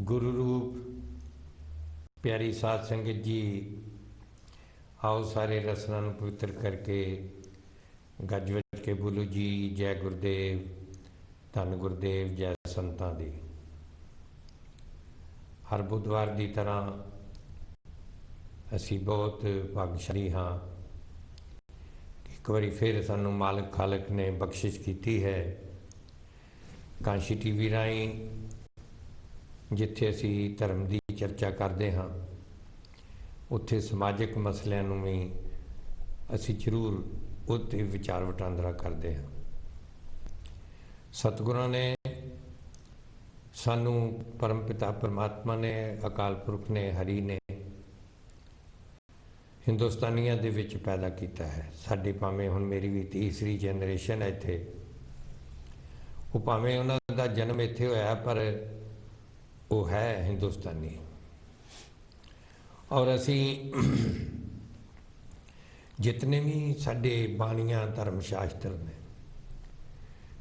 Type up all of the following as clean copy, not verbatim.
गुरु रूप प्यारी साध संगत जी, आओ सारे रसना पवित्र करके गज वज के बोलो जी जय गुरुदेव, धन गुरुदेव, जय संतां दी। हर बुधवार की तरह असी बहुत भागशाली हाँ, एक बारी फिर सानू मालिक खालक ने बख्शिश की है। कांशी टीवी राही जिथे असी धर्म की चर्चा करते हाँ, उत्थे समाजिक मसलियां नूं भी असी जरूर उत्ते विचार वटांदरा करते हाँ। सतगुरां ने सानू परम पिता परमात्मा ने, अकाल पुरख ने, हरि ने हिंदुस्तानियां दे विच पैदा किया है। साडी भावें हुण मेरी भी तीसरी जनरेशन है इत्थे, वो भावें उन्हां दा जन्म इत्थे होया पर वो है हिंदुस्तानी। और असी जितने भी साडे बाणियां धर्म शास्त्र ने,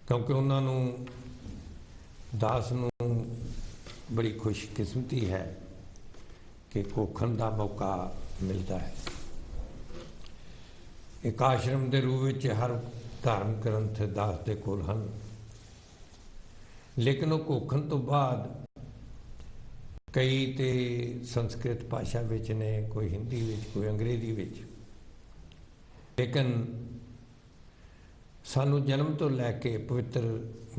क्योंकि उन्होंने दास नूं बड़ी खुशकिस्मती है कि कोखण का मौका मिलता है। एक आश्रम के रूप में हर धर्म ग्रंथ दास दे कोल हन, लेकिन वो कोखण तो बाद कई तो संस्कृत भाषा विच ने, कोई हिंदी विच, कोई अंग्रेजी विच। लेकिन सानू जन्म तो लैके पवित्र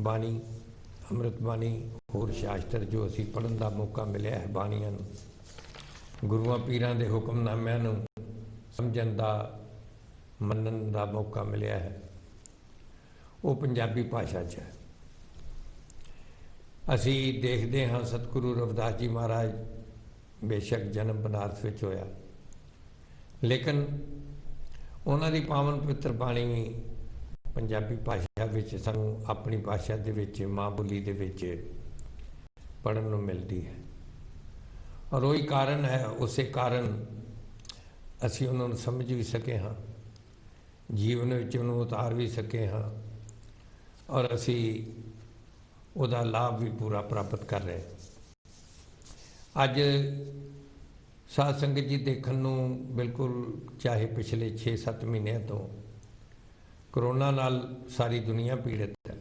बाणी, अमृत बाणी, होर शास्त्र जो असी पढ़न का मौका मिलिया है, बाणियां गुरुआं पीरां दे हुक्मनामिਆਂ नूं समझण दा, मनण दा मौका मिलिया है, वो पंजाबी भाषा च है। असी देखते हाँ सतगुरु रविदास जी महाराज बेशक जन्म बनारस विच होया, लेकिन उन्हां दी पावन पवित्र बाणी भी पंजाबी भाषा विच सानू अपनी भाषा दे विच, माँ बोली दे विच पढ़न नूं मिलती है। और वही कारण है, उसे कारण असी उन्होंने समझ भी सके हाँ, जीवन विच उन्होंने उतार भी सके हाँ, और असी उहदा लाभ भी पूरा प्राप्त कर रहे। अज साध संगत जी देखण नूं बिल्कुल, चाहे पिछले 6-7 महीनों तो करोना नाल सारी दुनिया पीड़ित है,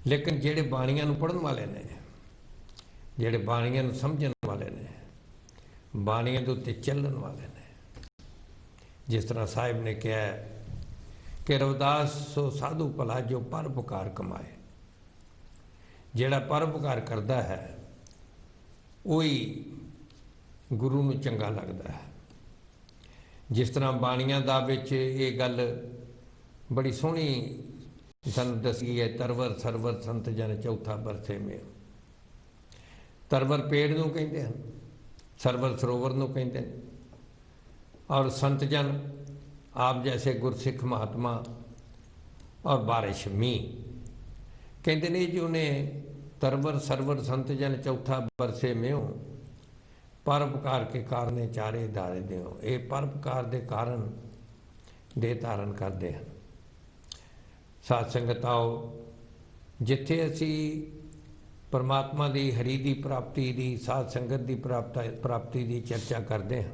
लेकिन जिहड़े बाणियां नूं पढ़न वाले ने, जिहड़े बाणियां नूं समझण वाले ने, बाणियां दे उत्ते चलण वाले ने, जिस तरह साहिब ने कहा कि रविदास सो साधु भला जो परोपकार कमाए। जिहड़ा परोपकार करता है वही गुरु नूं चंगा लगता है। जिस तरह बाणियां दा विच ये गल बड़ी सोहनी सानू दसी है, तरवर सरवर संत जन चौथा बरसे में। तरवर पेड़ नूं कहिंदे हन, सरवर सरोवर नूं कहिंदे ने, और संत जन आप जैसे गुरसिख महात्मा और बारिश मीह कहते ने जो ने तरवर सरवर संत जन चौथा बरसे में हो, परोपकार के कारण चारे धारे दो। ये परोपकार के कारण दे धारण करते हैं। साध संगत आओ, जिथे असी परमात्मा की, हरि की प्राप्ति की, साध संगत की प्राप्ति की चर्चा करते हैं,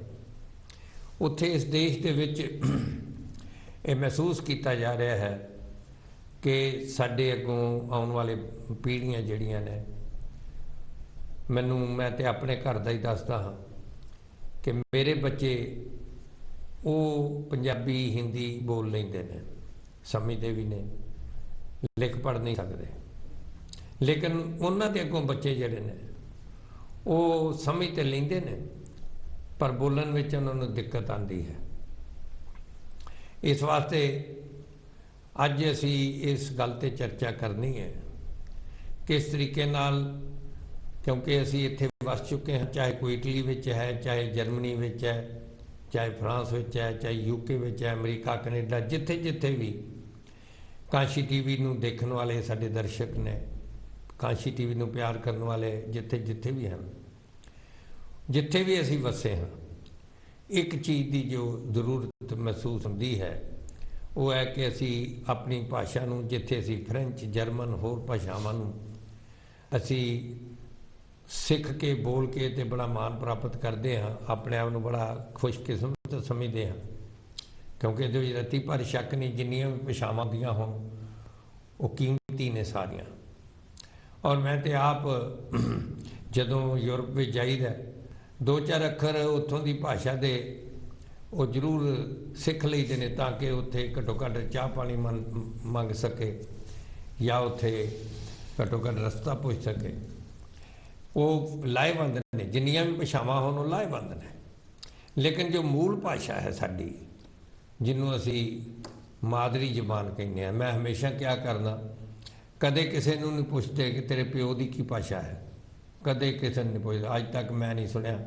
उत्थे इस देश के विच ये महसूस किया जा रहा है कि साडे अगों आउण वाले पीढ़ियां जिहड़ियां ने, मैं तो अपने घर का ही दसदा हाँ कि मेरे बच्चे वो पंजाबी हिंदी बोल लेंदे ने, समझते भी ने, लिख पढ़ नहीं सकते, लेकिन उन्हां दे अगों बच्चे जिहड़े ने वो समझ तो लेंदे ने, पर बोलण विच उन्हां नूं दिक्कत आती है। इस वास्ते अज असी इस गल ते चर्चा करनी है, किस तरीके नाल, क्योंकि असी इत्थे वस चुके हैं, चाहे कोई इटली विच है, चाहे जर्मनी विच है, चाहे फ्रांस विच है, चाहे यूके विच है, अमरीका कनेडा, जिथे जिथे भी कांशी टीवी नूं देखण वाले साडे दर्शक ने, कांशी टीवी नूं प्यार करने वाले जिथे जिथे भी हैं, जिथे भी असी वसे हैं, एक चीज़ की जो जरूरत महसूस होंदी है वो है कि असी अपनी भाषा नूं, जिथे असी फ्रेंच, जर्मन, होर भाषावां नूं असी ਸਿੱਖ ਕੇ ਬੋਲ ਕੇ ਤੇ ਬੜਾ ਮਾਣ ਪ੍ਰਾਪਤ ਕਰਦੇ ਹਾਂ, ਆਪਣੇ ਆਪ ਨੂੰ ਬੜਾ ਖੁਸ਼ਕਿਸਮਤ ਸਮਝਦੇ ਹਾਂ, ਕਿਉਂਕਿ ਇਹਦੇ ਵਿੱਚ ਰੱਤੀ ਭਰ ਸ਼ੱਕ ਨਹੀਂ, ਜਿੰਨੀਆਂ ਵੀ ਭਾਸ਼ਾਵਾਂ ਹੁੰਦੀਆਂ ਹੋਣ ਉਹ ਕੀਮਤੀ ਨੇ ਸਾਰੀਆਂ। ਔਰ ਮੈਂ ਤੇ ਆਪ ਜਦੋਂ ਯੂਰਪ ਵਿੱਚ ਜਾਈਦਾ, 2-4 ਅੱਖਰ ਉੱਥੋਂ ਦੀ ਭਾਸ਼ਾ ਦੇ ਉਹ ਜ਼ਰੂਰ ਸਿੱਖ ਲਈਦੇ ਨੇ, ਤਾਂ ਕਿ ਉੱਥੇ ਘੱਟੋ ਘੱਟ ਚਾਹ ਪਾਣੀ ਮੰਗ ਸਕੇ ਜਾਂ ਉੱਥੇ ਘੱਟੋ ਘੱਟ ਰਸਤਾ ਪੁੱਛ ਸਕੇ। ਉਹ ਲਾਹੇਵੰਦ ਨੇ, ਜਿੰਨੀਆਂ ਵੀ ਭਾਸ਼ਾਵਾਂ ਹੋਣ ਉਹ ਲਾਹੇਵੰਦ ਨੇ। ਲੇਕਿਨ ਜੋ ਮੂਲ ਭਾਸ਼ਾ ਹੈ ਸਾਡੀ, ਜਿਹਨੂੰ ਅਸੀਂ ਮਾਦਰੀ ਜ਼ਬਾਨ ਕਹਿੰਦੇ ਹਾਂ, ਮੈਂ ਹਮੇਸ਼ਾ ਕਿਹਾ ਕਰਨਾ, ਕਦੇ ਕਿਸੇ ਨੂੰ ਨਹੀਂ ਪੁੱਛਦੇ ਕਿ ਤੇਰੇ ਪਿਓ ਦੀ ਕੀ ਭਾਸ਼ਾ ਹੈ, ਕਦੇ ਕਿਸੇ ਨੂੰ ਨਹੀਂ ਪੁੱਛਦੇ, ਅੱਜ ਤੱਕ ਮੈਂ ਨਹੀਂ ਸੁਣਿਆ।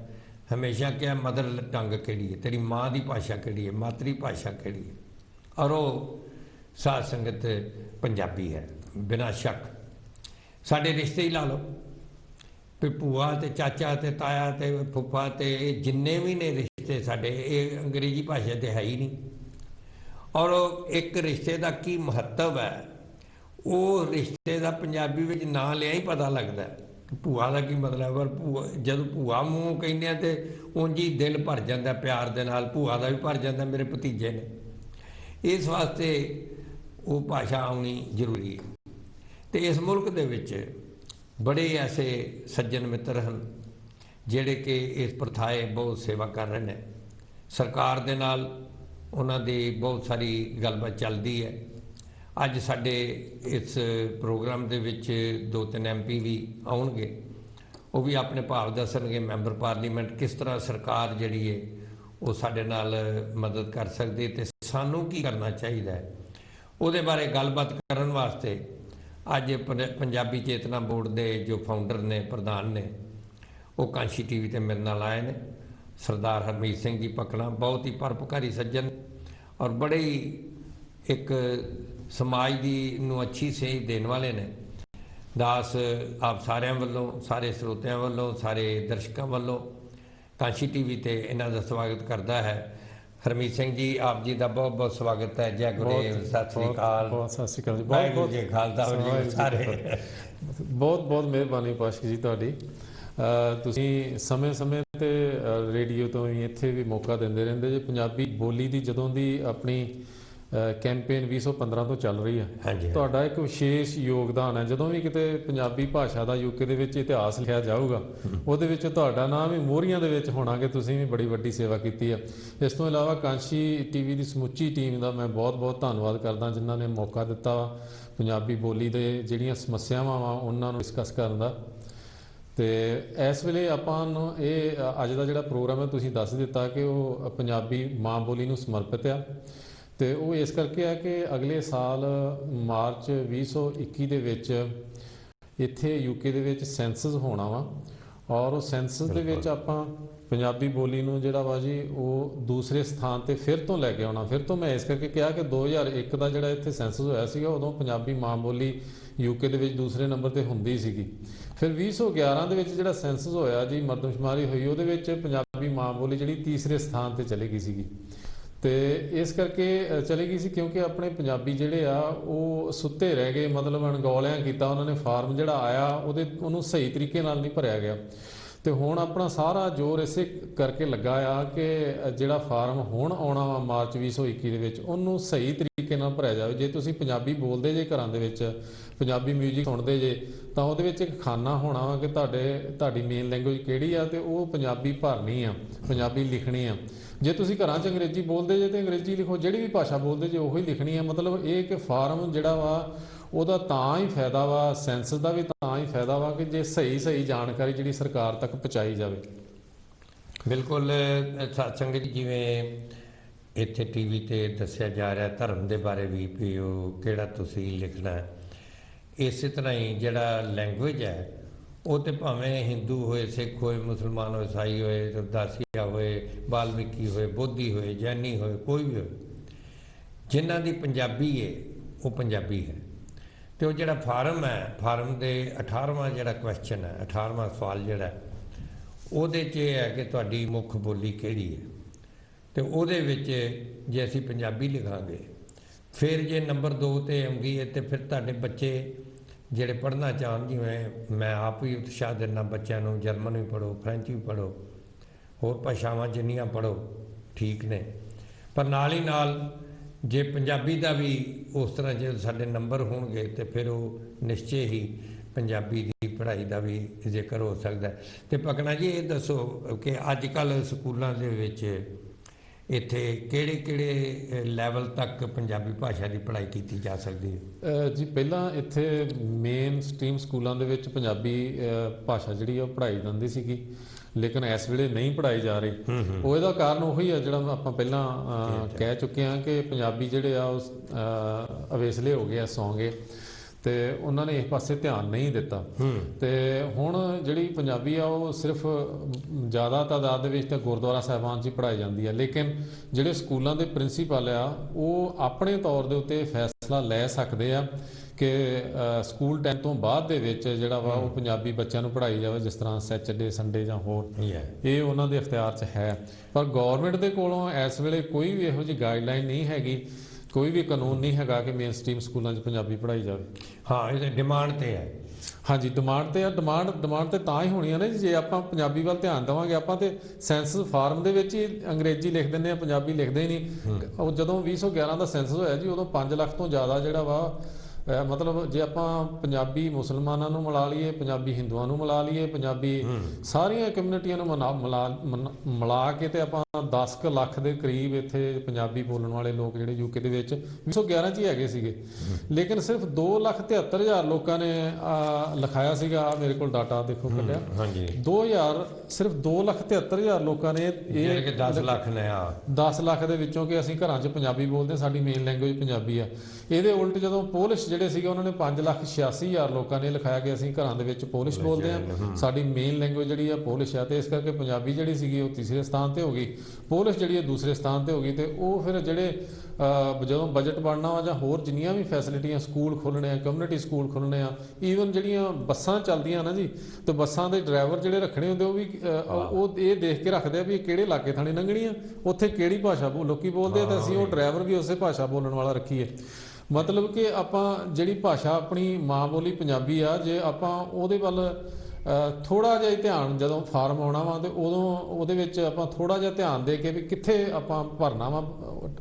ਹਮੇਸ਼ਾ ਕਿਹਾ ਮਦਰ ਟੰਗ ਕਿਹੜੀ ਹੈ, ਤੇਰੀ ਮਾਂ ਦੀ ਭਾਸ਼ਾ ਕਿਹੜੀ ਹੈ, ਮਾਤਰੀ ਭਾਸ਼ਾ ਕਿਹੜੀ ਹੈ, ਔਰ ਉਹ ਸਾਧ ਸੰਗਤ ਪੰਜਾਬੀ ਹੈ ਬਿਨਾਂ ਸ਼ੱਕ। ਸਾਡੇ ਰਿਸ਼ਤੇ ਹੀ ਲਾ ਲਓ, ਵੀ ਭੂਆ ਤੇ ਚਾਚਾ ਤੇ ਤਾਇਆ ਤੇ ਫੁੱਫਾ ਤੇ ਇਹ ਜਿੰਨੇ ਵੀ ਨੇ ਰਿਸ਼ਤੇ ਸਾਡੇ, ਇਹ ਅੰਗਰੇਜ਼ੀ ਭਾਸ਼ਾ ਤੇ ਹੈ ਹੀ ਨਹੀਂ। ਔਰ ਇੱਕ ਰਿਸ਼ਤੇ ਦਾ ਕੀ ਮਹੱਤਵ ਹੈ, ਉਹ ਰਿਸ਼ਤੇ ਦਾ ਪੰਜਾਬੀ ਵਿੱਚ ਨਾਂ ਲਿਆ ਹੀ ਪਤਾ ਲੱਗਦਾ ਕਿ ਭੂਆ ਦਾ ਕੀ ਮਤਲਬ। ਪਰ ਭੂਆ ਜਦੋਂ ਭੂਆ ਮੂੰਹ ਕਹਿੰਦੇ ਆ ਤੇ ਉਂਝ ਹੀ ਦਿਲ ਭਰ ਜਾਂਦਾ ਪਿਆਰ ਦੇ ਨਾਲ, ਭੂਆ ਦਾ ਵੀ ਭਰ ਜਾਂਦਾ, ਮੇਰੇ ਭਤੀਜੇ ਨੇ। ਇਸ ਵਾਸਤੇ ਉਹ ਭਾਸ਼ਾ ਆਉਣੀ ਜ਼ਰੂਰੀ ਹੈ। ਅਤੇ ਇਸ ਮੁਲਕ ਦੇ ਵਿੱਚ ਬੜੇ ਐਸੇ ਸੱਜਣ ਮਿੱਤਰ ਹਨ ਜਿਹੜੇ ਕਿ ਇਸ ਪ੍ਰਥਾਏ ਬਹੁਤ ਸੇਵਾ ਕਰ ਰਹੇ ਨੇ। ਸਰਕਾਰ ਦੇ ਨਾਲ ਉਹਨਾਂ ਦੀ ਬਹੁਤ ਸਾਰੀ ਗੱਲਬਾਤ ਚੱਲਦੀ ਹੈ। ਅੱਜ ਸਾਡੇ ਇਸ ਪ੍ਰੋਗਰਾਮ ਦੇ ਵਿੱਚ 2-3 MP ਵੀ ਆਉਣਗੇ, ਉਹ ਵੀ ਆਪਣੇ ਭਾਵ ਦੱਸਣਗੇ, ਮੈਂਬਰ ਪਾਰਲੀਮੈਂਟ ਕਿਸ ਤਰ੍ਹਾਂ ਸਰਕਾਰ ਜਿਹੜੀ ਹੈ ਉਹ ਸਾਡੇ ਨਾਲ ਮਦਦ ਕਰ ਸਕਦੀ ਅਤੇ ਸਾਨੂੰ ਕੀ ਕਰਨਾ ਚਾਹੀਦਾ ਹੈ, ਉਹਦੇ ਬਾਰੇ ਗੱਲਬਾਤ ਕਰਨ ਵਾਸਤੇ ਅੱਜ ਪੰਜਾਬੀ ਚੇਤਨਾ ਬੋਰਡ ਦੇ ਜੋ ਫਾਊਂਡਰ ਨੇ, ਪ੍ਰਧਾਨ ਨੇ, ਉਹ ਕਾਂਸ਼ੀ TV ਤੇ ਮੇਰੇ ਨਾਲ ਆਏ ਨੇ। ਸਰਦਾਰ ਹਰਮੀਤ ਸਿੰਘ ਜੀ ਪਕਣਾ, ਬਹੁਤ ਹੀ ਪਰਉਪਕਾਰੀ ਸੱਜਣ ਔਰ ਬੜੇ ਹੀ ਇੱਕ ਸਮਾਜ ਦੀ ਨੂੰ ਅੱਛੀ ਸੇਧ ਦੇਣ ਵਾਲੇ ਨੇ। ਦਾਸ ਆਪ ਸਾਰਿਆਂ ਵੱਲੋਂ, ਸਾਰੇ ਸਰੋਤਿਆਂ ਵੱਲੋਂ, ਸਾਰੇ ਦਰਸ਼ਕਾਂ ਵੱਲੋਂ ਕਾਂਸ਼ੀ TV ਤੇ ਇਹਨਾਂ ਦਾ ਸਵਾਗਤ ਕਰਦਾ ਹੈ। ਹਰਮੀਤ ਸਿੰਘ ਜੀ, ਆਪ ਜੀ ਦਾ ਬਹੁਤ ਬਹੁਤ ਸਵਾਗਤ ਹੈ। ਜੈ ਗੁਰਦੇਵ, ਸਤਿ ਸ੍ਰੀ ਅਕਾਲ। ਬਹੁਤ ਸਤਿ ਸ੍ਰੀ ਅਕਾਲ ਜੀ। ਵਾਹਿਗੁਰੂ ਜੀ ਖਾਲਸਾ, ਵਾਹਿਗੁਰੂ ਜੀ ਸਾਰੇ। ਬਹੁਤ ਬਹੁਤ ਮਿਹਰਬਾਨੀ ਪਾਸ਼ਕ ਜੀ ਤੁਹਾਡੀ। ਤੁਸੀਂ ਸਮੇਂ-ਸਮੇਂ ਤੇ ਰੇਡੀਓ ਤੋਂ ਵੀ ਇੱਥੇ ਵੀ ਮੌਕਾ ਦਿੰਦੇ ਰਹਿੰਦੇ ਜੇ। ਪੰਜਾਬੀ ਬੋਲੀ ਦੀ ਜਦੋਂ ਦੀ ਆਪਣੀ ਕੈਂਪੇਨ 2015 ਤੋਂ ਚੱਲ ਰਹੀ ਹੈ, ਤੁਹਾਡਾ ਇੱਕ ਵਿਸ਼ੇਸ਼ ਯੋਗਦਾਨ ਹੈ। ਜਦੋਂ ਵੀ ਕਿਤੇ ਪੰਜਾਬੀ ਭਾਸ਼ਾ ਦਾ UK ਦੇ ਵਿੱਚ ਇਤਿਹਾਸ ਲਿਖਿਆ ਜਾਊਗਾ, ਉਹਦੇ ਵਿੱਚ ਤੁਹਾਡਾ ਨਾਮ ਵੀ ਮੋਹਰੀਆਂ ਦੇ ਵਿੱਚ ਹੋਣਾ ਕਿ ਤੁਸੀਂ ਵੀ ਬੜੀ ਵੱਡੀ ਸੇਵਾ ਕੀਤੀ ਹੈ। ਇਸ ਤੋਂ ਇਲਾਵਾ ਕਾਂਸ਼ੀ TV ਦੀ ਸਮੁੱਚੀ ਟੀਮ ਦਾ ਮੈਂ ਬਹੁਤ-ਬਹੁਤ ਧੰਨਵਾਦ ਕਰਦਾ, ਜਿਨ੍ਹਾਂ ਨੇ ਮੌਕਾ ਦਿੱਤਾ ਪੰਜਾਬੀ ਬੋਲੀ ਦੇ ਜਿਹੜੀਆਂ ਸਮੱਸਿਆਵਾਂ ਵਾ ਉਹਨਾਂ ਨੂੰ ਡਿਸਕਸ ਕਰਨ ਦਾ। ਤੇ ਇਸ ਵੇਲੇ ਆਪਾਂ ਨੂੰ ਇਹ ਅੱਜ ਦਾ ਜਿਹੜਾ ਪ੍ਰੋਗਰਾਮ ਹੈ ਤੁਸੀਂ ਦੱਸ ਦਿੱਤਾ ਕਿ ਉਹ ਪੰਜਾਬੀ ਮਾਂ ਬੋਲੀ ਨੂੰ ਸਮਰਪਿਤ ਆ। ਤੇ ਉਹ ਇਸ ਕਰਕੇ ਆ ਕਿ ਅਗਲੇ ਸਾਲ ਮਾਰਚ 2021 ਦੇ ਵਿੱਚ ਇੱਥੇ UK ਦੇ ਵਿੱਚ ਸੈਂਸਸ ਹੋਣਾ ਵਾ, ਔਰ ਉਹ ਸੈਂਸਸ ਦੇ ਵਿੱਚ ਆਪਾਂ ਪੰਜਾਬੀ ਬੋਲੀ ਨੂੰ ਜਿਹੜਾ ਵਾ ਜੀ ਉਹ ਦੂਸਰੇ ਸਥਾਨ ਤੇ ਫਿਰ ਤੋਂ ਲੈ ਕੇ ਆਉਣਾ। ਫਿਰ ਤੋਂ ਮੈਂ ਇਸ ਕਰਕੇ ਕਿਹਾ ਕਿ 2001 ਦਾ ਜਿਹੜਾ ਇੱਥੇ ਸੈਂਸਸ ਹੋਇਆ ਸੀਗਾ, ਉਦੋਂ ਪੰਜਾਬੀ ਮਾਂ ਬੋਲੀ UK ਦੇ ਵਿੱਚ ਦੂਸਰੇ ਨੰਬਰ ਤੇ ਹੁੰਦੀ ਸੀਗੀ। ਫਿਰ 2011 ਦੇ ਵਿੱਚ ਜਿਹੜਾ ਸੈਂਸਸ ਹੋਇਆ ਜੀ, ਮਰਦਮਸ਼ੁਮਾਰੀ ਹੋਈ, ਉਹਦੇ ਵਿੱਚ ਪੰਜਾਬੀ ਮਾਂ ਬੋਲੀ ਜਿਹੜੀ ਤੀਸਰੇ ਸਥਾਨ ਤੇ ਚਲੀ ਗਈ ਸੀਗੀ। ਤੇ ਇਸ ਕਰਕੇ ਚਲੀ ਗਈ ਸੀ ਕਿਉਂਕਿ ਆਪਣੇ ਪੰਜਾਬੀ ਜਿਹੜੇ ਆ ਉਹ ਸੁੱਤੇ ਰਹਿ ਗਏ, ਮਤਲਬ ਅਣਗੌਲਿਆਂ ਕੀਤਾ ਉਹਨਾਂ ਨੇ। ਫਾਰਮ ਜਿਹੜਾ ਆਇਆ ਉਹਨੂੰ ਸਹੀ ਤਰੀਕੇ ਨਾਲ ਨਹੀਂ ਭਰਿਆ ਗਿਆ। ਤੇ ਹੁਣ ਆਪਣਾ ਸਾਰਾ ਜ਼ੋਰ ਇਸੇ ਕਰਕੇ ਲੱਗਾ ਆ ਕਿ ਜਿਹੜਾ ਫਾਰਮ ਹੁਣ ਆਉਣਾ ਵਾ ਮਾਰਚ 2021 ਦੇ ਵਿੱਚ, ਉਹਨੂੰ ਸਹੀ ਤਰੀਕੇ ਨਾਲ ਭਰਿਆ ਜਾਵੇ। ਜੇ ਤੁਸੀਂ ਪੰਜਾਬੀ ਬੋਲਦੇ ਜੇ ਘਰਾਂ ਦੇ ਵਿੱਚ, ਪੰਜਾਬੀ ਮਿਊਜ਼ਿਕ ਸੁਣਦੇ ਜੇ, ਤਾਂ ਉਹਦੇ ਵਿੱਚ ਇੱਕ ਖਾਨਾ ਹੋਣਾ ਵਾ ਕਿ ਤੁਹਾਡੀ ਮੇਨ ਲੈਂਗੁਏਜ ਕਿਹੜੀ ਆ, ਤੇ ਉਹ ਪੰਜਾਬੀ ਭਰਨੀ ਆ, ਪੰਜਾਬੀ ਲਿਖਣੀ ਆ। ਜੇ ਤੁਸੀਂ ਘਰਾਂ 'ਚ ਅੰਗਰੇਜ਼ੀ ਬੋਲਦੇ ਜੇ ਤੇ ਅੰਗਰੇਜ਼ੀ ਲਿਖੋ, ਜਿਹੜੀ ਵੀ ਭਾਸ਼ਾ ਬੋਲਦੇ ਜੇ ਉਹੀ ਲਿਖਣੀ ਆ। ਮਤਲਬ ਇਹ ਕਿ ਫਾਰਮ ਜਿਹੜਾ ਵਾ ਉਹਦਾ ਤਾਂ ਹੀ ਫਾਇਦਾ ਵਾ, ਸੈਂਸਸ ਦਾ ਵੀ ਤਾਂ ਹੀ ਫਾਇਦਾ ਵਾ ਕਿ ਜੇ ਸਹੀ ਜਾਣਕਾਰੀ ਜਿਹੜੀ ਸਰਕਾਰ ਤੱਕ ਪਹੁੰਚਾਈ ਜਾਵੇ। ਬਿਲਕੁਲ ਸਤਸੰਗ ਜੀ, ਜਿਵੇਂ ਇੱਥੇ TV ਤੇ ਦੱਸਿਆ ਜਾ ਰਿਹਾ ਧਰਮ ਦੇ ਬਾਰੇ ਵੀ ਉਹ ਕਿਹੜਾ ਤੁਸੀਂ ਲਿਖਣਾ ਹੈ, ਇਸੇ ਤਰ੍ਹਾਂ ਹੀ ਜਿਹੜਾ ਲੈਂਗੁਏਜ ਹੈ ਉਹ ਤੇ ਭਾਵੇਂ ਹਿੰਦੂ ਹੋਏ, ਸਿੱਖ ਹੋਏ, ਮੁਸਲਮਾਨ ਹੋਏ, ਈਸਾਈ ਹੋਏ, ਰਵਿਦਾਸੀਆ ਹੋਏ, ਵਾਲਮੀਕੀ ਹੋਏ, ਬੋਧੀ ਹੋਏ, ਜੈਨੀ ਹੋਏ, ਕੋਈ ਵੀ ਹੋਏ, ਜਿਨ੍ਹਾਂ ਦੀ ਪੰਜਾਬੀ ਹੈ ਉਹ ਪੰਜਾਬੀ ਹੈ। ਤੇ ਉਹ ਜਿਹੜਾ ਫਾਰਮ ਹੈ, ਫਾਰਮ ਦੇ 18ਵਾਂ ਜਿਹੜਾ ਕੁਐਸਚਨ ਹੈ, 18ਵਾਂ ਸਵਾਲ ਜਿਹੜਾ, ਉਹਦੇ 'ਚ ਇਹ ਹੈ ਕਿ ਤੁਹਾਡੀ ਮੁੱਖ ਬੋਲੀ ਕਿਹੜੀ ਹੈ। ਤੇ ਉਹਦੇ ਵਿੱਚ ਜੇ ਅਸੀਂ ਪੰਜਾਬੀ ਲਿਖਾਂਗੇ, ਫਿਰ ਜੇ ਨੰਬਰ 2 ਤੇ ਆਉਂਦੀ ਹੈ ਤੇ ਫਿਰ ਤੁਹਾਡੇ ਬੱਚੇ ਜਿਹੜੇ ਪੜ੍ਹਨਾ ਚਾਹਣ, ਜਿਵੇਂ ਮੈਂ ਆਪ ਵੀ ਉਤਸ਼ਾਹ ਦਿੰਦਾ ਬੱਚਿਆਂ ਨੂੰ, ਜਰਮਨ ਵੀ ਪੜ੍ਹੋ, ਫਰੈਂਚ ਵੀ ਪੜ੍ਹੋ, ਹੋਰ ਭਾਸ਼ਾਵਾਂ ਜਿੰਨੀਆਂ ਪੜ੍ਹੋ ਠੀਕ ਨੇ, ਪਰ ਨਾਲ ਹੀ ਨਾਲ ਜੇ ਪੰਜਾਬੀ ਦਾ ਵੀ ਉਸ ਤਰ੍ਹਾਂ ਜੇ ਸਾਡੇ ਨੰਬਰ ਹੋਣਗੇ ਤੇ ਫਿਰ ਉਹ ਨਿਸ਼ਚੇ ਹੀ ਪੰਜਾਬੀ ਦੀ ਪੜ੍ਹਾਈ ਦਾ ਵੀ ਜ਼ਿਕਰ ਹੋ ਸਕਦਾ। ਤੇ ਪਕਣਾ ਜੀ ਇਹ ਦੱਸੋ ਕਿ ਅੱਜ ਕੱਲ੍ਹ ਸਕੂਲਾਂ ਦੇ ਵਿੱਚ ਇੱਥੇ ਕਿਹੜੇ ਕਿਹੜੇ ਲੈਵਲ ਤੱਕ ਪੰਜਾਬੀ ਭਾਸ਼ਾ ਦੀ ਪੜ੍ਹਾਈ ਕੀਤੀ ਜਾ ਸਕਦੀ ਹੈ? ਜੀ ਪਹਿਲਾਂ ਇੱਥੇ ਮੇਨ ਸਟਰੀਮ ਸਕੂਲਾਂ ਦੇ ਵਿੱਚ ਪੰਜਾਬੀ ਭਾਸ਼ਾ ਜਿਹੜੀ ਆ ਉਹ ਪੜ੍ਹਾਈ ਜਾਂਦੀ ਸੀਗੀ, ਲੇਕਿਨ ਇਸ ਵੇਲੇ ਨਹੀਂ ਪੜ੍ਹਾਈ ਜਾ ਰਹੀ। ਉਹ ਇਹਦਾ ਕਾਰਨ ਉਹੀ ਆ ਜਿਹੜਾ ਆਪਾਂ ਪਹਿਲਾਂ ਕਹਿ ਚੁੱਕੇ ਹਾਂ ਕਿ ਪੰਜਾਬੀ ਜਿਹੜੇ ਆ ਉਹ ਅਵੇਸਲੇ ਹੋ ਗਏ ਆ, ਸੌਂ ਗਏ, ਤੇ ਉਹਨਾਂ ਨੇ ਇਸ ਪਾਸੇ ਧਿਆਨ ਨਹੀਂ ਦਿੱਤਾ। ਤੇ ਹੁਣ ਜਿਹੜੀ ਪੰਜਾਬੀ ਆ ਉਹ ਸਿਰਫ ਜ਼ਿਆਦਾ ਤਾਦਾਦ ਦੇ ਵਿੱਚ ਤਾਂ ਗੁਰਦੁਆਰਾ ਸਾਹਿਬਾਨ 'ਚ ਹੀ ਪੜ੍ਹਾਈ ਜਾਂਦੀ ਆ, ਲੇਕਿਨ ਜਿਹੜੇ ਸਕੂਲਾਂ ਦੇ ਪ੍ਰਿੰਸੀਪਲ ਆ ਉਹ ਆਪਣੇ ਤੌਰ ਦੇ ਉੱਤੇ ਫੈਸਲਾ ਲੈ ਸਕਦੇ ਆ ਕਿ ਸਕੂਲ ਟਾਈਮ ਤੋਂ ਬਾਅਦ ਦੇ ਵਿੱਚ ਜਿਹੜਾ ਵਾ ਉਹ ਪੰਜਾਬੀ ਬੱਚਿਆਂ ਨੂੰ ਪੜ੍ਹਾਈ ਜਾਵੇ, ਜਿਸ ਤਰ੍ਹਾਂ ਸੈਚਰਡੇ ਸੰਡੇ ਜਾਂ ਹੋਰ, ਇਹ ਉਹਨਾਂ ਦੇ ਇਖਤਿਆਰ 'ਚ ਹੈ। ਪਰ ਗੌਰਮੈਂਟ ਦੇ ਕੋਲੋਂ ਇਸ ਵੇਲੇ ਕੋਈ ਵੀ ਇਹੋ ਜਿਹੀ ਗਾਈਡਲਾਈਨ ਨਹੀਂ ਹੈਗੀ, ਕੋਈ ਵੀ ਕਾਨੂੰਨ ਨਹੀਂ ਹੈਗਾ ਕਿ ਮੇਨ ਸਟਰੀਮ ਸਕੂਲਾਂ 'ਚ ਪੰਜਾਬੀ ਪੜ੍ਹਾਈ ਜਾਵੇ। ਹਾਂ, ਇਹ ਡਿਮਾਂਡ ਤੇ ਹੈ। ਹਾਂਜੀ, ਡਿਮਾਂਡ ਤੇ ਆ। ਡਿਮਾਂਡ ਤੇ ਤਾਂ ਹੀ ਹੋਣੀ ਆ ਨਾ ਜੇ ਆਪਾਂ ਪੰਜਾਬੀ ਵੱਲ ਧਿਆਨ ਦੇਵਾਂਗੇ। ਆਪਾਂ ਤੇ ਸੈਂਸਸ ਫਾਰਮ ਦੇ ਵਿੱਚ ਹੀ ਅੰਗਰੇਜ਼ੀ ਲਿਖ ਦਿੰਦੇ ਆ, ਪੰਜਾਬੀ ਲਿਖਦੇ ਹੀ ਨਹੀਂ। ਉਹ ਜਦੋਂ 2011 ਦਾ ਸੈਂਸਸ ਹੋਇਆ ਜੀ, ਉਦੋਂ 5 ਲੱਖ ਤੋਂ ਜ਼ਿਆਦਾ ਜਿਹੜਾ ਵਾ, ਮਤਲਬ ਜੇ ਆਪਾਂ ਪੰਜਾਬੀ ਮੁਸਲਮਾਨਾਂ ਨੂੰ ਮਿਲਾ ਲਈਏ, ਪੰਜਾਬੀ ਹਿੰਦੂਆਂ ਨੂੰ ਮਿਲਾ ਲਈਏ, ਪੰਜਾਬੀ ਸਾਰੀਆਂ ਕਮਿਊਨਿਟੀਆਂ ਨੂੰ ਮਿਲਾ ਕੇ ਤੇ ਆਪਾਂ 10 ਕੁ ਲੱਖ ਦੇ ਕਰੀਬ ਇੱਥੇ ਪੰਜਾਬੀ ਬੋਲਣ ਵਾਲੇ ਲੋਕ ਜਿਹੜੇ ਯੂਕੇ ਦੇ ਵਿੱਚ 2011 'ਚ ਹੀ ਹੈਗੇ ਸੀਗੇ। ਲੇਕਿਨ ਸਿਰਫ 2,73,000 ਲੋਕਾਂ ਨੇ ਲਿਖਾਇਆ ਸੀਗਾ। ਮੇਰੇ ਕੋਲ ਡਾਟਾ ਦੇਖੋ ਕੱਢਿਆ, 2000 ਸਿਰਫ 2,73,000 ਲੋਕਾਂ ਨੇ ਇਹ 10 ਲੱਖ ਨੇ 10 ਲੱਖ ਦੇ ਵਿੱਚੋਂ ਕਿ ਅਸੀਂ ਘਰਾਂ 'ਚ ਪੰਜਾਬੀ ਬੋਲਦੇ, ਸਾਡੀ ਮੇਨ ਲੈਂਗੁਏਜ ਪੰਜਾਬੀ ਆ। ਇਹਦੇ ਉਲਟ ਜਦੋਂ ਪੋਲਿਸ਼ ਜਿਹੜੇ ਸੀਗੇ ਉਹਨਾਂ ਨੇ 5,86,000 ਲੋਕਾਂ ਨੇ ਲਿਖਾਇਆ ਕਿ ਅਸੀਂ ਘਰਾਂ ਦੇ ਵਿੱਚ ਪੋਲਿਸ਼ ਬੋਲਦੇ ਹਾਂ, ਸਾਡੀ ਮੇਨ ਲੈਂਗੁਏਜ ਜਿਹੜੀ ਆ ਪੋਲਿਸ਼ ਆ। ਤੇ ਇਸ ਕਰਕੇ ਪੰਜਾਬੀ ਜਿਹੜੀ ਸੀਗੀ ਉਹ ਤੀਸਰੇ ਸਥਾਨ ਤੇ ਹੋ ਗਈ, ਪੋਲਿਸ਼ ਜਿਹੜੀ ਹੈ ਦੂਸਰੇ ਸਥਾਨ ਤੇ ਹੋ ਗਈ। ਤੇ ਉਹ ਫਿਰ ਜਿਹੜੇ ਜਦੋਂ ਬਜਟ ਬਣਨਾ ਵਾ ਜਾਂ ਹੋਰ ਜਿੰਨੀਆਂ ਵੀ ਫੈਸਿਲਿਟੀਆਂ, ਸਕੂਲ ਖੋਲ੍ਹਣੇ ਆ, ਕਮਿਊਨਿਟੀ ਸਕੂਲ ਖੋਲ੍ਹਣੇ ਆ, ਈਵਨ ਜਿਹੜੀਆਂ ਬੱਸਾਂ ਚੱਲਦੀਆਂ ਨਾ ਜੀ, ਤੇ ਬੱਸਾਂ ਦੇ ਡਰਾਈਵਰ ਜਿਹੜੇ ਰੱਖਣੇ ਹੁੰਦੇ ਉਹ ਵੀ ਉਹ ਇਹ ਦੇਖ ਕੇ ਰੱਖਦੇ ਆ ਵੀ ਇਹ ਕਿਹੜੇ ਇਲਾਕੇ ਥਾਣੀ ਲੰਘਣੀਆਂ, ਉੱਥੇ ਕਿਹੜੀ ਭਾਸ਼ਾ ਲੋਕੀ ਬੋਲਦੇ ਆ, ਤੇ ਅਸੀਂ ਉਹ ਡਰਾਈਵਰ ਵੀ ਉਸੇ ਭਾਸ਼ਾ ਬੋਲਣ ਵਾਲਾ ਰੱਖੀਏ। ਮਤਲਬ ਕਿ ਆਪਾਂ ਜਿਹੜੀ ਭਾਸ਼ਾ ਆਪਣੀ ਮਾਂ ਬੋਲੀ ਪੰਜਾਬੀ ਆ, ਜੇ ਆਪਾਂ ਉਹਦੇ ਵੱਲ ਥੋੜਾ ਜਿਹਾ ਧਿਆਨ, ਜਦੋਂ ਫਾਰਮ ਆਉਣਾ ਵਾ ਤੇ ਉਦੋਂ ਉਹਦੇ ਵਿੱਚ ਆਪਾਂ ਥੋੜਾ ਜਿਹਾ ਧਿਆਨ ਦੇ ਕੇ ਵੀ ਕਿੱਥੇ ਆਪਾਂ ਭਰਨਾ ਵਾ।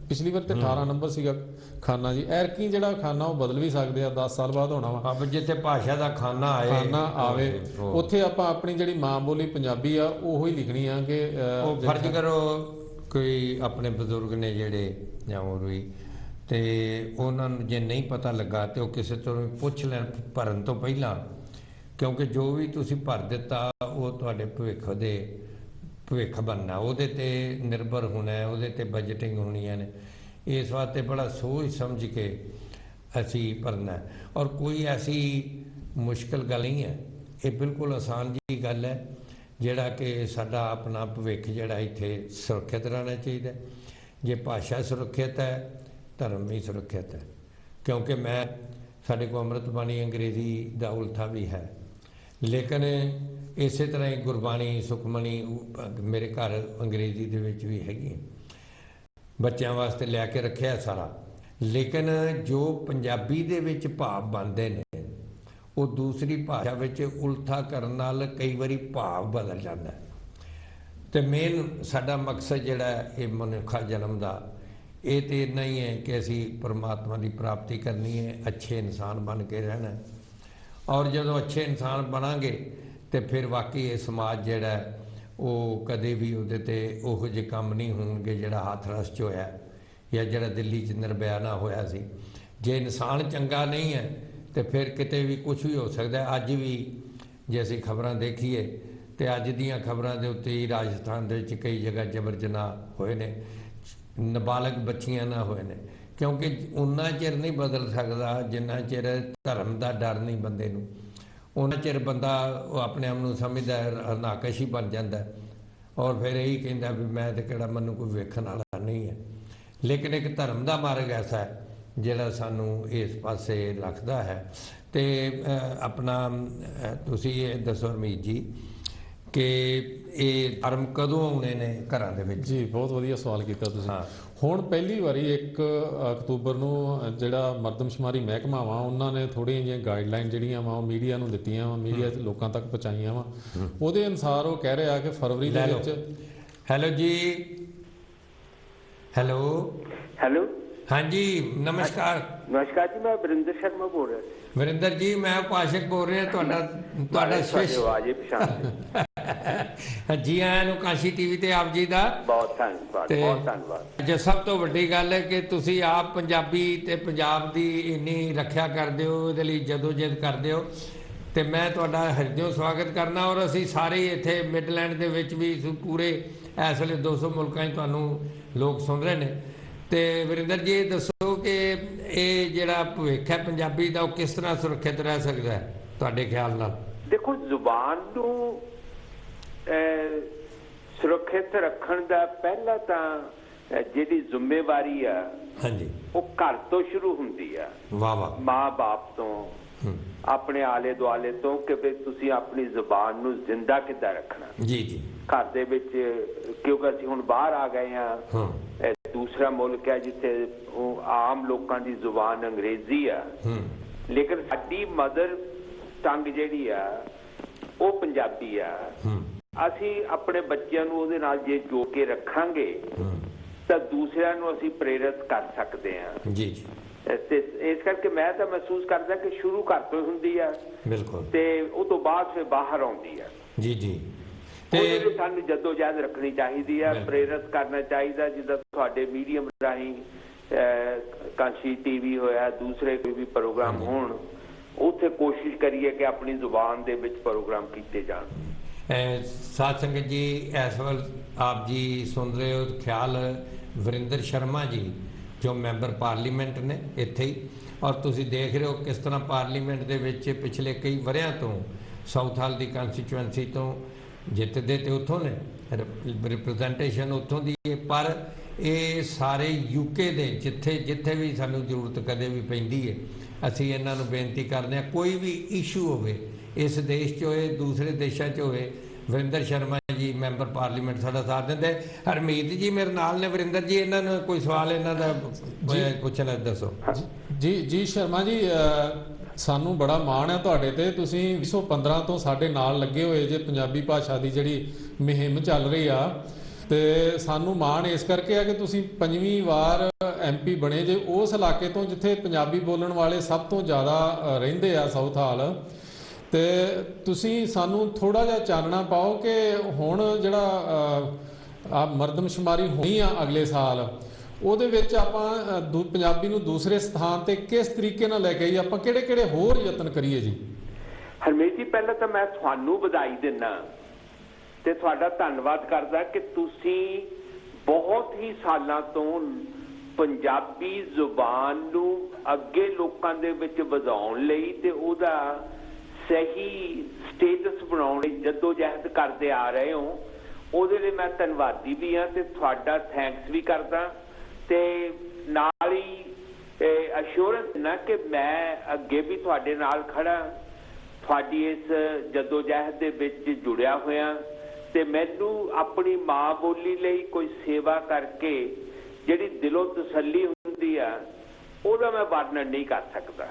ਪਿਛਲੀ ਵਾਰ ਤੇ 18 ਨੰਬਰ ਸੀਗਾ ਖਾਨਾ ਜੀ, ਐਰਕੀ ਜਿਹੜਾ ਖਾਨਾ ਉਹ ਬਦਲ ਵੀ ਸਕਦੇ ਆ, 10 ਸਾਲ ਬਾਅਦ ਹੋਣਾ ਵਾ। ਜਿੱਥੇ ਭਾਸ਼ਾ ਦਾ ਖਾਨਾ ਆਵੇ ਉੱਥੇ ਆਪਾਂ ਆਪਣੀ ਜਿਹੜੀ ਮਾਂ ਬੋਲੀ ਪੰਜਾਬੀ ਆ ਉਹੋ ਹੀ ਲਿਖਣੀ ਆ। ਕਿ ਉਹ ਫਰਜ਼ ਕਰੋ ਕੋਈ ਆਪਣੇ ਬਜ਼ੁਰਗ ਨੇ ਜਿਹੜੇ ਜਾਂ ਹੋਰ ਵੀ, ਤੇ ਉਹਨਾਂ ਨੂੰ ਜੇ ਨਹੀਂ ਪਤਾ ਲੱਗਾ ਤੇ ਉਹ ਕਿਸੇ ਤੋਂ ਪੁੱਛ ਲੈਣ ਭਰਨ ਤੋਂ ਪਹਿਲਾਂ, ਕਿਉਂਕਿ ਜੋ ਵੀ ਤੁਸੀਂ ਭਰ ਦਿੱਤਾ ਉਹ ਤੁਹਾਡੇ ਭਵਿੱਖ ਬਣਨਾ, ਉਹਦੇ ਤੇ ਨਿਰਭਰ ਹੋਣਾ, ਉਹਦੇ ਤੇ ਬਜਟਿੰਗ ਹੋਣੀਆਂ ਨੇ। ਇਸ ਵਾਸਤੇ ਬੜਾ ਸੋਚ ਸਮਝ ਕੇ ਅਸੀਂ ਭਰਨਾ, ਔਰ ਕੋਈ ਐਸੀ ਮੁਸ਼ਕਿਲ ਗੱਲ ਨਹੀਂ ਹੈ, ਇਹ ਬਿਲਕੁਲ ਆਸਾਨ ਜਿਹੀ ਗੱਲ ਹੈ। ਜਿਹੜਾ ਕਿ ਸਾਡਾ ਆਪਣਾ ਭਵਿੱਖ ਜਿਹੜਾ ਇੱਥੇ ਸੁਰੱਖਿਅਤ ਰਹਿਣਾ ਚਾਹੀਦਾ। ਜੇ ਭਾਸ਼ਾ ਸੁਰੱਖਿਅਤ ਹੈ, ਧਰਮ ਵੀ ਸੁਰੱਖਿਅਤ ਹੈ। ਕਿਉਂਕਿ ਸਾਡੇ ਕੋਲ ਅੰਮ੍ਰਿਤ ਬਾਣੀ ਅੰਗਰੇਜ਼ੀ ਦਾ ਉਲਥਾ ਵੀ ਹੈ, ਲੇਕਿਨ ਇਸੇ ਤਰ੍ਹਾਂ ਹੀ ਗੁਰਬਾਣੀ ਸੁਖਮਣੀ ਮੇਰੇ ਘਰ ਅੰਗਰੇਜ਼ੀ ਦੇ ਵਿੱਚ ਵੀ ਹੈਗੀ, ਬੱਚਿਆਂ ਵਾਸਤੇ ਲੈ ਕੇ ਰੱਖਿਆ ਸਾਰਾ। ਲੇਕਿਨ ਜੋ ਪੰਜਾਬੀ ਦੇ ਵਿੱਚ ਭਾਵ ਬਣਦੇ ਨੇ ਉਹ ਦੂਸਰੀ ਭਾਸ਼ਾ ਵਿੱਚ ਉਲਥਾ ਕਰਨ ਨਾਲ ਕਈ ਵਾਰੀ ਭਾਵ ਬਦਲ ਜਾਂਦਾ। ਤੇ ਮੇਨ ਸਾਡਾ ਮਕਸਦ ਜਿਹੜਾ ਇਹ ਮਨੁੱਖਾ ਜਨਮ ਦਾ, ਇਹ ਤੇ ਇੰਨਾ ਹੀ ਹੈ ਕਿ ਅਸੀਂ ਪਰਮਾਤਮਾ ਦੀ ਪ੍ਰਾਪਤੀ ਕਰਨੀ ਹੈ, ਅੱਛੇ ਇਨਸਾਨ ਬਣ ਕੇ ਰਹਿਣਾ। ਔਰ ਜਦੋਂ ਅੱਛੇ ਇਨਸਾਨ ਬਣਾਂਗੇ ਤੇ ਫਿਰ ਵਾਕਈ ਇਹ ਸਮਾਜ ਜਿਹੜਾ ਉਹ ਕਦੇ ਵੀ ਉਹਦੇ ਤੇ ਉਹੋ ਜਿਹੇ ਕੰਮ ਨਹੀਂ ਹੋਣਗੇ ਜਿਹੜਾ ਹਾਥਰਸ 'ਚ ਹੋਇਆ ਜਾਂ ਜਿਹੜਾ ਦਿੱਲੀ 'ਚ ਨਿਰਭਇਆ ਨਾ ਹੋਇਆ ਸੀ। ਜੇ ਇਨਸਾਨ ਚੰਗਾ ਨਹੀਂ ਹੈ ਤੇ ਫਿਰ ਕਿਤੇ ਵੀ ਕੁਝ ਵੀ ਹੋ ਸਕਦਾ। ਅੱਜ ਵੀ ਜੇ ਅਸੀਂ ਖਬਰਾਂ ਦੇਖੀਏ ਤੇ ਅੱਜ ਦੀਆਂ ਖਬਰਾਂ ਦੇ ਉੱਤੇ ਹੀ ਰਾਜਸਥਾਨ ਦੇ ਵਿੱਚ ਕਈ ਜਗ੍ਹਾ ਜਬਰ ਜਨਾਹ ਹੋਏ ਨੇ, ਨਾਬਾਲਗ ਬੱਚੀਆਂ ਨਾ ਹੋਏ ਨੇ। ਕਿਉਂਕਿ ਉਨਾ ਚਿਰ ਨਹੀਂ ਬਦਲ ਸਕਦਾ ਜਿੰਨਾ ਚਿਰ ਧਰਮ ਦਾ ਡਰ ਨਹੀਂ ਬੰਦੇ ਨੂੰ। ਉਹਨਾਂ ਚਿਰ ਬੰਦਾ ਉਹ ਆਪਣੇ ਆਪ ਨੂੰ ਸਮਝਦਾ ਨਾਕਸ਼ ਹੀ ਬਣ ਜਾਂਦਾ, ਔਰ ਫਿਰ ਇਹੀ ਕਹਿੰਦਾ ਵੀ ਮੈਂ ਤਾਂ ਕਿਹੜਾ, ਮੈਨੂੰ ਕੋਈ ਵੇਖਣ ਵਾਲਾ ਨਹੀਂ ਹੈ। ਲੇਕਿਨ ਇੱਕ ਧਰਮ ਦਾ ਮਾਰਗ ਐਸਾ ਹੈ ਜਿਹੜਾ ਸਾਨੂੰ ਇਸ ਪਾਸੇ ਰੱਖਦਾ ਹੈ। ਤੇ ਆਪਣਾ ਤੁਸੀਂ ਇਹ ਦੱਸੋ ਰਮੀਤ ਜੀ, ਕਿ ਇਹ ਫਾਰਮ ਕਦੋਂ ਆਉਣੇ ਨੇ ਘਰਾਂ ਦੇ ਵਿੱਚ? ਜੀ ਬਹੁਤ ਵਧੀਆ ਸਵਾਲ ਕੀਤਾ ਤੁਸੀਂ। ਹਾਂ। ਹੁਣ ਪਹਿਲੀ ਵਾਰੀ 1 ਅਕਤੂਬਰ ਨੂੰ ਜਿਹੜਾ ਮਰਦਮਸ਼ੁਮਾਰੀ ਮਹਿਕਮਾ ਵਾ ਉਹਨਾਂ ਨੇ ਥੋੜ੍ਹੀਆਂ ਜਿਹੀਆਂ ਗਾਈਡਲਾਈਨ ਜਿਹੜੀਆਂ ਵਾ ਉਹ ਮੀਡੀਆ ਨੂੰ ਦਿੱਤੀਆਂ ਵਾ, ਮੀਡੀਆ ਲੋਕਾਂ ਤੱਕ ਪਹੁੰਚਾਈਆਂ ਵਾ। ਉਹਦੇ ਅਨੁਸਾਰ ਉਹ ਕਹਿ ਰਿਹਾ ਕਿ ਫਰਵਰੀ ਦੇ ਵਿੱਚ। ਹੈਲੋ ਜੀ, ਹੈਲੋ ਹੈਲੋ, ਹਾਂਜੀ ਨਮਸਕਾਰ। ਨਮਸਕਾਰ ਜੀ, ਮੈਂ ਵਰਿੰਦਰ ਸ਼ਰਮਾ ਬੋਲ ਰਿਹਾ। ਵਰਿੰਦਰ ਜੀ, ਮੈਂ ਉਪਾਸ਼ਕ ਬੋਲ ਰਿਹਾ, ਤੁਹਾਡਾ ਤੁਹਾਡੀ ਸ਼ਿਸ਼। ਆਵਾਜ਼ ਹੀ ਪਛਾਣ ਜੀ ਆਇਆਂ ਨੂੰ ਕਾਸ਼ੀ ਟੀਵੀ ਤੇ ਆਪ ਜੀ ਦਾ ਬਹੁਤ ਧੰਨਵਾਦ, ਬਹੁਤ ਧੰਨਵਾਦ। ਜੇ ਸਭ ਤੋਂ ਵੱਡੀ ਗੱਲ ਹੈ ਕਿ ਤੁਸੀਂ ਆਪ ਪੰਜਾਬੀ ਤੇ ਪੰਜਾਬ ਦੀ ਇੰਨੀ ਰੱਖਿਆ ਕਰਦੇ ਹੋ, ਇਹਦੇ ਲਈ ਜਦੋਜਹਿਦ ਕਰਦੇ ਹੋ, ਤੇ ਮੈਂ ਤੁਹਾਡਾ ਹਿਰਦਿਓਂ ਸਵਾਗਤ ਕਰਨਾ। ਔਰ ਅਸੀਂ ਸਾਰੇ ਇੱਥੇ ਮਿਡਲੈਂਡ ਦੇ ਵਿੱਚ ਵੀ ਪੂਰੇ ਇਸ ਵੇਲੇ 200 ਮੁਲਕਾਂ 'ਚ ਤੁਹਾਨੂੰ ਲੋਕ ਸੁਣ ਰਹੇ ਨੇ। ਤੇ ਵਰਿੰਦਰ ਜੀ, ਇਹ ਦੱਸੋ ਕਿ ਇਹ ਜਿਹੜਾ ਭਵਿੱਖ ਹੈ ਪੰਜਾਬੀ ਦਾ, ਉਹ ਕਿਸ ਤਰ੍ਹਾਂ ਸੁਰੱਖਿਅਤ ਰਹਿ ਸਕਦਾ ਹੈ ਤੁਹਾਡੇ ਖਿਆਲ ਨਾਲ? ਦੇਖੋ, ਜ਼ੁਬਾਨ ਨੂੰ ਸੁਰੱਖਿਅਤ ਰੱਖਣ ਦਾ ਪਹਿਲਾਂ ਤਾਂ ਜਿਹੜੀ ਜ਼ਿੰਮੇਵਾਰੀ ਆ, ਹਾਂਜੀ, ਉਹ ਘਰ ਤੋਂ ਸ਼ੁਰੂ ਹੁੰਦੀ ਆ। ਵਾਹ ਵਾਹ। ਮਾਂ-ਬਾਪ ਤੋਂ, ਆਪਣੇ ਆਲੇ ਦੁਆਲੇ ਤੋਂ, ਕਿ ਵੀ ਤੁਸੀਂ ਆਪਣੀ ਜ਼ੁਬਾਨ ਨੂੰ ਜ਼ਿੰਦਾ ਕਿੱਦਾਂ ਰੱਖਣਾ। ਜੀ ਜੀ। ਘਰ ਦੇ ਵਿੱਚ, ਕਿਉਂਕਿ ਅਸੀਂ ਹੁਣ ਬਾਹਰ ਆ ਗਏ ਹਾਂ, ਦੂਸਰਾ ਮੁਲਕ ਹੈ ਜਿੱਥੇ ਉਹ ਆਮ ਲੋਕਾਂ ਦੀ ਜ਼ੁਬਾਨ ਅੰਗਰੇਜ਼ੀ ਆ, ਲੇਕਿਨ ਸਾਡੀ ਮਦਰ ਟੰਗ ਜਿਹੜੀ ਆ ਉਹ ਪੰਜਾਬੀ ਆ। ਅਸੀਂ ਆਪਣੇ ਬੱਚਿਆਂ ਨੂੰ ਉਹਦੇ ਨਾਲ ਜੇ ਜੋੜ ਕੇ ਰੱਖਾਂਗੇ ਤਾਂ ਦੂਸਰਿਆਂ ਨੂੰ ਅਸੀਂ ਪ੍ਰੇਰਿਤ ਕਰ ਸਕਦੇ ਹਾਂ। ਜੀ ਜੀ। ਤੇ ਇਸ ਕਰਕੇ ਮੈਂ ਤਾਂ ਮਹਿਸੂਸ ਕਰਦਾ ਕਿ ਸ਼ੁਰੂ ਘਰ ਤੋਂ ਹੁੰਦੀ ਆ। ਬਿਲਕੁਲ। ਤੇ ਉਹ ਤੋਂ ਬਾਅਦ ਫਿਰ ਬਾਹਰ ਆਉਂਦੀ ਆ। ਜੀ ਜੀ। ਤੇ ਸਾਨੂੰ ਜਦੋਜਹਿਦ ਰੱਖਣੀ ਚਾਹੀਦੀ ਆ, ਪ੍ਰੇਰਿਤ ਕਰਨਾ ਚਾਹੀਦਾ। ਜਿੱਦਾਂ ਤੁਹਾਡੇ ਮੀਡੀਅਮ ਰਾਹੀਂ ਕਾਸ਼ੀ ਟੀਵੀ ਹੋਇਆ, ਦੂਸਰੇ ਕੋਈ ਵੀ ਪ੍ਰੋਗਰਾਮ ਹੋਣ, ਉੱਥੇ ਕੋਸ਼ਿਸ਼ ਕਰੀਏ ਕਿ ਆਪਣੀ ਜ਼ੁਬਾਨ ਦੇ ਵਿੱਚ ਪ੍ਰੋਗਰਾਮ ਕੀਤੇ ਜਾਣ। ਸਾਧ ਸੰਗਤ ਜੀ, ਇਸ ਵੱਲ ਆਪ ਜੀ ਸੁਣ ਰਹੇ ਹੋ ਖਿਆਲ ਵਰਿੰਦਰ ਸ਼ਰਮਾ ਜੀ, ਜੋ ਮੈਂਬਰ ਪਾਰਲੀਮੈਂਟ ਨੇ ਇੱਥੇ ਹੀ, ਔਰ ਤੁਸੀਂ ਦੇਖ ਰਹੇ ਹੋ ਕਿਸ ਤਰ੍ਹਾਂ ਪਾਰਲੀਮੈਂਟ ਦੇ ਵਿੱਚ ਪਿਛਲੇ ਕਈ ਵਰ੍ਹਿਆਂ ਤੋਂ ਸਾਊਥ ਹਾਲ ਦੀ ਕੰਸਟੀਚੁਐਂਸੀ ਤੋਂ ਜਿੱਤਦੇ ਤੇ ਉੱਥੋਂ ਨੇ, ਰਿਪਰੈਜ਼ੈਂਟੇਸ਼ਨ ਉੱਥੋਂ ਦੀ ਹੈ। ਪਰ ਇਹ ਸਾਰੇ ਯੂਕੇ ਦੇ ਜਿੱਥੇ ਵੀ ਸਾਨੂੰ ਜ਼ਰੂਰਤ ਕਦੇ ਵੀ ਪੈਂਦੀ ਹੈ, ਅਸੀਂ ਇਹਨਾਂ ਨੂੰ ਬੇਨਤੀ ਕਰਦੇ ਹਾਂ, ਕੋਈ ਵੀ ਇਸ਼ੂ ਹੋਵੇ ਇਸ ਦੇਸ਼ 'ਚ ਹੋਏ, ਦੂਸਰੇ ਦੇਸ਼ਾਂ 'ਚ ਹੋਵੇ, ਵਰਿੰਦਰ ਸ਼ਰਮਾ ਜੀ ਮੈਂਬਰ ਪਾਰਲੀਮੈਂਟ ਸਾਡਾ ਸਾਥ ਦਿੰਦੇ। ਹਰਮੀਤ ਜੀ ਮੇਰੇ ਨਾਲ ਨੇ। ਵਰਿੰਦਰ ਜੀ, ਇਹਨਾਂ ਨੂੰ ਕੋਈ ਸਵਾਲ ਇਹਨਾਂ ਦਾ ਪੁੱਛਣਾ, ਦੱਸੋ ਜੀ। ਜੀ ਸ਼ਰਮਾ ਜੀ, ਸਾਨੂੰ ਬੜਾ ਮਾਣ ਹੈ ਤੁਹਾਡੇ ਤੇ। ਤੁਸੀਂ 2015 ਤੋਂ ਸਾਡੇ ਨਾਲ ਲੱਗੇ ਹੋਏ ਜੇ ਪੰਜਾਬੀ ਭਾਸ਼ਾ ਦੀ ਜਿਹੜੀ ਮੁਹਿੰਮ ਚੱਲ ਰਹੀ ਆ, ਤੇ ਸਾਨੂੰ ਮਾਣ ਇਸ ਕਰਕੇ ਆ ਕਿ ਤੁਸੀਂ 5ਵੀਂ ਵਾਰ MP ਬਣੇ ਜੇ ਉਸ ਇਲਾਕੇ ਤੋਂ ਜਿੱਥੇ ਪੰਜਾਬੀ ਬੋਲਣ ਵਾਲੇ ਸਭ ਤੋਂ ਜ਼ਿਆਦਾ ਰਹਿੰਦੇ ਆ, ਸਾਊਥ ਹਾਲ। ਤੇ ਤੁਸੀਂ ਸਾਨੂੰ ਥੋੜਾ ਜਿਹਾ ਚਾਨਣਾ ਪਾਓ ਕਿ ਹੁਣ ਜਿਹੜਾ ਮਰਦਮਸ਼ੁਮਾਰੀ ਹੋਣੀ ਆ ਅਗਲੇ ਸਾਲ, ਉਹਦੇ ਵਿੱਚ ਆਪਾਂ ਪੰਜਾਬੀ ਨੂੰ ਦੂਸਰੇ ਸਥਾਨ ਤੇ ਕਿਸ ਤਰੀਕੇ ਨਾਲ ਲੈ ਕੇ ਆਈਏ, ਆਪਾਂ ਕਿਹੜੇ ਹੋਰ ਯਤਨ ਕਰੀਏ ਜੀ? ਹਰਮੀਤ ਜੀ, ਪਹਿਲਾਂ ਤਾਂ ਮੈਂ ਤੁਹਾਨੂੰ ਵਧਾਈ ਦਿੰਦਾ ਤੇ ਤੁਹਾਡਾ ਧੰਨਵਾਦ ਕਰਦਾ ਕਿ ਤੁਸੀਂ ਬਹੁਤ ਹੀ ਸਾਲਾਂ ਤੋਂ ਪੰਜਾਬੀ ਜ਼ੁਬਾਨ ਨੂੰ ਅੱਗੇ ਲੋਕਾਂ ਦੇ ਵਿੱਚ ਵਧਾਉਣ ਲਈ ਤੇ ਉਹਦਾ ਸਹੀ ਸਟੇਟਸ ਬਣਾਉਣ ਲਈ ਜਦੋਜਹਿਦ ਕਰਦੇ ਆ ਰਹੇ ਹੋ। ਉਹਦੇ ਲਈ ਮੈਂ ਧੰਨਵਾਦੀ ਵੀ ਹਾਂ ਤੇ ਤੁਹਾਡਾ ਥੈਂਕਸ ਵੀ ਕਰਦਾ, ਤੇ ਨਾਲ ਹੀ ਅਸ਼ੋਰੈਂਸ ਨਾ ਕਿ ਮੈਂ ਅੱਗੇ ਵੀ ਤੁਹਾਡੇ ਨਾਲ ਖੜਾ, ਤੁਹਾਡੀ ਇਸ ਜਦੋਜਹਿਦ ਦੇ ਵਿੱਚ ਜੁੜਿਆ ਹੋਇਆ, ਤੇ ਮੈਨੂੰ ਆਪਣੀ ਮਾਂ ਬੋਲੀ ਲਈ ਕੋਈ ਸੇਵਾ ਕਰਕੇ ਜਿਹੜੀ ਦਿਲੋਂ ਤਸੱਲੀ ਹੁੰਦੀ ਆ, ਉਹਦਾ ਮੈਂ ਵਰਣਨ ਨਹੀਂ ਕਰ ਸਕਦਾ,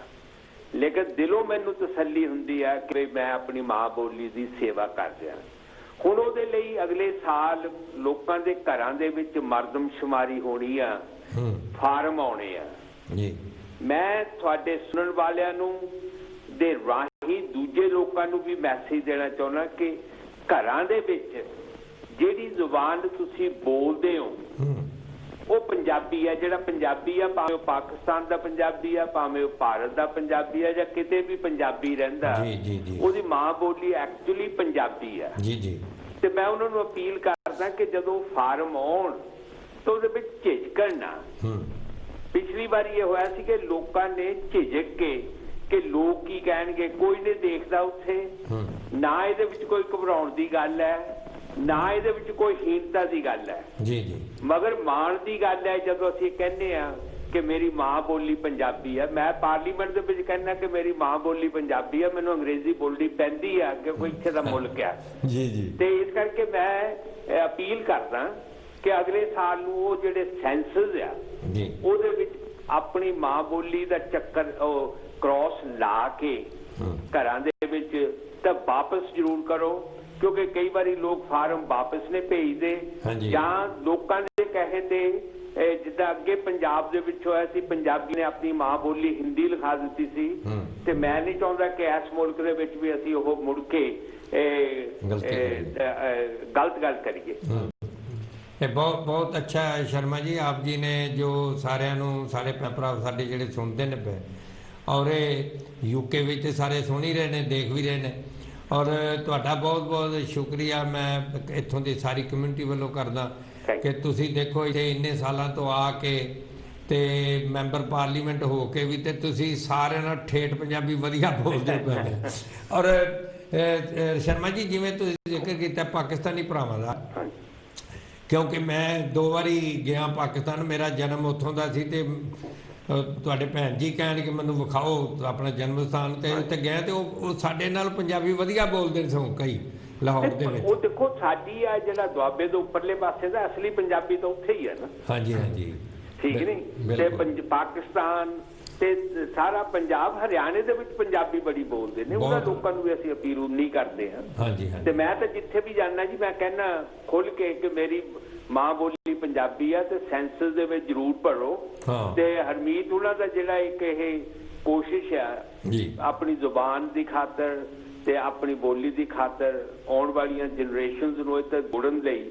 ਲੇਕਿਨ ਦਿਲੋਂ ਮੈਨੂੰ ਤਸੱਲੀ ਹੁੰਦੀ ਆ ਕਿ ਮੈਂ ਆਪਣੀ ਮਾਂ ਬੋਲੀ ਦੀ ਸੇਵਾ ਕਰ ਰਿਹਾ। ਹੁਣ ਉਹਦੇ ਲਈ ਅਗਲੇ ਸਾਲ ਲੋਕਾਂ ਦੇ ਘਰਾਂ ਦੇ ਵਿੱਚ ਮਰਦਮਸ਼ੁਮਾਰੀ ਹੋਣੀ ਆ, ਫਾਰਮ ਆਉਣੇ ਆ। ਮੈਂ ਤੁਹਾਡੇ ਸੁਣਨ ਵਾਲਿਆਂ ਨੂੰ ਦੇ ਰਾਹੀਂ ਦੂਜੇ ਲੋਕਾਂ ਨੂੰ ਵੀ ਮੈਸੇਜ ਦੇਣਾ ਚਾਹੁੰਦਾ ਕਿ ਘਰਾਂ ਦੇ ਵਿੱਚ ਜਿਹੜੀ ਜ਼ੁਬਾਨ ਤੁਸੀਂ ਬੋਲਦੇ ਹੋ ਉਹ ਪੰਜਾਬੀ ਹੈ। ਜਿਹੜਾ ਪੰਜਾਬੀ ਆ, ਭਾਵੇਂ ਉਹ ਪਾਕਿਸਤਾਨ ਦਾ ਪੰਜਾਬੀ ਆ, ਭਾਵੇਂ ਉਹ ਭਾਰਤ ਦਾ ਪੰਜਾਬੀ ਆ, ਜਾਂ ਕਿਤੇ ਵੀ ਪੰਜਾਬੀ ਰਹਿੰਦਾ, ਉਹਦੀ ਮਾਂ ਬੋਲੀ ਐਕਚੁਅਲੀ ਪੰਜਾਬੀ ਆ। ਤੇ ਮੈਂ ਉਹਨਾਂ ਨੂੰ ਅਪੀਲ ਕਰਦਾ ਕਿ ਜਦੋਂ ਫਾਰਮ ਆਉਣ ਤਾਂ ਉਹਦੇ ਵਿੱਚ ਝਿਜਕਣ ਨਾ। ਪਿਛਲੀ ਵਾਰੀ ਇਹ ਹੋਇਆ ਸੀ ਕਿ ਲੋਕਾਂ ਨੇ ਝਿਜਕ ਕੇ ਕਿ ਲੋਕ ਕੀ ਕਹਿਣਗੇ, ਕੋਈ ਨਹੀਂ ਦੇਖਦਾ ਉੱਥੇ। ਨਾ ਇਹਦੇ ਵਿੱਚ ਕੋਈ ਘਬਰਾਉਣ ਦੀ ਗੱਲ ਹੈ, ਨਾ ਇਹਦੇ ਵਿੱਚ ਕੋਈ ਹੀਨਤਾ ਦੀ ਗੱਲ ਹੈ, ਮਗਰ ਮਾਣ ਦੀ ਗੱਲ ਹੈ ਜਦੋਂ ਅਸੀਂ ਕਹਿੰਦੇ ਆ ਕਿ ਕਿ ਮੇਰੀ ਮਾਂ ਬੋਲੀ ਪੰਜਾਬੀ ਹੈ। ਮੈਂ ਪਾਰਲੀਮੈਂਟ ਦੇ ਵਿੱਚ ਕਹਿੰਦਾ ਕਿ ਮੇਰੀ ਮਾਂ ਬੋਲੀ ਪੰਜਾਬੀ ਹੈ, ਮੈਨੂੰ ਅੰਗਰੇਜ਼ੀ ਬੋਲਣੀ ਪੈਂਦੀ ਹੈ ਕਿਉਂਕਿ ਇੱਥੇ ਦਾ ਮੁਲਕ ਹੈ ਜੀ ਜੀ। ਤੇ ਇਸ ਕਰਕੇ ਮੈਂ ਅਪੀਲ ਕਰਦਾ ਕਿ ਅਗਲੇ ਸਾਲ ਨੂੰ ਉਹ ਜਿਹੜੇ ਸੈਂਸਸ ਆ ਜੀ ਉਹਦੇ ਵਿੱਚ ਆਪਣੀ ਮਾਂ ਬੋਲੀ ਦਾ ਚੱਕਰ ਉਹ ਕ੍ਰਾਸ ਲਾ ਕੇ ਘਰਾਂ ਦੇ ਵਿੱਚ ਤਾਂ ਵਾਪਸ ਜ਼ਰੂਰ ਕਰੋ, ਕਿਉਂਕਿ ਕਈ ਵਾਰੀ ਲੋਕ ਫਾਰਮ ਵਾਪਸ ਨੇ ਭੇਜਦੇ ਜਾਂ ਲੋਕਾਂ ਦੇ ਕਹੇ ਤੇ ਜਿੱਦਾਂ ਅੱਗੇ ਪੰਜਾਬ ਦੇ ਵਿੱਚ ਹੋਇਆ ਸੀ, ਪੰਜਾਬੀ ਨੇ ਆਪਣੀ ਮਾਂ ਬੋਲੀ ਹਿੰਦੀ ਲਿਖਾ ਦਿੱਤੀ ਸੀ ਤੇ ਮੈਂ ਨਹੀਂ ਚਾਹੁੰਦਾ ਕਿ ਇਸ ਮੁਲਕ ਦੇ ਵਿੱਚ ਵੀ ਅਸੀਂ ਉਹ ਮੁੜ ਕੇ ਗਲਤ ਗੱਲ ਕਰੀਏ। ਇਹ ਬਹੁਤ ਬਹੁਤ ਅੱਛਾ ਹੈ ਸ਼ਰਮਾ ਜੀ, ਆਪ ਜੀ ਨੇ ਜੋ ਸਾਰਿਆਂ ਨੂੰ ਸਾਰੇ ਭੈਣ ਭਰਾ ਸਾਡੇ ਜਿਹੜੇ ਸੁਣਦੇ ਨੇ ਪਏ ਔਰ ਇਹ ਯੂਕੇ ਵਿੱਚ ਸਾਰੇ ਸੁਣ ਹੀ ਰਹੇ ਨੇ, ਦੇਖ ਵੀ ਰਹੇ ਨੇ ਔਰ ਤੁਹਾਡਾ ਬਹੁਤ ਬਹੁਤ ਸ਼ੁਕਰੀਆ ਮੈਂ ਇੱਥੋਂ ਦੀ ਸਾਰੀ ਕਮਿਊਨਿਟੀ ਵੱਲੋਂ ਕਰਦਾ ਕਿ ਤੁਸੀਂ ਦੇਖੋ ਇੱਥੇ ਇੰਨੇ ਸਾਲਾਂ ਤੋਂ ਆ ਕੇ ਤੇ ਮੈਂਬਰ ਪਾਰਲੀਮੈਂਟ ਹੋ ਕੇ ਵੀ ਤੇ ਤੁਸੀਂ ਸਾਰਿਆਂ ਨਾਲ ਠੇਠ ਪੰਜਾਬੀ ਵਧੀਆ ਬੋਲਦੇ ਪਏ ਨੇ। ਔਰ ਸ਼ਰਮਾ ਜੀ ਜਿਵੇਂ ਤੁਸੀਂ ਜ਼ਿਕਰ ਕੀਤਾ ਪਾਕਿਸਤਾਨੀ ਭਰਾਵਾਂ ਦਾ, ਕਿਉਂਕਿ ਮੈਂ 2 ਵਾਰੀ ਗਿਆ ਪਾਕਿਸਤਾਨ, ਮੇਰਾ ਜਨਮ ਉੱਥੋਂ ਦਾ ਸੀ ਤੇ ਤੁਹਾਡੇ ਭੈਣ ਜੀ ਕਹਿਣ ਕਿ ਮੈਨੂੰ ਵਿਖਾਓ ਆਪਣਾ ਜਨਮ ਸਥਾਨ ਤੇ ਉੱਥੇ ਗਏ ਤੇ ਉਹ ਸਾਡੇ ਨਾਲ ਪੰਜਾਬੀ ਵਧੀਆ ਬੋਲਦੇ ਸਨ ਕਈ ਲਾਹੌਰ ਦੇ ਵਿੱਚ। ਉਹ ਦੇਖੋ ਸਾਡੀ ਆ ਜਿਹੜਾ ਦੁਆਬੇ ਦੇ ਉੱਪਰਲੇ ਪਾਸੇ ਦਾ ਅਸਲੀ ਪੰਜਾਬੀ ਤਾਂ ਉੱਥੇ ਹੀ ਹੈ ਨਾ। ਹਾਂਜੀ ਹਾਂਜੀ ਠੀਕ ਨਹੀਂ ਤੇ ਪਾਕਿਸਤਾਨ ਤੇ ਸਾਰਾ ਪੰਜਾਬ ਹਰਿਆਣੇ ਦੇ ਵਿੱਚ ਪੰਜਾਬੀ ਬੜੀ ਬੋਲਦੇ ਨੇ, ਉਹਨਾਂ ਲੋਕਾਂ ਨੂੰ ਵੀ ਅਸੀਂ ਅਪੀਲ ਨਹੀਂ ਕਰਦੇ ਹਾਂ। ਹਾਂਜੀ ਤੇ ਮੈਂ ਤਾਂ ਜਿੱਥੇ ਵੀ ਜਾਣਾ ਜੀ ਮੈਂ ਕਹਿੰਦਾ ਖੁੱਲ ਕੇ ਕਿ ਮੇਰੀ ਮਾਂ ਬੋਲੀ ਪੰਜਾਬੀ ਆ ਤੇ ਸੈਂਸਸ ਦੇ ਵਿੱਚ ਜ਼ਰੂਰ ਭਰੋ। ਤੇ ਹਰਮੀਤ ਉਹਨਾਂ ਦਾ ਜਿਹੜਾ ਇੱਕ ਇਹ ਕੋਸ਼ਿਸ਼ ਆ ਆਪਣੀ ਜ਼ੁਬਾਨ ਦੀ ਖਾਤਰ ਤੇ ਆਪਣੀ ਬੋਲੀ ਦੀ ਖਾਤਰ ਆਉਣ ਵਾਲੀਆਂ ਜਨਰੇਸ਼ਨਸ ਨੂੰ ਇੱਥੇ ਜੋੜਨ ਲਈ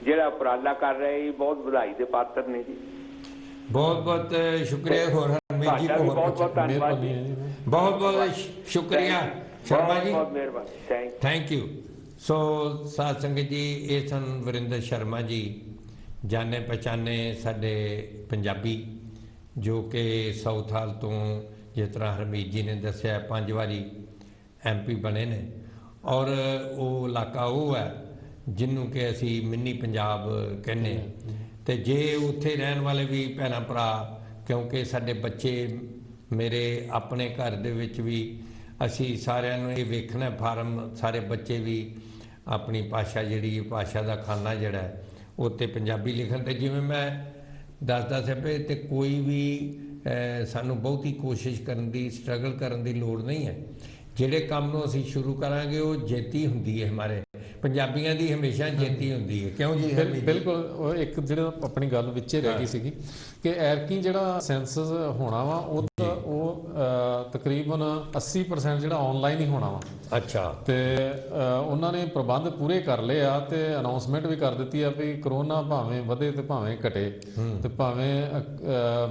ਜਿਹੜਾ ਉਪਰਾਲਾ ਕਰ ਰਹੇ ਇਹ ਬਹੁਤ ਵਧਾਈ ਦੇ ਪਾਤਰ ਨੇ ਜੀ। ਬਹੁਤ ਬਹੁਤ ਸ਼ੁਕਰੀਆ। ਹੋਰ ਹਰਮੀਤ ਜੀ ਬਹੁਤ ਬਹੁਤ ਧੰਨਵਾਦ ਜੀ, ਬਹੁਤ ਬਹੁਤ ਸ਼ੁਕਰੀਆ ਸ਼ਰਮਾ ਜੀ, ਬਹੁਤ ਮਿਹਰਬਾਨੀ, ਥੈਂਕ ਯੂ। ਸੋ ਸਾਧ ਸੰਗਤ ਜੀ, ਇਹ ਸਨ ਵਰਿੰਦਰ ਸ਼ਰਮਾ ਜੀ, ਜਾਣੇ ਪਛਾਣੇ ਸਾਡੇ ਪੰਜਾਬੀ ਜੋ ਕਿ ਸਾਊਥ ਹਾਲ ਤੋਂ ਜਿਸ ਤਰ੍ਹਾਂ ਹਰਮੀਤ ਜੀ ਨੇ ਦੱਸਿਆ 5 ਵਾਰੀ MP ਬਣੇ ਨੇ ਔਰ ਉਹ ਇਲਾਕਾ ਉਹ ਹੈ ਜਿਹਨੂੰ ਕਿ ਅਸੀਂ ਮਿੰਨੀ ਪੰਜਾਬ ਕਹਿੰਦੇ ਹਾਂ। ਤੇ ਜੇ ਉੱਥੇ ਰਹਿਣ ਵਾਲੇ ਵੀ ਭੈਣਾਂ ਭਰਾ, ਕਿਉਂਕਿ ਸਾਡੇ ਬੱਚੇ ਮੇਰੇ ਆਪਣੇ ਘਰ ਦੇ ਵਿੱਚ ਵੀ ਅਸੀਂ ਸਾਰਿਆਂ ਨੂੰ ਇਹ ਵੇਖਣਾ ਫਾਰਮ, ਸਾਰੇ ਬੱਚੇ ਵੀ ਆਪਣੀ ਭਾਸ਼ਾ ਜਿਹੜੀ ਭਾਸ਼ਾ ਦਾ ਖਾਨਾ ਜਿਹੜਾ ਉੱਤੇ ਪੰਜਾਬੀ ਲਿਖਣ। ਤੇ ਜਿਵੇਂ ਮੈਂ ਦੱਸਦਾ ਸੀ ਵੀ ਤੇ ਕੋਈ ਵੀ ਸਾਨੂੰ ਬਹੁਤੀ ਕੋਸ਼ਿਸ਼ ਕਰਨ ਦੀ, ਸਟਰਗਲ ਕਰਨ ਦੀ ਲੋੜ ਨਹੀਂ ਹੈ। ਜਿਹੜੇ ਕੰਮ ਨੂੰ ਅਸੀਂ ਸ਼ੁਰੂ ਕਰਾਂਗੇ ਉਹ ਜੇਤੀ ਹੁੰਦੀ ਹੈ, ਹਮਾਰੇ ਪੰਜਾਬੀਆਂ ਦੀ ਹਮੇਸ਼ਾ ਜੇਤੀ ਹੁੰਦੀ ਹੈ। ਕਿਉਂ ਜੀ? ਬਿਲਕੁਲ। ਉਹ ਇੱਕ ਜਿਹੜਾ ਆਪਣੀ ਗੱਲ ਵਿੱਚੇ ਰਹਿ ਗਈ ਸੀਗੀ ਕਿ ਐਰਕੀ ਜਿਹੜਾ ਸੈਂਸਸ ਹੋਣਾ ਵਾ ਉਹ ਤਕਰੀਬਨ 80% ਜਿਹੜਾ ਆਨਲਾਈਨ ਹੀ ਹੋਣਾ ਵਾ। ਅੱਛਾ। ਤੇ ਉਹਨਾਂ ਨੇ ਪ੍ਰਬੰਧ ਪੂਰੇ ਕਰ ਲਏ ਆ ਤੇ ਅਨਾਉਂਸਮੈਂਟ ਵੀ ਕਰ ਦਿੱਤੀ ਆ ਵੀ ਕਰੋਨਾ ਭਾਵੇਂ ਵਧੇ ਤੇ ਭਾਵੇਂ ਘਟੇ ਤੇ ਭਾਵੇਂ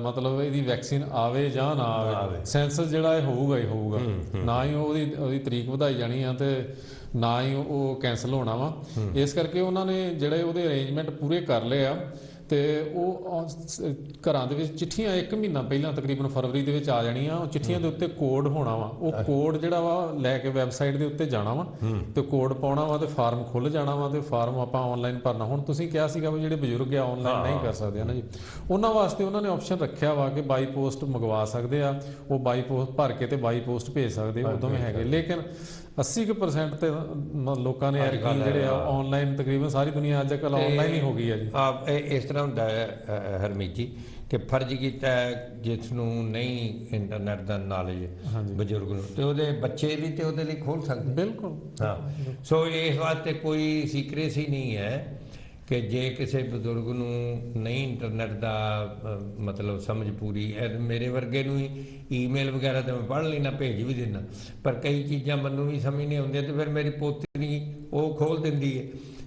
ਮਤਲਬ ਇਹਦੀ ਵੈਕਸੀਨ ਆਵੇ ਜਾਂ ਨਾ ਆਵੇ, ਸੈਂਸਸ ਜਿਹੜਾ ਇਹ ਹੋਊਗਾ ਹੀ ਹੋਊਗਾ। ਨਾ ਹੀ ਉਹਦੀ ਤਰੀਕ ਵਧਾਈ ਜਾਣੀ ਆ ਤੇ ਨਾ ਹੀ ਉਹ ਕੈਂਸਲ ਹੋਣਾ ਵਾ। ਇਸ ਕਰਕੇ ਉਹਨਾਂ ਨੇ ਜਿਹੜੇ ਉਹਦੇ ਅਰੇਂਜਮੈਂਟ ਪੂਰੇ ਕਰ ਲਏ ਆ ਤੇ ਉਹ ਘਰਾਂ ਦੇ ਵਿੱਚ ਚਿੱਠੀਆਂ 1 ਮਹੀਨਾ ਪਹਿਲਾਂ ਤਕਰੀਬਨ ਫਰਵਰੀ ਦੇ ਵਿੱਚ ਆ ਜਾਣੀਆਂ। ਉਹ ਚਿੱਠੀਆਂ ਦੇ ਉੱਤੇ ਕੋਡ ਹੋਣਾ ਵਾ, ਉਹ ਕੋਡ ਜਿਹੜਾ ਵਾ ਲੈ ਕੇ ਵੈਬਸਾਈਟ ਦੇ ਉੱਤੇ ਜਾਣਾ ਵਾ ਤੇ ਕੋਡ ਪਾਉਣਾ ਵਾ ਤੇ ਫਾਰਮ ਖੁੱਲ ਜਾਣਾ ਵਾ ਤੇ ਫਾਰਮ ਆਪਾਂ ਆਨਲਾਈਨ ਭਰਨਾ। ਹੁਣ ਤੁਸੀਂ ਕਿਹਾ ਸੀਗਾ ਵੀ ਜਿਹੜੇ ਬਜ਼ੁਰਗ ਆ ਆਨਲਾਈਨ ਨਹੀਂ ਕਰ ਸਕਦੇ ਨਾ ਜੀ, ਉਹਨਾਂ ਵਾਸਤੇ ਉਹਨਾਂ ਨੇ ਆਪਸ਼ਨ ਰੱਖਿਆ ਵਾ ਕਿ ਬਾਈ ਪੋਸਟ ਮੰਗਵਾ ਸਕਦੇ ਆ, ਉਹ ਬਾਈ ਪੋਸਟ ਭਰ ਕੇ ਤੇ ਬਾਈ ਪੋਸਟ ਭੇਜ ਸਕਦੇ, ਉਹ ਦੋਵੇਂ ਹੈਗੇ। ਲੇਕਿਨ 80% ਤੇ ਲੋਕਾਂ ਨੇ ਜਿਹੜੇ ਆ ਆਨਲਾਈਨ, ਤਕਰੀਬਨ ਸਾਰੀ ਦੁਨੀਆ ਅੱਜ ਕੱਲ੍ਹ ਆਨਲਾਈਨ ਹੀ ਹੋ ਗਈ ਹੈ ਜੀ। ਇਸ ਤਰ੍ਹਾਂ ਹੁੰਦਾ ਹੈ ਹਰਮੀਤ ਜੀ ਕਿ ਫਰਜ਼ ਕੀਤਾ ਜਿਸ ਨੂੰ ਨਹੀਂ ਇੰਟਰਨੈਟ ਦਾ ਨੌਲੇਜ ਬਜ਼ੁਰਗ ਨੂੰ, ਤੇ ਉਹਦੇ ਬੱਚੇ ਵੀ ਤੇ ਉਹਦੇ ਲਈ ਖੋਲ ਸਕਦੇ। ਬਿਲਕੁਲ। ਹਾਂ। ਸੋ ਇਸ ਵਾਸਤੇ ਕੋਈ ਸੀਕ੍ਰੇਸੀ ਨਹੀਂ ਹੈ ਕਿ ਜੇ ਕਿਸੇ ਬਜ਼ੁਰਗ ਨੂੰ ਨਹੀਂ ਇੰਟਰਨੈਟ ਦਾ ਮਤਲਬ ਸਮਝ ਪੂਰੀ, ਮੇਰੇ ਵਰਗੇ ਨੂੰ ਹੀ ਈਮੇਲ ਵਗੈਰਾ ਤਾਂ ਮੈਂ ਪੜ੍ਹ ਲੈਣਾ, ਭੇਜ ਵੀ ਦਿੰਦਾ, ਪਰ ਕਈ ਚੀਜ਼ਾਂ ਮੈਨੂੰ ਵੀ ਸਮਝ ਨਹੀਂ ਆਉਂਦੀਆਂ ਤੇ ਫਿਰ ਮੇਰੀ ਪੋਤਰੀ ਉਹ ਖੋਲ ਦਿੰਦੀ ਹੈ।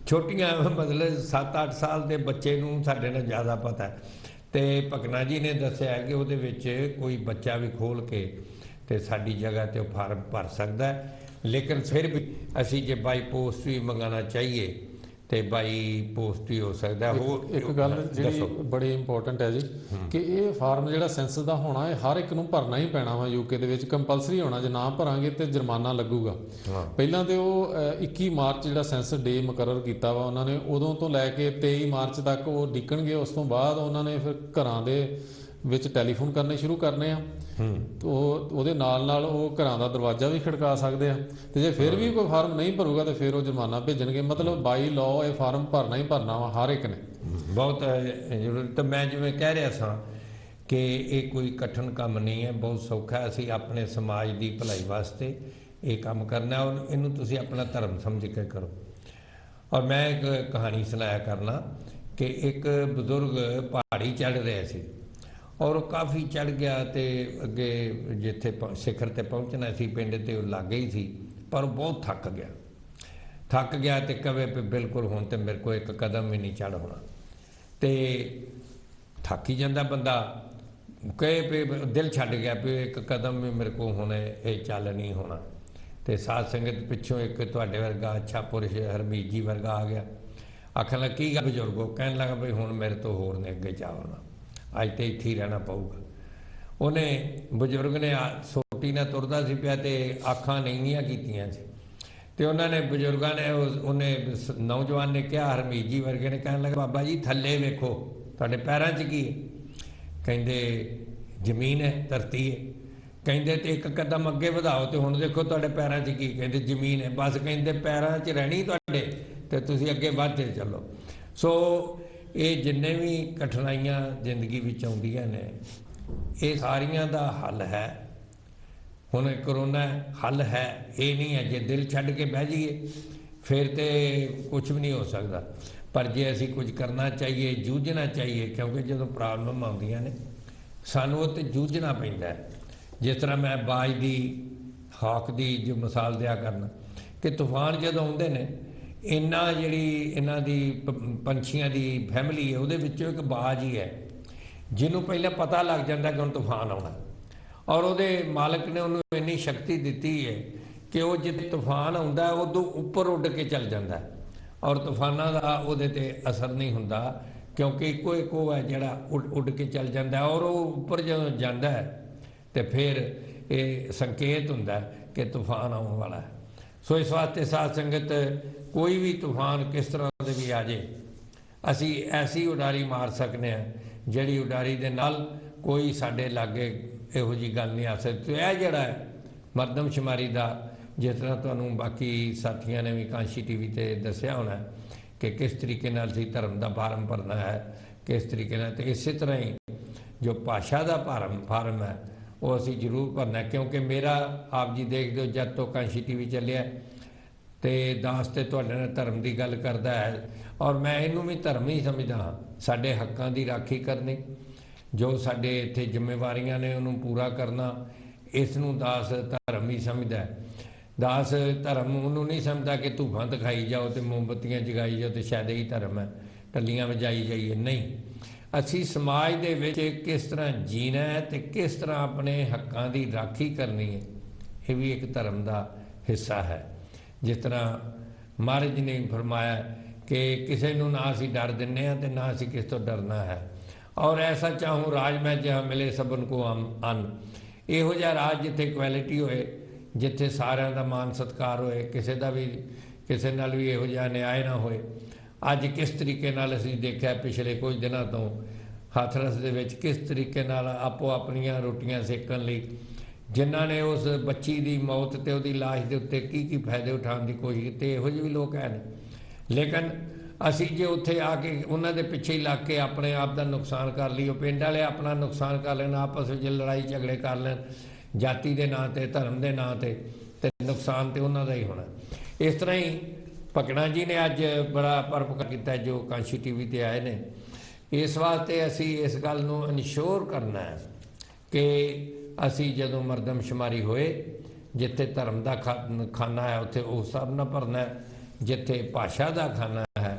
ਛੋਟੀਆਂ ਮਤਲਬ 7-8 ਸਾਲ ਦੇ ਬੱਚੇ ਨੂੰ ਸਾਡੇ ਨਾਲ ਜ਼ਿਆਦਾ ਪਤਾ ਹੈ। ਤੇ ਭਕਨਾ ਜੀ ਨੇ ਦੱਸਿਆ ਕਿ ਉਹਦੇ ਵਿੱਚ ਕੋਈ ਬੱਚਾ ਵੀ ਖੋਲ ਕੇ ਤੇ ਸਾਡੀ ਜਗ੍ਹਾ ਤੇ ਉਹ ਫਾਰਮ ਭਰ ਸਕਦਾ ਹੈ। ਲੇਕਿਨ ਫਿਰ ਵੀ ਅਸੀਂ ਜੇ ਬਾਈ ਪੋਸਟ ਵੀ ਮੰਗਾਉਣਾ ਚਾਹੀਏ ਤੇ ਬਾਈ ਪੋਸਟ ਹੀ ਹੋ ਸਕਦਾ। ਹੋਰ ਇੱਕ ਗੱਲ ਜਿਹੜੀ ਬੜੀ ਇੰਪੋਰਟੈਂਟ ਹੈ ਜੀ ਕਿ ਇਹ ਫਾਰਮ ਜਿਹੜਾ ਸੈਂਸਸ ਦਾ ਹੋਣਾ ਇਹ ਹਰ ਇੱਕ ਨੂੰ ਭਰਨਾ ਹੀ ਪੈਣਾ ਵਾ। ਯੂਕੇ ਦੇ ਵਿੱਚ ਕੰਪਲਸਰੀ ਹੋਣਾ, ਜੇ ਨਾ ਭਰਾਂਗੇ ਤੇ ਜੁਰਮਾਨਾ ਲੱਗੂਗਾ। ਪਹਿਲਾਂ ਤੇ ਉਹ 21 ਮਾਰਚ ਜਿਹੜਾ ਸੈਂਸਸ ਡੇ ਮੁਕਰਰ ਕੀਤਾ ਵਾ ਉਹਨਾਂ ਨੇ, ਉਦੋਂ ਤੋਂ ਲੈ ਕੇ 23 ਮਾਰਚ ਤੱਕ ਉਹ ਡਿੱਕਣਗੇ। ਉਸ ਤੋਂ ਬਾਅਦ ਉਹਨਾਂ ਨੇ ਫਿਰ ਘਰਾਂ ਦੇ ਵਿੱਚ ਟੈਲੀਫੋਨ ਕਰਨੇ ਸ਼ੁਰੂ ਕਰਨੇ ਆ ਤੇ ਉਹਦੇ ਨਾਲ ਉਹ ਘਰਾਂ ਦਾ ਦਰਵਾਜ਼ਾ ਵੀ ਖੜਕਾ ਸਕਦੇ ਆ ਤੇ ਜੇ ਫਿਰ ਵੀ ਕੋਈ ਫਾਰਮ ਨਹੀਂ ਭਰੂਗਾ ਤੇ ਫਿਰ ਉਹ ਜੁਰਮਾਨਾ ਭੇਜਣਗੇ। ਮਤਲਬ ਬਾਈ ਲਾਅ ਇਹ ਫਾਰਮ ਭਰਨਾ ਹੀ ਭਰਨਾ ਵਾ ਹਰ ਇੱਕ ਨੇ। ਬਹੁਤ ਜ਼ਰੂਰੀ। ਤਾਂ ਮੈਂ ਜਿਵੇਂ ਕਹਿ ਰਿਹਾ ਸਾਂ ਕਿ ਇਹ ਕੋਈ ਕਠਿਨ ਕੰਮ ਨਹੀਂ ਹੈ, ਬਹੁਤ ਸੌਖਾ ਹੈ। ਅਸੀਂ ਆਪਣੇ ਸਮਾਜ ਦੀ ਭਲਾਈ ਵਾਸਤੇ ਇਹ ਕੰਮ ਕਰਨਾ ਔਰ ਇਹਨੂੰ ਤੁਸੀਂ ਆਪਣਾ ਧਰਮ ਸਮਝ ਕੇ ਕਰੋ। ਔਰ ਮੈਂ ਇੱਕ ਕਹਾਣੀ ਸੁਣਾਇਆ ਕਰਨਾ ਕਿ ਇੱਕ ਬਜ਼ੁਰਗ ਪਹਾੜੀ ਚੜ੍ਹ ਰਿਹਾ ਸੀ ਔਰ ਉਹ ਕਾਫੀ ਚੜ੍ਹ ਗਿਆ ਤੇ ਅੱਗੇ ਜਿੱਥੇ ਸਿਖਰ ਤੇ ਪਹੁੰਚਣਾ ਸੀ ਪਿੰਡ ਤੇ ਉਹ ਲਾਗੇ ਹੀ ਸੀ, ਪਰ ਉਹ ਬਹੁਤ ਥੱਕ ਗਿਆ ਤੇ ਕਵੇ ਵੀ ਬਿਲਕੁਲ ਹੁਣ ਤੇ ਮੇਰੇ ਕੋਲ ਇੱਕ ਕਦਮ ਵੀ ਨਹੀਂ ਚੜ੍ਹ ਹੋਣਾ। ਤੇ ਥੱਕ ਹੀ ਜਾਂਦਾ ਬੰਦਾ, ਕਹੇ ਵੀ ਦਿਲ ਛੱਡ ਗਿਆ ਵੀ ਇੱਕ ਕਦਮ ਵੀ ਮੇਰੇ ਕੋਲ ਹੁਣ ਇਹ ਚੱਲ ਨਹੀਂ ਹੋਣਾ। ਤੇ ਸਾਧ ਸੰਗਤ ਪਿੱਛੋਂ ਇੱਕ ਤੁਹਾਡੇ ਵਰਗਾ ਅੱਛਾ ਪੁਰਸ਼ ਹਰਮੀਤ ਜੀ ਵਰਗਾ ਆ ਗਿਆ, ਆਖਣ ਲੱਗਾ ਕੀ ਗੱਲ ਬਜ਼ੁਰਗੋ? ਕਹਿਣ ਲੱਗਾ ਬਈ ਹੁਣ ਮੇਰੇ ਤੋਂ ਹੋਰ ਨੇ ਅੱਗੇ ਜਾਵਣਾ, ਅੱਜ ਤੇ ਇੱਥੇ ਹੀ ਰਹਿਣਾ ਪਊਗਾ। ਉਹਨੇ ਬਜ਼ੁਰਗ ਨੇ ਸੋਟੀ ਨਾਲ ਤੁਰਦਾ ਸੀ ਪਿਆ ਤੇ ਅੱਖਾਂ ਨੀਵੀਆਂ ਕੀਤੀਆਂ ਸੀ ਤੇ ਉਹਨਾਂ ਨੇ ਬਜ਼ੁਰਗਾਂ ਨੇ ਉਹਨੇ ਨੌਜਵਾਨ ਨੇ ਕਿਹਾ, ਹਰਮੀਤ ਜੀ ਵਰਗੇ ਨੇ, ਕਹਿਣ ਲੱਗਾ ਬਾਬਾ ਜੀ ਥੱਲੇ ਵੇਖੋ ਤੁਹਾਡੇ ਪੈਰਾਂ 'ਚ ਕੀ ਹੈ? ਕਹਿੰਦੇ ਜ਼ਮੀਨ ਹੈ, ਧਰਤੀ ਹੈ। ਕਹਿੰਦੇ ਤੇ ਇੱਕ ਕਦਮ ਅੱਗੇ ਵਧਾਓ ਤੇ ਹੁਣ ਦੇਖੋ ਤੁਹਾਡੇ ਪੈਰਾਂ 'ਚ ਕੀ? ਕਹਿੰਦੇ ਜ਼ਮੀਨ ਹੈ। ਬਸ ਕਹਿੰਦੇ ਪੈਰਾਂ 'ਚ ਰਹਿਣੀ ਤੁਹਾਡੇ ਤੇ ਤੁਸੀਂ ਅੱਗੇ ਵਧਦੇ ਚੱਲੋ। ਸੋ ਇਹ ਜਿੰਨੇ ਵੀ ਕਠਿਨਾਈਆਂ ਜ਼ਿੰਦਗੀ ਵਿੱਚ ਆਉਂਦੀਆਂ ਨੇ ਇਹ ਸਾਰੀਆਂ ਦਾ ਹੱਲ ਹੈ। ਹੁਣ ਕਰੋਨਾ ਹੱਲ ਹੈ, ਇਹ ਨਹੀਂ ਹੈ ਜੇ ਦਿਲ ਛੱਡ ਕੇ ਬਹਿ ਜਾਈਏ ਫਿਰ ਤੇ ਕੁਝ ਵੀ ਨਹੀਂ ਹੋ ਸਕਦਾ। ਪਰ ਜੇ ਅਸੀਂ ਕੁਝ ਕਰਨਾ ਚਾਹੀਏ, ਜੂਝਣਾ ਚਾਹੀਏ, ਕਿਉਂਕਿ ਜਦੋਂ ਪ੍ਰੋਬਲਮ ਆਉਂਦੀਆਂ ਨੇ ਸਾਨੂੰ ਉਹ 'ਤੇ ਜੂਝਣਾ ਪੈਂਦਾ ਹੈ। ਜਿਸ ਤਰ੍ਹਾਂ ਮੈਂ ਬਾਜ ਦੀ ਹਾਕ ਦੀ ਜੋ ਮਿਸਾਲ ਦਿਆ ਕਰਨਾ ਕਿ ਤੂਫਾਨ ਜਦੋਂ ਆਉਂਦੇ ਨੇ ਇਹਨਾਂ ਦੀ ਪੰਛੀਆਂ ਦੀ ਫੈਮਿਲੀ ਹੈ, ਉਹਦੇ ਵਿੱਚੋਂ ਇੱਕ ਬਾਜ ਹੀ ਹੈ ਜਿਹਨੂੰ ਪਹਿਲਾਂ ਪਤਾ ਲੱਗ ਜਾਂਦਾ ਕਿ ਹੁਣ ਤੂਫਾਨ ਆਉਣਾ ਔਰ ਉਹਦੇ ਮਾਲਕ ਨੇ ਉਹਨੂੰ ਇੰਨੀ ਸ਼ਕਤੀ ਦਿੱਤੀ ਹੈ ਕਿ ਉਹ ਜਿੱਥੇ ਤੂਫਾਨ ਆਉਂਦਾ ਉਦੋਂ ਉੱਪਰ ਉੱਡ ਕੇ ਚੱਲ ਜਾਂਦਾ ਔਰ ਤੂਫਾਨਾਂ ਦਾ ਉਹਦੇ 'ਤੇ ਅਸਰ ਨਹੀਂ ਹੁੰਦਾ ਕਿਉਂਕਿ ਇੱਕੋ ਹੈ ਜਿਹੜਾ ਉੱਡ ਕੇ ਚੱਲ ਜਾਂਦਾ ਔਰ ਉਹ ਉੱਪਰ ਜਦੋਂ ਜਾਂਦਾ ਹੈ ਤੇ ਫਿਰ ਇਹ ਸੰਕੇਤ ਹੁੰਦਾ ਕਿ ਤੂਫਾਨ ਆਉਣ ਵਾਲਾ ਹੈ। ਸੋ ਇਸ ਵਾਸਤੇ ਸਾਧ ਸੰਗਤ ਕੋਈ ਵੀ ਤੂਫਾਨ ਕਿਸ ਤਰ੍ਹਾਂ ਦੇ ਵੀ ਆ ਜੇ ਅਸੀਂ ਐਸੀ ਉਡਾਰੀ ਮਾਰ ਸਕਦੇ ਹਾਂ ਜਿਹੜੀ ਉਡਾਰੀ ਦੇ ਨਾਲ ਕੋਈ ਸਾਡੇ ਲਾਗੇ ਇਹੋ ਜਿਹੀ ਗੱਲ ਨਹੀਂ ਆ ਸਕਦੀ। ਇਹ ਜਿਹੜਾ ਹੈ ਮਰਦਮਸ਼ੁਮਾਰੀ ਦਾ, ਜਿਸ ਤਰ੍ਹਾਂ ਤੁਹਾਨੂੰ ਬਾਕੀ ਸਾਥੀਆਂ ਨੇ ਵੀ ਕਾਂਸ਼ੀ ਟੀਵੀ 'ਤੇ ਦੱਸਿਆ ਹੋਣਾ ਕਿ ਕਿਸ ਤਰੀਕੇ ਨਾਲ ਅਸੀਂ ਧਰਮ ਦਾ ਫਾਰਮ ਭਰਨਾ ਹੈ, ਕਿਸ ਤਰੀਕੇ ਨਾਲ। ਤੇ ਇਸੇ ਤਰ੍ਹਾਂ ਹੀ ਜੋ ਭਾਸ਼ਾ ਦਾ ਫਾਰਮ ਹੈ ਉਹ ਅਸੀਂ ਜ਼ਰੂਰ ਭਰਨਾ ਕਿਉਂਕਿ ਮੇਰਾ ਆਪ ਜੀ ਦੇਖਦੇ ਹੋ ਜਦ ਤੋਂ ਕਾਂਸ਼ੀ ਟੀਵੀ ਚੱਲਿਆ ਤੇ ਦਾਸ ਤੇ ਤੁਹਾਡੇ ਨਾਲ ਧਰਮ ਦੀ ਗੱਲ ਕਰਦਾ ਹੈ ਔਰ ਮੈਂ ਇਹਨੂੰ ਵੀ ਧਰਮ ਹੀ ਸਮਝਦਾ ਹਾਂ। ਸਾਡੇ ਹੱਕਾਂ ਦੀ ਰਾਖੀ ਕਰਨੀ, ਜੋ ਸਾਡੇ ਇੱਥੇ ਜ਼ਿੰਮੇਵਾਰੀਆਂ ਨੇ ਉਹਨੂੰ ਪੂਰਾ ਕਰਨਾ, ਇਸ ਨੂੰ ਦਾਸ ਧਰਮ ਹੀ ਸਮਝਦਾ ਹੈ। ਦਾਸ ਧਰਮ ਉਹਨੂੰ ਨਹੀਂ ਸਮਝਦਾ ਕਿ ਧੂਫਾਂ ਦਿਖਾਈ ਜਾਓ ਤੇ ਮੋਮਬੱਤੀਆਂ ਜਗਾਈ ਜਾਓ ਤੇ ਸ਼ਾਇਦ ਇਹੀ ਧਰਮ ਹੈ, ਟੱਲੀਆਂ ਵਜਾਈ ਜਾਈਏ। ਨਹੀਂ, ਅਸੀਂ ਸਮਾਜ ਦੇ ਵਿੱਚ ਕਿਸ ਤਰ੍ਹਾਂ ਜੀਣਾ ਹੈ ਤੇ ਕਿਸ ਤਰ੍ਹਾਂ ਆਪਣੇ ਹੱਕਾਂ ਦੀ ਰਾਖੀ ਕਰਨੀ ਹੈ, ਇਹ ਵੀ ਇੱਕ ਧਰਮ ਦਾ ਹਿੱਸਾ ਹੈ। ਜਿਸ ਤਰ੍ਹਾਂ ਮਹਾਰਾਜ ਨੇ ਫਰਮਾਇਆ ਕਿ ਕਿਸੇ ਨੂੰ ਨਾ ਅਸੀਂ ਡਰ ਦਿੰਦੇ ਹਾਂ ਤੇ ਨਾ ਅਸੀਂ ਕਿਸ ਤੋਂ ਡਰਨਾ ਹੈ। ਔਰ ਐਸਾ ਚਾਹੂੰ ਰਾਜ ਮੈਂ ਜਹਾਂ ਮਿਲੇ ਸਭਨ ਕੋ ਅੰਨ, ਇਹੋ ਜਿਹਾ ਰਾਜ ਜਿੱਥੇ ਕੁਐਲਿਟੀ ਹੋਏ, ਜਿੱਥੇ ਸਾਰਿਆਂ ਦਾ ਮਾਨ ਸਤਿਕਾਰ ਹੋਏ, ਕਿਸੇ ਨਾਲ ਵੀ ਇਹੋ ਜਿਹਾ ਨਿਆਂ ਨਾ ਹੋਏ। ਅੱਜ ਕਿਸ ਤਰੀਕੇ ਨਾਲ ਅਸੀਂ ਦੇਖਿਆ ਪਿਛਲੇ ਕੁਝ ਦਿਨਾਂ ਤੋਂ ਹਾਥਰਸ ਦੇ ਵਿੱਚ ਕਿਸ ਤਰੀਕੇ ਨਾਲ ਆਪੋ ਆਪਣੀਆਂ ਰੋਟੀਆਂ ਸੇਕਣ ਲਈ ਜਿਨ੍ਹਾਂ ਨੇ ਉਸ ਬੱਚੀ ਦੀ ਮੌਤ ਤੇ ਉਹਦੀ ਲਾਸ਼ ਦੇ ਉੱਤੇ ਕੀ ਫਾਇਦੇ ਉਠਾਉਣ ਦੀ ਕੋਸ਼ਿਸ਼ ਕੀਤੀ, ਇਹੋ ਜਿਹੇ ਵੀ ਲੋਕ ਹਨ। ਲੇਕਿਨ ਅਸੀਂ ਜੇ ਉੱਥੇ ਆ ਕੇ ਉਹਨਾਂ ਦੇ ਪਿੱਛੇ ਹੀ ਲੱਗ ਕੇ ਆਪਣੇ ਆਪ ਦਾ ਨੁਕਸਾਨ ਕਰ ਲਈ, ਉਹ ਪਿੰਡ ਵਾਲੇ ਆਪਣਾ ਨੁਕਸਾਨ ਕਰ ਲੈਣ, ਆਪਸ ਵਿੱਚ ਲੜਾਈ ਝਗੜੇ ਕਰ ਲੈਣ ਜਾਤੀ ਦੇ ਨਾਂ 'ਤੇ, ਧਰਮ ਦੇ ਨਾਂ 'ਤੇ, ਤੇ ਨੁਕਸਾਨ ਤੇ ਉਹਨਾਂ ਦਾ ਹੀ ਹੋਣਾ। ਇਸ ਤਰ੍ਹਾਂ ਹੀ ਭਕਨਾ ਜੀ ਨੇ ਅੱਜ ਬੜਾ ਪਰਪਕਾਰ ਕੀਤਾ ਜੋ ਕਾਂਸ਼ੀ ਟੀਵੀ 'ਤੇ ਆਏ ਨੇ। ਇਸ ਵਾਸਤੇ ਅਸੀਂ ਇਸ ਗੱਲ ਨੂੰ ਇਨਸ਼ੋਰ ਕਰਨਾ ਹੈ ਕਿ ਅਸੀਂ ਜਦੋਂ ਮਰਦਮਸ਼ੁਮਾਰੀ ਹੋਏ, ਜਿੱਥੇ ਧਰਮ ਦਾ ਖਾਨਾ ਹੈ ਉੱਥੇ ਉਹ ਸਭ ਨਾਲ ਭਰਨਾ ਹੈ, ਜਿੱਥੇ ਭਾਸ਼ਾ ਦਾ ਖਾਨਾ ਹੈ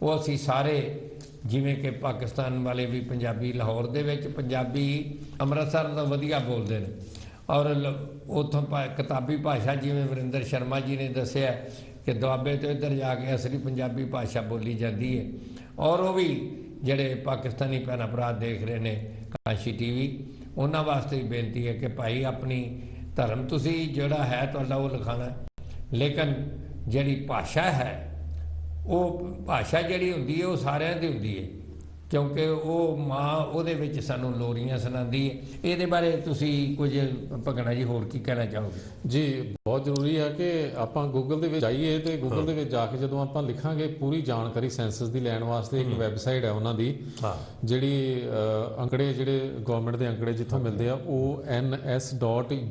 ਉਹ ਅਸੀਂ ਸਾਰੇ, ਜਿਵੇਂ ਕਿ ਪਾਕਿਸਤਾਨ ਵਾਲੇ ਵੀ ਪੰਜਾਬੀ, ਲਾਹੌਰ ਦੇ ਵਿੱਚ ਪੰਜਾਬੀ ਅੰਮ੍ਰਿਤਸਰ ਦਾ ਵਧੀਆ ਬੋਲਦੇ ਨੇ ਔਰ ਉੱਥੋਂ ਕਿਤਾਬੀ ਭਾਸ਼ਾ ਜਿਵੇਂ ਵਰਿੰਦਰ ਸ਼ਰਮਾ ਜੀ ਨੇ ਦੱਸਿਆ ਕਿ ਦੁਆਬੇ ਤੋਂ ਇੱਧਰ ਜਾ ਕੇ ਅਸਲੀ ਪੰਜਾਬੀ ਭਾਸ਼ਾ ਬੋਲੀ ਜਾਂਦੀ ਹੈ। ਔਰ ਉਹ ਵੀ ਜਿਹੜੇ ਪਾਕਿਸਤਾਨੀ ਭੈਣ ਭਰਾ ਦੇਖ ਰਹੇ ਨੇ ਕਾਂਸ਼ੀ ਟੀਵੀ, ਉਹਨਾਂ ਵਾਸਤੇ ਵੀ ਬੇਨਤੀ ਹੈ ਕਿ ਭਾਈ ਆਪਣੀ ਧਰਮ ਤੁਸੀਂ ਜਿਹੜਾ ਹੈ ਤੁਹਾਡਾ ਉਹ ਲਿਖਾਣਾ, ਲੇਕਿਨ ਜਿਹੜੀ ਭਾਸ਼ਾ ਹੈ ਉਹ ਭਾਸ਼ਾ ਜਿਹੜੀ ਹੁੰਦੀ ਹੈ ਉਹ ਸਾਰਿਆਂ ਦੀ ਹੁੰਦੀ ਹੈ। ਕਿਉਂਕਿ ਉਹ ਮਾਂ ਉਹਦੇ ਵਿੱਚ ਸਾਨੂੰ ਲੋਰੀਆਂ ਸੁਣਾਉਂਦੀ ਹੈ। ਇਹਦੇ ਬਾਰੇ ਤੁਸੀਂ ਕੁਝ ਭਗਣਾ ਜੀ ਹੋਰ ਕੀ ਕਹਿਣਾ ਚਾਹੋਗੇ? ਜੀ ਬਹੁਤ ਜ਼ਰੂਰੀ ਹੈ ਕਿ ਆਪਾਂ ਗੂਗਲ ਦੇ ਵਿੱਚ ਜਾਈਏ ਤੇ ਗੂਗਲ ਦੇ ਵਿੱਚ ਜਾ ਕੇ ਜਦੋਂ ਆਪਾਂ ਲਿਖਾਂਗੇ ਪੂਰੀ ਜਾਣਕਾਰੀ ਸੈਂਸਸ ਦੀ ਲੈਣ ਵਾਸਤੇ ਇੱਕ ਵੈਬਸਾਈਟ ਹੈ ਉਹਨਾਂ ਦੀ, ਹਾਂ, ਜਿਹੜੀ ਅੰਕੜੇ ਜਿਹੜੇ ਗਵਰਨਮੈਂਟ ਦੇ ਅੰਕੜੇ ਜਿੱਥੋਂ ਮਿਲਦੇ ਆ ons.gov.uk।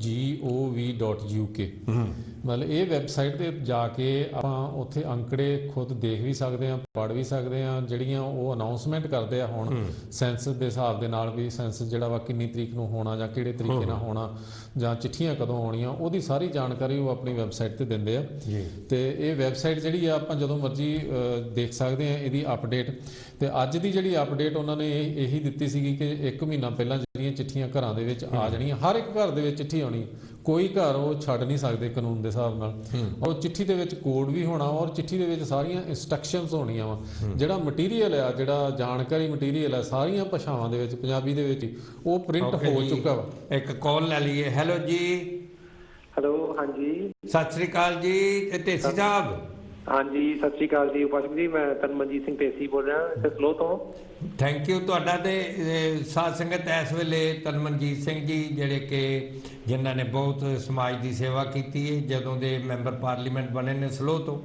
ਮਤਲਬ ਇਹ ਵੈਬਸਾਈਟ ਤੇ ਜਾ ਕੇ ਆਪਾਂ ਉੱਥੇ ਅੰਕੜੇ ਖੁਦ ਦੇਖ ਵੀ ਸਕਦੇ ਹਾਂ, ਪੜ੍ਹ ਵੀ ਸਕਦੇ ਹਾਂ। ਜਿਹੜੀਆਂ ਉਹ ਅਨਾਉਂਸਮੈਂਟ ਕਰਦੇ ਆ ਹੁਣ ਸੈਂਸਸ ਦੇ ਹਿਸਾਬ ਦੇ ਨਾਲ ਵੀ ਸੈਂਸਸ ਜਿਹੜਾ ਵਾ ਕਿੰਨੀ ਤਰੀਕ ਨੂੰ ਹੋਣਾ ਜਾਂ ਕਿਹੜੇ ਤਰੀਕੇ ਨਾਲ ਹੋਣਾ ਜਾਂ ਚਿੱਠੀਆਂ ਕਦੋਂ ਆਉਣੀਆਂ, ਉਹਦੀ ਸਾਰੀ ਜਾਣਕਾਰੀ ਉਹ ਆਪਣੀ ਵੈਬਸਾਈਟ ਤੇ ਦਿੰਦੇ ਆ ਜੀ। ਤੇ ਇਹ ਵੈਬਸਾਈਟ ਜਿਹੜੀ ਆ ਆਪਾਂ ਜਦੋਂ ਮਰਜ਼ੀ ਦੇਖ ਸਕਦੇ ਆ ਇਹਦੀ ਅਪਡੇਟ। ਤੇ ਅੱਜ ਦੀ ਜਿਹੜੀ ਅਪਡੇਟ ਉਹਨਾਂ ਨੇ ਇਹੀ ਦਿੱਤੀ ਸੀਗੀ ਕਿ 1 ਮਹੀਨਾ ਪਹਿਲਾਂ ਜਿਹੜੀਆਂ ਚਿੱਠੀਆਂ ਘਰਾਂ ਦੇ ਵਿੱਚ ਆ ਜਾਣੀਆਂ, ਹਰ ਇੱਕ ਘਰ ਦੇ ਵਿੱਚ ਚਿੱਠੀ ਆਉਣੀ, ਕੋਈ ਘਰ ਉਹ ਛੱਡ ਨਹੀਂ ਸਕਦੇ ਕਾਨੂੰਨ ਦੇ ਹਿਸਾਬ ਨਾਲ। ਔਰ ਚਿੱਠੀ ਦੇ ਵਿੱਚ ਕੋਡ ਵੀ ਹੋਣਾ ਔਰ ਚਿੱਠੀ ਦੇ ਵਿੱਚ ਸਾਰੀਆਂ ਇੰਸਟਰਕਸ਼ਨਸ ਹੋਣੀਆਂ ਵਾ। ਜਿਹੜਾ ਮਟੀਰੀਅਲ ਆ, ਜਿਹੜਾ ਜਾਣਕਾਰੀ ਮਟੀਰੀਅਲ ਆ, ਸਾਰੀਆਂ ਭਾਸ਼ਾਵਾਂ ਦੇ ਵਿੱਚ, ਪੰਜਾਬੀ ਦੇ ਵਿੱਚ ਉਹ ਪ੍ਰਿੰਟ ਹੋ ਚੁੱਕਾ ਵਾ। ਇੱਕ ਕਾਲ ਲੈ ਲਈਏ। ਹੈਲੋ ਜੀ। ਹੈਲੋ, ਹਾਂਜੀ, ਸਤਿ ਸ੍ਰੀ ਅਕਾਲ ਜੀ ਢੇਸੀ ਸਾਹਿਬ। ਹਾਂਜੀ, ਸਤਿ ਸ਼੍ਰੀ ਅਕਾਲ ਜੀ ਉਪਾਸਕ ਜੀ। ਮੈਂ ਤਨਮਨਜੀਤ ਸਿੰਘ ਢੇਸੀ ਬੋਲ ਰਿਹਾ ਇੱਥੇ ਸਲੋ ਤੋਂ। ਥੈਂਕ ਯੂ ਤੁਹਾਡਾ। ਤੇ ਸਾਧ ਸੰਗਤ ਇਸ ਵੇਲੇ ਤਨਮਨਜੀਤ ਸਿੰਘ ਜੀ, ਜਿਹੜੇ ਕਿ ਜਿਨ੍ਹਾਂ ਨੇ ਬਹੁਤ ਸਮਾਜ ਦੀ ਸੇਵਾ ਕੀਤੀ ਹੈ ਜਦੋਂ ਦੇ ਮੈਂਬਰ ਪਾਰਲੀਮੈਂਟ ਬਣੇ ਨੇ ਸਲੋ ਤੋਂ,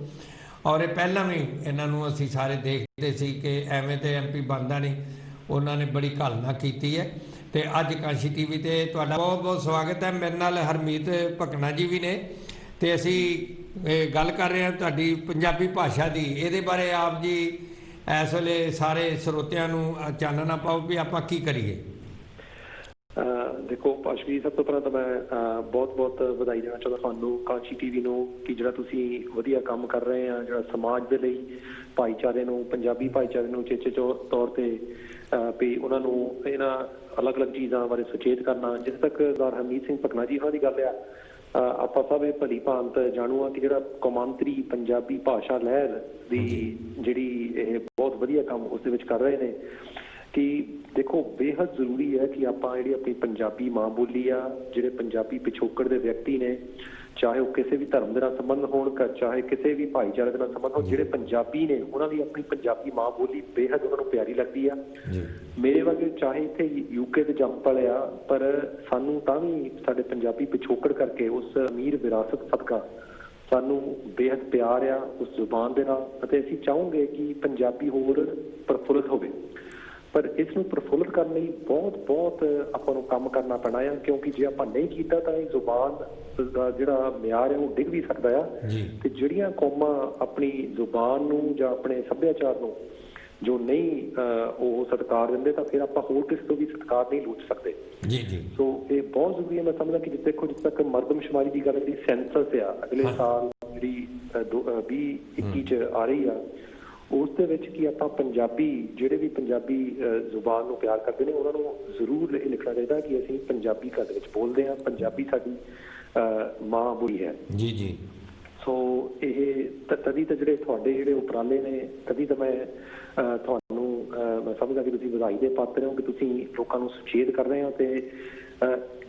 ਔਰ ਇਹ ਪਹਿਲਾਂ ਵੀ ਇਹਨਾਂ ਨੂੰ ਅਸੀਂ ਸਾਰੇ ਦੇਖਦੇ ਸੀ ਕਿ ਐਵੇਂ ਤੇ ਐਮਪੀ ਬਣਦਾ ਨਹੀਂ, ਉਹਨਾਂ ਨੇ ਬੜੀ ਘਾਲਣਾ ਕੀਤੀ ਹੈ। ਤੇ ਅੱਜ ਕਾਂਸ਼ੀ ਟੀਵੀ ਤੇ ਤੁਹਾਡਾ ਬਹੁਤ ਬਹੁਤ ਸਵਾਗਤ ਹੈ। ਮੇਰੇ ਨਾਲ ਹਰਮੀਤ ਭਕਨਾ ਜੀ ਵੀ ਨੇ ਤੇ ਅਸੀਂ ਗੱਲ ਕਰ ਰਹੇ ਹਾਂ ਤੁਹਾਡੀ ਪੰਜਾਬੀ ਭਾਸ਼ਾ ਦੀ। ਇਹਦੇ ਬਾਰੇ ਆਪ ਜੀ ਇਸ ਵੇਲੇ ਸਾਰੇ ਸਰੋਤਿਆਂ ਨੂੰ ਚਾਨਣਾ ਪਾਓ ਵੀ ਆਪਾਂ ਕੀ ਕਰੀਏ। ਦੇਖੋ ਪਾਸ਼ਕ ਜੀ, ਸਭ ਤੋਂ ਪਹਿਲਾਂ ਤਾਂ ਮੈਂ ਬਹੁਤ ਵਧਾਈ ਦੇਣਾ ਚਾਹੁੰਦਾ ਤੁਹਾਨੂੰ, ਕਾਂਸ਼ੀ ਟੀਵੀ ਨੂੰ, ਕਿ ਜਿਹੜਾ ਤੁਸੀਂ ਵਧੀਆ ਕੰਮ ਕਰ ਰਹੇ ਆ, ਜਿਹੜਾ ਸਮਾਜ ਦੇ ਲਈ, ਭਾਈਚਾਰੇ ਨੂੰ, ਪੰਜਾਬੀ ਭਾਈਚਾਰੇ ਨੂੰ ਉਚੇਚੇ ਤੌਰ ਤੇ ਵੀ ਉਹਨਾਂ ਨੂੰ ਇਹਨਾਂ ਅਲੱਗ-ਅਲੱਗ ਚੀਜ਼ਾਂ ਬਾਰੇ ਸੁਚੇਤ ਕਰਨਾ। ਜਿੱਥੇ ਤੱਕ ਸਰਦਾਰ ਹਰਮੀਤ ਸਿੰਘ ਭਕਨਾ ਜੀ ਉਹਨਾਂ ਦੀ ਗੱਲ ਆ, ਆਪਾਂ ਸਭ ਇਹ ਭਲੀ ਭਾਂਤ ਜਾਣੂ ਆ ਕਿ ਜਿਹੜਾ ਕੌਮਾਂਤਰੀ ਪੰਜਾਬੀ ਭਾਸ਼ਾ ਲਹਿਰ ਦੀ ਜਿਹੜੀ ਇਹ ਬਹੁਤ ਵਧੀਆ ਕੰਮ ਉਸ ਦੇ ਵਿੱਚ ਕਰ ਰਹੇ ਨੇ, ਕਿ ਦੇਖੋ ਬੇਹੱਦ ਜ਼ਰੂਰੀ ਹੈ ਕਿ ਆਪਾਂ ਜਿਹੜੀ ਆਪਣੀ ਪੰਜਾਬੀ ਮਾਂ ਬੋਲੀ ਆ, ਜਿਹੜੇ ਪੰਜਾਬੀ ਪਿਛੋਕੜ ਦੇ ਵਿਅਕਤੀ ਨੇ, ਚਾਹੇ ਉਹ ਕਿਸੇ ਵੀ ਧਰਮ ਦੇ ਨਾਲ ਸੰਬੰਧ ਹੋਣ, ਚਾਹੇ ਕਿਸੇ ਵੀ ਭਾਈਚਾਰੇ ਦੇ ਨਾਲ ਸੰਬੰਧ ਹੋਣ, ਜਿਹੜੇ ਪੰਜਾਬੀ ਨੇ ਉਹਨਾਂ ਦੀ ਆਪਣੀ ਪੰਜਾਬੀ ਮਾਂ ਬੋਲੀ ਬੇਹੱਦ ਉਹਨਾਂ ਨੂੰ ਪਿਆਰੀ ਲੱਗਦੀ ਆ। ਮੇਰੇ ਵਰਗੇ ਚਾਹੇ ਇੱਥੇ ਯੂਕੇ ਦੇ ਜੰਮ ਪਲੇ ਆ, ਪਰ ਸਾਨੂੰ ਤਾਂ ਵੀ ਸਾਡੇ ਪੰਜਾਬੀ ਪਿਛੋਕੜ ਕਰਕੇ ਉਸ ਅਮੀਰ ਵਿਰਾਸਤ ਸਦਕਾ ਸਾਨੂੰ ਬੇਹੱਦ ਪਿਆਰ ਆ ਉਸ ਜ਼ੁਬਾਨ ਦੇ ਨਾਲ, ਅਤੇ ਅਸੀਂ ਚਾਹੋਗੇ ਕਿ ਪੰਜਾਬੀ ਹੋਰ ਪ੍ਰਫੁੱਲਤ ਹੋਵੇ। ਪਰ ਇਸ ਨੂੰ ਪ੍ਰਫੁੱਲਤ ਕਰਨ ਲਈ ਬਹੁਤ ਆਪਾਂ ਨੂੰ ਕੰਮ ਕਰਨਾ ਪੈਣਾ ਆ, ਕਿਉਂਕਿ ਜੇ ਆਪਾਂ ਨਹੀਂ ਕੀਤਾ ਤਾਂ ਇਹ ਜ਼ੁਬਾਨ ਦਾ ਜਿਹੜਾ ਮਿਆਰ ਹੈ ਉਹ ਡਿੱਗ ਵੀ ਸਕਦਾ ਆ। ਤੇ ਜਿਹੜੀਆਂ ਕੌਮਾਂ ਆਪਣੀ ਜ਼ੁਬਾਨ ਨੂੰ ਜਾਂ ਆਪਣੇ ਸੱਭਿਆਚਾਰ ਨੂੰ ਜੋ ਨਹੀਂ ਉਹ ਸਤਿਕਾਰ ਦਿੰਦੇ, ਤਾਂ ਫਿਰ ਆਪਾਂ ਹੋਰ ਕਿਸੇ ਤੋਂ ਵੀ ਸਤਿਕਾਰ ਨਹੀਂ ਲੁੱਟ ਸਕਦੇ। ਸੋ ਇਹ ਬਹੁਤ ਜ਼ਰੂਰੀ ਹੈ। ਮੈਂ ਸਮਝਦਾ ਕਿ ਦੇਖੋ, ਜਿੱਥੇ ਤੱਕ ਮਰਦਮਸ਼ੁਮਾਰੀ ਦੀ ਗੱਲ, ਜਿਹੜੀ ਸੈਂਸਸ ਆ ਅਗਲੇ ਸਾਲ ਜਿਹੜੀ 2021 ਚ ਆ ਰਹੀ ਆ, ਉਸ ਦੇ ਵਿੱਚ ਕੀ ਆਪਾਂ ਪੰਜਾਬੀ, ਜਿਹੜੇ ਵੀ ਪੰਜਾਬੀ ਜ਼ੁਬਾਨ ਨੂੰ ਪਿਆਰ ਕਰਦੇ ਨੇ, ਉਹਨਾਂ ਨੂੰ ਜ਼ਰੂਰ ਇਹ ਲਿਖਣਾ ਚਾਹੀਦਾ ਕਿ ਅਸੀਂ ਪੰਜਾਬੀ ਘਰ ਦੇ ਵਿੱਚ ਬੋਲਦੇ ਹਾਂ, ਪੰਜਾਬੀ ਸਾਡੀ ਮਾਂ ਬੋਲੀ ਹੈ। ਜੀ। ਸੋ ਇਹ ਤਦੀ ਤਾਂ ਜਿਹੜੇ ਤੁਹਾਡੇ ਜਿਹੜੇ ਉਪਰਾਲੇ ਨੇ, ਤਦੀ ਤਾਂ ਮੈਂ ਤੁਹਾਨੂੰ ਮੈਂ ਸਮਝਦਾ ਕਿ ਤੁਸੀਂ ਵਧਾਈ ਦੇ ਪਾਤਰ ਹੋ ਕਿ ਤੁਸੀਂ ਲੋਕਾਂ ਨੂੰ ਸੁਚੇਤ ਕਰ ਰਹੇ ਹੋ। ਤੇ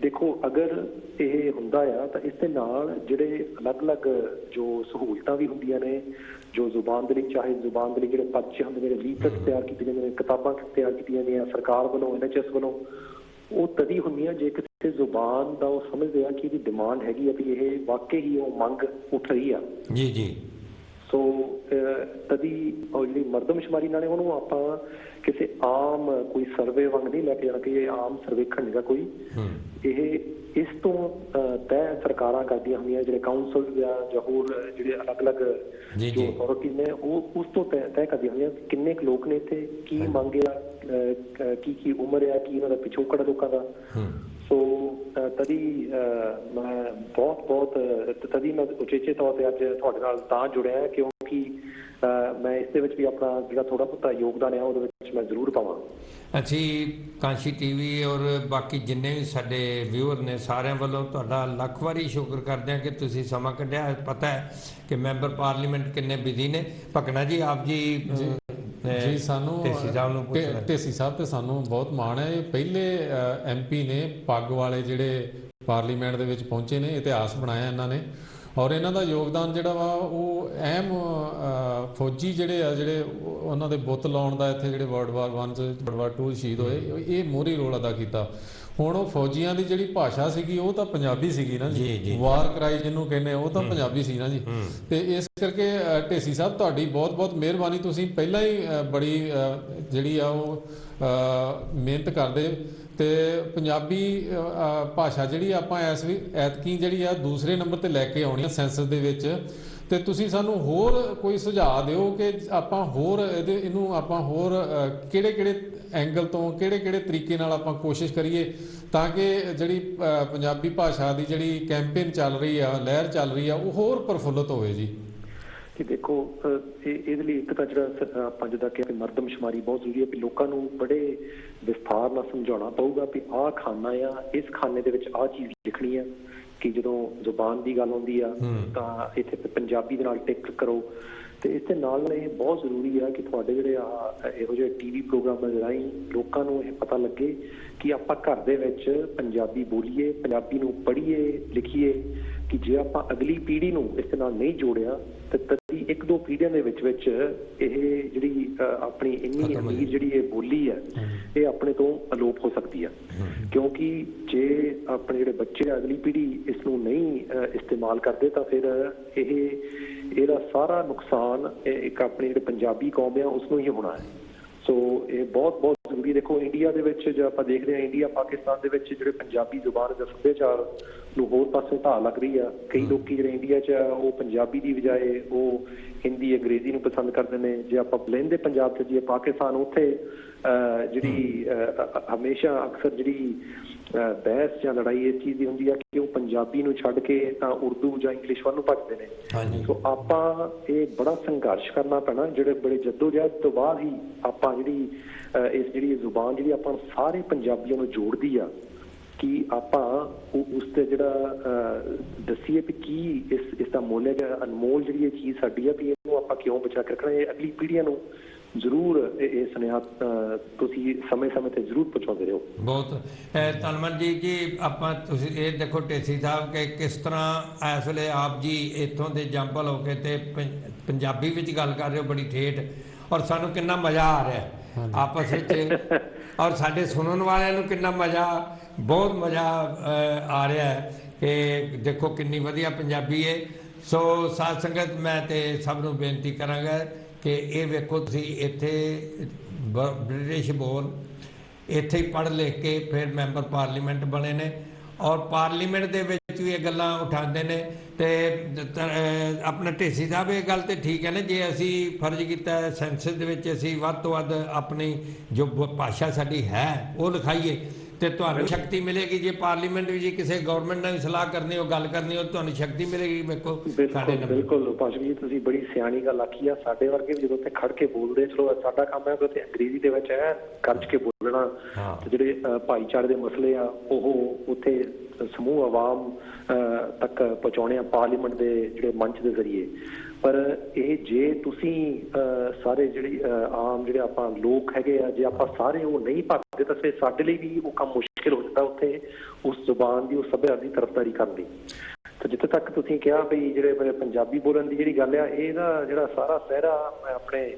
ਦੇਖੋ, ਅਗਰ ਇਹ ਹੁੰਦਾ ਆ ਤਾਂ ਇਸ ਦੇ ਨਾਲ ਜਿਹੜੇ ਅਲੱਗ-ਅਲੱਗ ਜੋ ਸਹੂਲਤਾਂ ਵੀ ਹੁੰਦੀਆਂ ਨੇ, ਜੋ ਜ਼ੁਬਾਨ ਦੇ ਲਈ, ਚਾਹੇ ਜ਼ੁਬਾਨ ਦੇ ਲਈ ਜਿਹੜੇ ਪਰਚੇ ਹੁੰਦੇ ਨੇ, ਲੀਫਲੈਟਸ ਤਿਆਰ ਕੀਤੇ ਜਾਂਦੇ ਨੇ, ਕਿਤਾਬਾਂ ਤਿਆਰ ਕੀਤੀਆਂ ਜਾਂਦੀਆਂ ਸਰਕਾਰ ਵੱਲੋਂ, NHS ਵੱਲੋਂ, ਉਹ ਤਦੀ ਹੁੰਦੀਆਂ ਜੇ ਕਿਸੇ ਜ਼ੁਬਾਨ ਦਾ ਉਹ ਸਮਝਦੇ ਆ ਕਿ ਇਹਦੀ ਡਿਮਾਂਡ ਹੈਗੀ ਆ, ਵੀ ਇਹ ਵਾਕਈ ਹੀ ਉਹ ਮੰਗ ਉੱਠ ਰਹੀ ਆ। ਜੀ। ਸੋ ਤਦੀ ਉਹ ਜਿਹੜੀ ਮਰਦਮਸ਼ੁਮਾਰੀ ਨਾਲ ਉਹਨੂੰ ਆਪਾਂ ਕਿਸੇ ਆਮ ਕੋਈ ਸਰਵੇ ਵਾਂਗ ਨਹੀਂ ਲੈ ਕੇ ਜਾਣਾ ਕਿ ਇਹ ਆਮ ਸਰਵੇਖਣ ਹੈਗਾ ਕੋਈ। ਇਹ ਇਸ ਤੋਂ ਤੈਅ ਸਰਕਾਰਾਂ ਕਰਦੀਆਂ ਹੁੰਦੀਆਂ, ਜਿਹੜੇ ਕਾਉਂਸਲ ਜਾਂ ਹੋਰ ਜਿਹੜੇ ਅਲੱਗ-ਅਲੱਗ ਜੋ ਅਥਾਰਟੀ ਨੇ, ਉਹ ਉਸ ਤੋਂ ਤੈਅ ਕਰਦੀਆਂ ਹੁੰਦੀਆਂ ਕਿੰਨੇ ਕੁ ਲੋਕ ਨੇ ਇੱਥੇ, ਕੀ ਮੰਗ ਆ, ਕੀ ਉਮਰ ਆ, ਕੀ ਉਹਨਾਂ ਦਾ ਪਿਛੋਕੜ ਲੋਕਾਂ ਦਾ। ਸੋ ਤਦੀ ਮੈਂ ਬਹੁਤ ਤਦੀ ਮੈਂ ਉਚੇਚੇ ਤੌਰ ਤੇ ਅੱਜ ਤੁਹਾਡੇ ਨਾਲ ਤਾਂ ਜੁੜਿਆ ਕਿਉਂਕਿ ਮੈਂ ਇਸ ਦੇ ਵਿੱਚ ਵੀ ਆਪਣਾ ਜਿਹੜਾ ਥੋੜਾ ਬਹੁਤਾ ਯੋਗਦਾਨ ਹੈ ਉਹਦੇ ਵਿੱਚ ਮੈਂ ਜ਼ਰੂਰ ਪਾਵਾਂ। ਅਸੀਂ ਕਾਂਸ਼ੀ ਟੀਵੀ ਔਰ ਬਾਕੀ ਜਿੰਨੇ ਵੀ ਸਾਡੇ ਵਿਊਅਰ ਨੇ, ਸਾਰਿਆਂ ਵੱਲੋਂ ਤੁਹਾਡਾ ਲੱਖ ਵਾਰੀ ਸ਼ੁਕਰ ਕਰਦੇ ਹਾਂ ਕਿ ਤੁਸੀਂ ਸਮਾਂ ਕੱਢਿਆ। ਪਤਾ ਹੈ ਕਿ ਮੈਂਬਰ ਪਾਰਲੀਮੈਂਟ ਕਿੰਨੇ ਬਿਜ਼ੀ ਨੇ। ਭਕਨਾ ਜੀ, ਆਪ ਜੀ ਸਾਨੂੰ ਢੇਸੀ ਸਾਹਿਬ ਤੇ ਸਾਨੂੰ ਬਹੁਤ ਮਾਣ ਹੈ। ਇਹ ਪਹਿਲੇ MP ਨੇ ਪੱਗ ਵਾਲੇ ਜਿਹੜੇ ਪਾਰਲੀਮੈਂਟ ਦੇ ਵਿੱਚ ਪਹੁੰਚੇ ਨੇ, ਇਤਿਹਾਸ ਬਣਾਇਆ ਇਹਨਾਂ ਨੇ। ਔਰ ਇਹਨਾਂ ਦਾ ਯੋਗਦਾਨ ਜਿਹੜਾ ਵਾ ਉਹ ਅਹਿਮ ਫੌਜੀ ਜਿਹੜੇ ਆ ਜਿਹੜੇ ਉਹਨਾਂ ਦੇ ਬੁੱਤ ਲਾਉਣ ਦਾ ਇੱਥੇ ਜਿਹੜੇ ਵਰਲਡ ਵਾਰ 1 'ਚ ਵਰਲਡ ਵਾਰ 2 ਸ਼ਹੀਦ ਹੋਏ ਇਹ ਮੋਹਰੀ ਰੋਲ ਅਦਾ ਕੀਤਾ। ਹੁਣ ਉਹ ਫੌਜੀਆਂ ਦੀ ਜਿਹੜੀ ਭਾਸ਼ਾ ਸੀਗੀ ਉਹ ਤਾਂ ਪੰਜਾਬੀ ਸੀਗੀ ਨਾ ਜੀ, ਵਾਰ ਕਰਾਈ ਜਿਹਨੂੰ ਕਹਿੰਦੇ ਉਹ ਤਾਂ ਪੰਜਾਬੀ ਸੀ ਨਾ ਜੀ। ਤੇ ਇਸ ਕਰਕੇ ਢੇਸੀ ਸਾਹਿਬ ਤੁਹਾਡੀ ਬਹੁਤ ਬਹੁਤ ਮਿਹਰਬਾਨੀ, ਤੁਸੀਂ ਪਹਿਲਾਂ ਹੀ ਬੜੀ ਜਿਹੜੀ ਆ ਉਹ ਮਿਹਨਤ ਕਰਦੇ ਤੇ ਪੰਜਾਬੀ ਭਾਸ਼ਾ ਜਿਹੜੀ ਆਪਾਂ ਐਤਕੀ ਜਿਹੜੀ ਆ ਦੂਸਰੇ ਨੰਬਰ ਤੇ ਲੈ ਕੇ ਆਉਣੀ ਆ ਸੈਂਸਸ ਦੇ ਵਿੱਚ। ਤੇ ਤੁਸੀਂ ਸਾਨੂੰ ਹੋਰ ਕੋਈ ਸੁਝਾਅ ਦਿਓ ਕਿ ਆਪਾਂ ਹੋਰ ਇਹਨੂੰ ਆਪਾਂ ਹੋਰ ਕਿਹੜੇ ਐਂਗਲ ਤੋਂ ਕਿਹੜੇ ਤਰੀਕੇ ਨਾਲ ਆਪਾਂ ਕੋਸ਼ਿਸ਼ ਕਰੀਏ ਤਾਂ ਕਿ ਜਿਹੜੀ ਪੰਜਾਬੀ ਭਾਸ਼ਾ ਦੀ ਜਿਹੜੀ ਕੈਂਪੇਨ ਚੱਲ ਰਹੀ ਆ, ਲਹਿਰ ਚੱਲ ਰਹੀ ਆ, ਉਹ ਹੋਰ ਪ੍ਰਫੁੱਲਤ ਹੋਵੇ ਜੀ। ਕਿ ਦੇਖੋ ਇਹਦੇ ਲਈ ਇੱਕ ਤਾਂ ਜਿਹੜਾ ਆਪਾਂ ਜਿੱਦਾਂ ਕਿ ਮਰਦਮਸ਼ੁਮਾਰੀ ਬਹੁਤ ਜ਼ਰੂਰੀ ਹੈ ਵੀ ਲੋਕਾਂ ਨੂੰ ਬੜੇ ਵਿਸਥਾਰ ਨਾਲ ਸਮਝਾਉਣਾ ਪਊਗਾ ਵੀ ਆਹ ਖਾਨਾ ਆ, ਇਸ ਖਾਨੇ ਦੇ ਵਿੱਚ ਆਹ ਚੀਜ਼ ਲਿਖਣੀ ਆ। ਕਿ ਜਦੋਂ ਜ਼ੁਬਾਨ ਦੀ ਗੱਲ ਆਉਂਦੀ ਆ ਤਾਂ ਇੱਥੇ ਪੰਜਾਬੀ ਦੇ ਨਾਲ ਟਿਕ ਕਰੋ। ਤੇ ਇਸ ਦੇ ਨਾਲ ਇਹ ਬਹੁਤ ਜ਼ਰੂਰੀ ਆ ਕਿ ਤੁਹਾਡੇ ਜਿਹੜੇ ਇਹੋ ਜਿਹੇ ਟੀਵੀ ਪ੍ਰੋਗਰਾਮਾਂ ਦੇ ਰਾਹੀਂ ਲੋਕਾਂ ਨੂੰ ਇਹ ਪਤਾ ਲੱਗੇ ਕਿ ਆਪਾਂ ਘਰ ਦੇ ਵਿੱਚ ਪੰਜਾਬੀ ਬੋਲੀਏ, ਪੰਜਾਬੀ ਨੂੰ ਪੜ੍ਹੀਏ, ਲਿਖੀਏ। ਕਿ ਜੇ ਆਪਾਂ ਅਗਲੀ ਪੀੜ੍ਹੀ ਨੂੰ ਇਸ ਦੇ ਨਾਲ ਨਹੀਂ ਜੋੜਿਆ ਤਾਂ ਕਦੀ 1-2 ਪੀੜ੍ਹੀਆਂ ਦੇ ਵਿੱਚ ਇਹ ਜਿਹੜੀ ਆਪਣੀ ਇੰਨੀ ਅਮੀਰ ਜਿਹੜੀ ਇਹ ਬੋਲੀ ਹੈ ਇਹ ਆਪਣੇ ਤੋਂ ਅਲੋਪ ਹੋ ਸਕਦੀ ਆ। ਕਿਉਂਕਿ ਜੇ ਆਪਣੇ ਜਿਹੜੇ ਬੱਚੇ ਆ ਅਗਲੀ ਪੀੜ੍ਹੀ ਇਸ ਨੂੰ ਨਹੀਂ ਇਸਤੇਮਾਲ ਕਰਦੇ ਤਾਂ ਫਿਰ ਇਹਦਾ ਸਾਰਾ ਨੁਕਸਾਨ ਇੱਕ ਆਪਣੀ ਜਿਹੜੇ ਪੰਜਾਬੀ ਕੌਮ ਆ ਉਸ ਨੂੰ ਹੀ ਹੋਣਾ ਹੈ। ਸੋ ਇਹ ਬਹੁਤ ਜ਼ਰੂਰੀ। ਦੇਖੋ ਇੰਡੀਆ ਦੇ ਵਿੱਚ ਜੇ ਆਪਾਂ ਦੇਖਦੇ ਹਾਂ, ਇੰਡੀਆ ਪਾਕਿਸਤਾਨ ਦੇ ਵਿੱਚ ਜਿਹੜੇ ਪੰਜਾਬੀ ਜ਼ੁਬਾਨ ਦਾ ਸੱਭਿਆਚਾਰ ਨੂੰ ਹੋਰ ਪਾਸੇ ਢਾਹ ਲੱਗ ਰਹੀ ਆ। ਕਈ ਲੋਕੀ ਜਿਹੜੇ ਇੰਡੀਆ 'ਚ ਆ ਉਹ ਪੰਜਾਬੀ ਦੀ ਬਜਾਏ ਉਹ ਹਿੰਦੀ ਅੰਗਰੇਜ਼ੀ ਨੂੰ ਪਸੰਦ ਕਰਦੇ ਨੇ। ਜੇ ਆਪਾਂ ਲੈਂਦੇ ਪੰਜਾਬ 'ਚ ਜੇ ਪਾਕਿਸਤਾਨ ਉੱਥੇ ਜਿਹੜੀ ਹਮੇਸ਼ਾ ਅਕਸਰ ਜਿਹੜੀ ਬਹਿਸ ਜਾਂ ਲੜਾਈ ਇਸ ਚੀਜ਼ ਦੀ ਹੁੰਦੀ ਆ ਕਿ ਉਹ ਪੰਜਾਬੀ ਨੂੰ ਛੱਡ ਕੇ ਤਾਂ ਉਰਦੂ ਜਾਂ ਇੰਗਲਿਸ਼ ਵੱਲ ਨੂੰ ਭੱਜਦੇ ਨੇ। ਸੋ ਆਪਾਂ ਇਹ ਬੜਾ ਸੰਘਰਸ਼ ਕਰਨਾ ਪੈਣਾ, ਜਿਹੜੇ ਬੜੇ ਜੱਦੋਜਹਿਦ ਤੋਂ ਬਾਅਦ ਹੀ ਆਪਾਂ ਜਿਹੜੀ ਜ਼ੁਬਾਨ ਜਿਹੜੀ ਆਪਾਂ ਸਾਰੇ ਪੰਜਾਬੀਆਂ ਨੂੰ ਜੋੜਦੀ ਆ ਕਿ ਆਪਾਂ ਉਸ ਤੇ ਜਿਹੜਾ ਦੱਸੀਏ ਵੀ ਕੀ ਇਸ ਦਾ ਮੁੱਲ ਹੈ, ਅਨਮੋਲ ਜਿਹੜੀ ਇਹ ਚੀਜ਼ ਸਾਡੀ ਆ ਵੀ ਇਹਨੂੰ ਆਪਾਂ ਕਿਉਂ ਬਚਾ ਕੇ ਰੱਖਣਾ। ਇਹ ਅਗਲੀ ਪੀੜ੍ਹੀਆਂ ਨੂੰ ਜ਼ਰੂਰ ਇਹ ਸੁਨੇਹਾ ਤੁਸੀਂ ਸਮੇਂ-ਸਮੇਂ ਤੇ ਜ਼ਰੂਰ ਪਹੁੰਚਾਉਂਦੇ ਰਹੋ। ਬਹੁਤ ਧੰਨਵਾਦ ਜੀ। ਆਪਾਂ ਤੁਸੀਂ ਇਹ ਦੇਖੋ ਢੇਸੀ ਸਾਹਿਬ ਕਿ ਕਿਸ ਤਰ੍ਹਾਂ ਇਸ ਵੇਲੇ ਆਪ ਜੀ ਇੱਥੋਂ ਦੇ ਜੰਪਲ ਹੋ ਕੇ ਤੇ ਪੰਜਾਬੀ ਵਿੱਚ ਗੱਲ ਕਰ ਰਹੇ ਹੋ ਬੜੀ ਠੇਠ, ਔਰ ਸਾਨੂੰ ਕਿੰਨਾ ਮਜ਼ਾ ਆ ਰਿਹਾ ਆਪਸ ਵਿੱਚ, ਔਰ ਸਾਡੇ ਸੁਣਨ ਵਾਲਿਆਂ ਨੂੰ ਕਿੰਨਾ ਮਜ਼ਾ, ਬਹੁਤ ਮਜ਼ਾ ਆ ਰਿਹਾ ਹੈ ਕਿ ਦੇਖੋ ਕਿੰਨੀ ਵਧੀਆ ਪੰਜਾਬੀ ਹੈ। ਸੋ ਸਾਧ ਸੰਗਤ ਮੈਂ ਤੇ ਸਭ ਨੂੰ ਬੇਨਤੀ ਕਰਾਂਗਾ ਕਿ ਇਹ ਵੇਖੋ ਤੁਸੀਂ ਇੱਥੇ ਬ੍ਰਿਟਿਸ਼ ਬੋਰਨ ਇੱਥੇ ਹੀ ਪੜ੍ਹ ਲਿਖ ਕੇ ਫਿਰ ਮੈਂਬਰ ਪਾਰਲੀਮੈਂਟ ਬਣੇ ਨੇ, ਔਰ ਪਾਰਲੀਮੈਂਟ ਦੇ ਵਿੱਚ ਵੀ ਇਹ ਗੱਲਾਂ ਉਠਾਉਂਦੇ ਨੇ। ਤੇ ਆਪਣਾ ਢੇਸੀ ਸਾਹਿਬ ਇਹ ਗੱਲ ਤੇ ਠੀਕ ਹੈ ਨਾ, ਜੇ ਅਸੀਂ ਫਰਜ਼ ਕੀਤਾ ਸੈਂਸਸ ਦੇ ਵਿੱਚ ਅਸੀਂ ਵੱਧ ਤੋਂ ਵੱਧ ਆਪਣੀ ਜੋ ਭਾਸ਼ਾ ਸਾਡੀ ਹੈ ਉਹ ਲਿਖਾਈਏ ਤੇ ਤੁਹਾਨੂੰ ਸ਼ਕਤੀ ਮਿਲੇਗੀ। ਜੇ ਪਾਰਲੀਮੈਂਟ ਵਿੱਚ ਕਿਸੇ ਗਵਰਨਮੈਂਟ ਨਾਲ ਸਲਾਹ ਕਰਨੀ ਹੋ, ਗੱਲ ਕਰਨੀ ਹੋ, ਤੁਹਾਨੂੰ ਸ਼ਕਤੀ ਮਿਲੇਗੀ। ਵੇਖੋ ਬਿਲਕੁਲ ਭਾਸ਼ਾ ਜੀ ਤੁਸੀਂ ਬੜੀ ਸਿਆਣੀ ਗੱਲ ਆਖੀ ਆ। ਸਾਡੇ ਵਰਗੇ ਵੀ ਜਦੋਂ ਉੱਥੇ ਖੜ ਕੇ ਬੋਲਦੇ, ਚਲੋ ਸਾਡਾ ਕੰਮ ਹੈ ਉੱਥੇ ਅੰਗਰੇਜ਼ੀ ਦੇ ਵਿੱਚ ਹੈ ਗੱਜ ਕੇ ਬੋਲਣਾ, ਤੇ ਜਿਹੜੇ ਭਾਈਚਾਰੇ ਦੇ ਮਸਲੇ ਆ ਉਹ ਉੱਥੇ ਸਮੂਹ ਆਵਾਮ ਤੱਕ ਪਹੁੰਚਾਉਣੇ ਆ ਪਾਰਲੀਮੈਂਟ ਦੇ ਜਿਹੜੇ ਮੰਚ ਦੇ ਜ਼ਰੀਏ। ਪਰ ਇਹ ਜੇ ਤੁਸੀਂ ਸਾਰੇ ਜਿਹੜੀ ਆਮ ਜਿਹੜੇ ਆਪਾਂ ਲੋਕ ਹੈਗੇ ਆ, ਜੇ ਆਪਾਂ ਸਾਰੇ ਉਹ ਨਹੀਂ ਭਰਦੇ ਤਾਂ ਫਿਰ ਸਾਡੇ ਲਈ ਵੀ ਉਹ ਕੰਮ ਮੁਸ਼ਕਿਲ ਹੋ ਜਾਂਦਾ ਉੱਥੇ ਉਸ ਜ਼ੁਬਾਨ ਦੀ, ਉਸ ਸੱਭਿਆਚਾਰ ਦੀ ਤਰਫਦਾਰੀ ਕਰਨ ਦੀ। ਤੇ ਜਿੱਥੇ ਤੱਕ ਤੁਸੀਂ ਕਿਹਾ ਵੀ ਜਿਹੜੇ ਪੰਜਾਬੀ ਬੋਲਣ ਦੀ ਜਿਹੜੀ ਗੱਲ ਆ, ਇਹਦਾ ਜਿਹੜਾ ਸਾਰਾ ਸਿਹਰਾ ਮੈਂ ਆਪਣੇ